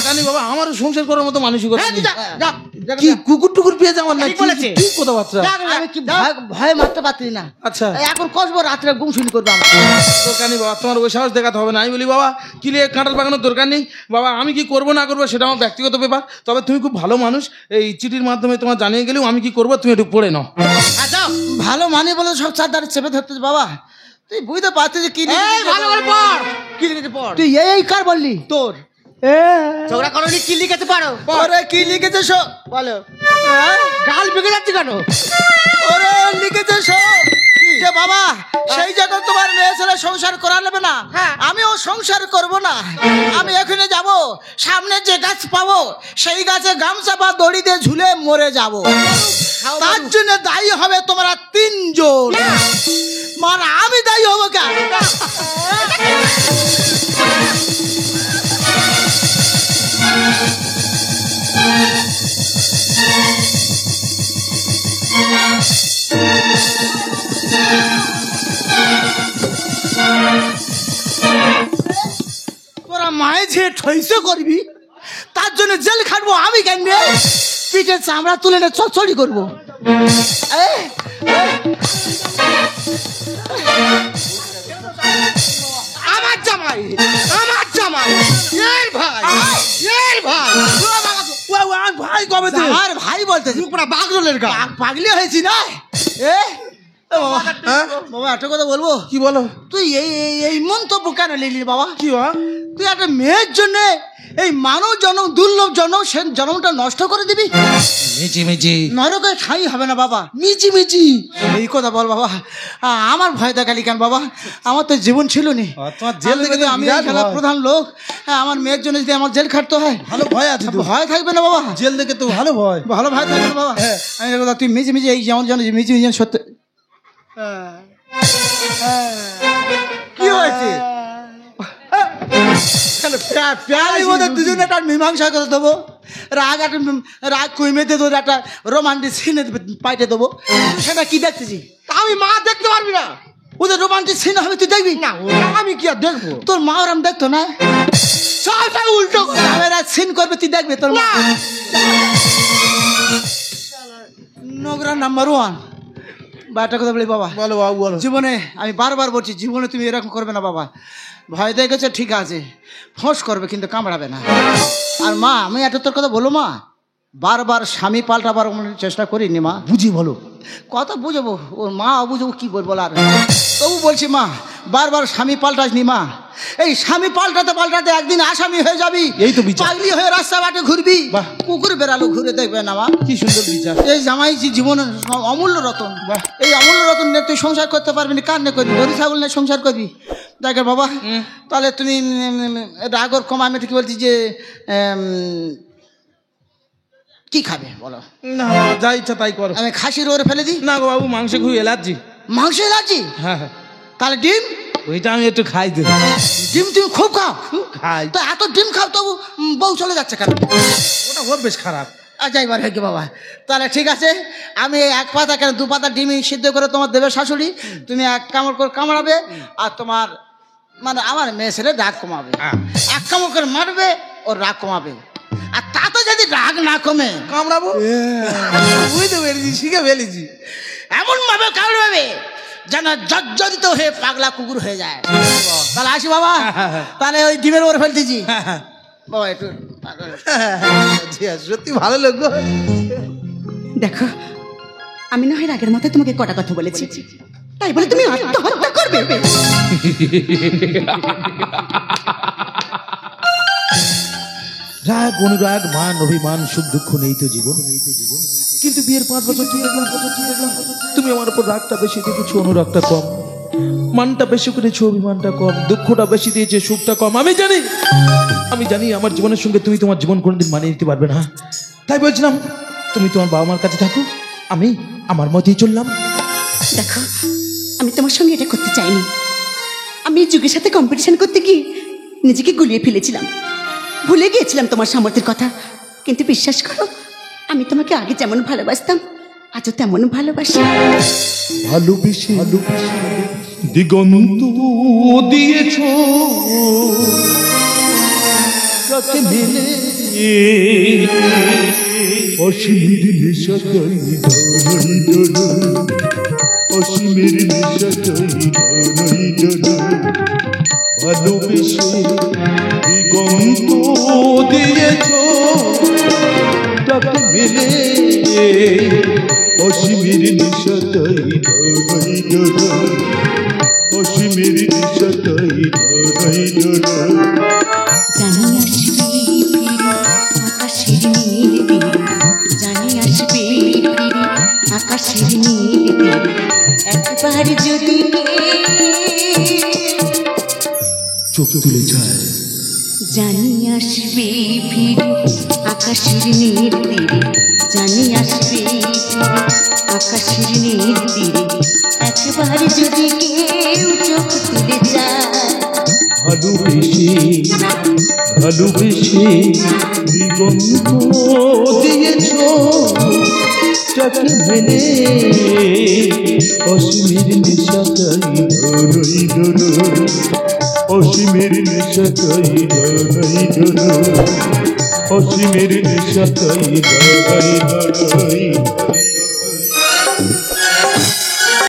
S4: জানি বাবা, আমারও সংসার করার মতো মানসিকতা
S5: হ্যাঁ,
S4: নেই।
S5: যা, যা, যা,
S4: কি
S5: যা।
S4: কুকুর টুকুর পেয়েছে আমার না?
S5: ঠিক বলেছে।
S4: কি কথাবার্তা?
S5: আমি কি ভয় মারতে পারছি না।
S4: আচ্ছা
S5: এই এখন কসবো রাত্রে গুমসুনি করবো আমার।
S4: দরকার নেই বাবা, তোমার ওই সাহস দেখাতে হবে না। আমি বলি বাবা কিলে কাঁটাল পাকানোর দরকার নেই বাবা, আমি কি করবো না করবো সেটা আমার ব্যক্তিগত ব্যাপার। তবে তুমি খুব ভালো মানুষ, এই চিঠির মাধ্যমে তোমার জানিয়ে গেলেও আমি কি করবো তুমি একটু পড়ে নাও।
S5: আচ্ছা ভালো মানে বলে সব চারদারে চেপে ধরতে বাবা, তুই বুঝতে পারছিস যে কি ভালো করে পড়। কি লিখেছে পড়। তুই এই কার বললি? তোর ঝগড়া করনি, কি লিখেছে পারো? ওরে কি লিখেছে শো বলো। গাল বেঁকে যাচ্ছে কেন? ওরে লিখেছে শো যে বাবা সেই যখন তোমার মেয়ে ছেলে সংসার করা নেবে না, আমিও সংসার করব না। আমি এখানে যাব, সামনে যে গাছ পাবো সেই গাছে গামছা বা দড়ি দিয়ে ঝুলে মরে যাব। তার জন্য দায়ী হবে তোমরা তিনজন। মানে আমি দায়ী হবো কেন? তোরা মায়ে যে ঠইসে করবি তার জন্য জেল খাটবো আমি কেন? পিঠে চামড়া তুলে নে চড়চড়ি করবো। আমার জামাই, আমার জামাই, এর ভাই, এর ভাই।
S4: ভাই কবে
S5: আর ভাই বলতে বাগরোলের গা পাগলি হয়েছি না। বাবা একটা কথা বলবো।
S4: কি বলো?
S5: তুই এই মন্তব্য কেন নিলি বাবা?
S4: কি বাবা?
S5: তুই একটা মেয়ের জন্য এই মানব জন্ম, দুর্লভ জন্ম, সে জন্মটা নষ্ট করে দিবি?
S4: মিচি মিচি
S5: নরকে ঠাই হবে না বাবা।
S4: মিচি মিচি
S5: এই কথা বল বাবা। আমার ভয় দেখালি কেন বাবা? আমার তো জীবন ছিল নি।
S4: তোমার জেল থেকে তো
S5: আমি
S4: বিরাট
S5: খেলা
S4: ভয়।
S5: প্রধান লোক। আমার মেয়ের জন্য যদি আমার জেল খাটতে হয়,
S4: ভালো ভয় আছে তো।
S5: ভয় থাকবে না বাবা?
S4: জেল থেকে তো ভালো ভয়।
S5: ভালো ভয় থাকবে না বাবা? আমি কথা তুই মিজি মিজি এই যেমন যেন মিজি মিজি সত্যি। কি হয়েছে? দুজনে একটা মীমাংসা করে দেবো। রাগ কইমেতে তোর একটা রোমান্টিক সিনে পাইতে দেবো। সেটা কি দেখতেছি? আমি মা দেখতে পারবি না। ওদের রোমান্টিক সিন হবে তুই দেখবি না? আমি কি আর দেখবো? তোর মা ওরম দেখতো না? সবটা উল্টো সিন করবে তুই দেখবি তোর মা। নোংরা নাম্বার 1। বা একটা কথা বলি বাবা।
S4: বলো বাবু বলো।
S5: জীবনে আমি বারবার বলছি, জীবনে তুমি এরকম করবে না বাবা। ভয় দেখেছে ঠিক আছে, ফোঁস করবে কিন্তু কামড়াবে না। আর মা আমি একটা তোর কথা বলো মা, বারবার স্বামী পাল্টাবার চেষ্টা করিনি মা।
S4: বুঝি বলো।
S5: কথা বুঝবো, ওর মা অবুঝবো কি বলবো আর। তবু বলছি মা, বারবার স্বামী পাল্টাসনি মা। এই স্বামী পাল্টাতে পাল্টাতে একদিন আসামি হয়ে যাবি।
S4: এই তো বিচার।
S5: পাগলি হয়ে রাস্তা বাটে ঘুরবি।
S4: বাহ।
S5: কুকুর বেড়ালো ঘুরে দেখবে না মা।
S4: কি সুন্দর বিচার।
S5: এই জামাই জীবনের অমূল্য রতন। এই অমূল্য রতন নিয়ে তুই সংসার করতে পারবি না, কার নিয়ে করবি? গরু ছাগল নিয়ে সংসার করবি? দেখ বাবা, তাহলে তুমি রাগর কম। আমি কি বলছি যে কি খাবে বলো?
S4: না যা ইচ্ছা তাই করো।
S5: আমি খাসির ওরে ফেলে দিই?
S4: না গো বাবু, মাংস খুব এলার্জি।
S5: মাংস এলার্জি?
S4: হ্যাঁ হ্যাঁ।
S5: তাহলে ডিম?
S4: ওইটা আমি একটু খাই দিই।
S5: ডিম তুমি খুব খাও?
S4: খাই।
S5: তো এত ডিম খাও তবু বউ চলে যাচ্ছে কেন?
S4: ওটা খুব বেশ খারাপ।
S5: আচ্ছা এবার হেঁকে বাবা, তাহলে ঠিক আছে, আমি এক পাতা কেন 2 পাতা ডিমই সিদ্ধ করে তোমার দেবে শাশুড়ি, তুমি এক কামড় করে কামড়াবে, আর তোমার মানে আমার মেয়ে ছেলে রাগ কমাবে। এক কামড় করে মারবে, ওর রাগ কমাবে। আর তাতে যদি রাগ না কমে
S4: কামড়াবো, বুঝতে পেরেছি, শিখে ফেলেছি।
S5: এমন ভাবে কামড়াবে যেন জর্জরিত হয়ে পাগলা কুকুর হয়ে যায়। তাহলে আসি বাবা, তাহলে ওই ডিমের ওপরে ফেলতেছি বাবা একটু।
S4: সত্যি ভালো লোক গো।
S3: দেখো, আমি না হয় আগের মতো তোমাকে কটা কথা বলেছি, তাই বলে তুমি আত্মহত্যা করবে?
S4: রাগ অনুরাগ মান অভিমান সুখ দুঃখ নেই তো জীবন। কিন্তু বিয়ের 5 বছর কি দেখলাম, তুমি আমার উপর রাগটা বেশি দেখেছো, অনুরাগটা কম, মানটা বেশি করেছো, অভিমানটা কম, দুঃখটা বেশি দিয়েছে, সুখটা কম। আমি জানি আমার জীবনের সঙ্গে তুমি তোমার জীবন কোনোদিন মানিয়ে নিতে পারবে না। তাই বলছিলাম তুমি তোমার বাবা মার কাছে থাকো, আমি আমার মতেই চললাম।
S3: দেখো, আমি তোমার সঙ্গে এটা করতে চাইনি। আমি যুগের সাথে কম্পিটিশন করতে গিয়ে নিজেকে গুলিয়ে ফেলেছিলাম, ভুলে গিয়েছিলাম তোমার সামর্থ্যের কথা। কিন্তু বিশ্বাস করো, আমি তোমাকে আগে যেমন ভালোবাসতাম আজও তেমন ভালোবাসি।
S7: ভালোবেসে দিগন্ত দিয়েছ কাকে মেলে অসীমের নেশাকাই ধরাই ধরা, অসীমের নেশাকাই ধরাই ধরা, ভালোবেসে দিগন্ত দিয়েছ কাকে মেলে অসীমের নেশাকাই ধরাই ধরা, অসীমের নেশাকাই ধরাই ধরা।
S3: জানি আসবে ফিরে আকাশের নীল তীরে, জানি আসবে ফিরে আকাশের নীল তীরে, একবার যদি
S7: চোখ তুলে যায়।
S3: জানি আসবে ফিরে আকাশের নীল তীরে, জানি আসবে ফিরে আকাশের নীল তীরে, একবার যদি কেউ চোখ তুলে যায়।
S7: ভালোবেসে ভালোবেসে দিগন্ত দিয়েছ যাকে মেলে অসীমের নেশাকাই ধরাই ধরা, অসীমের নেশাকাই ধরাই ধরা, অসীমের নেশাকাই ধরাই ধরাই।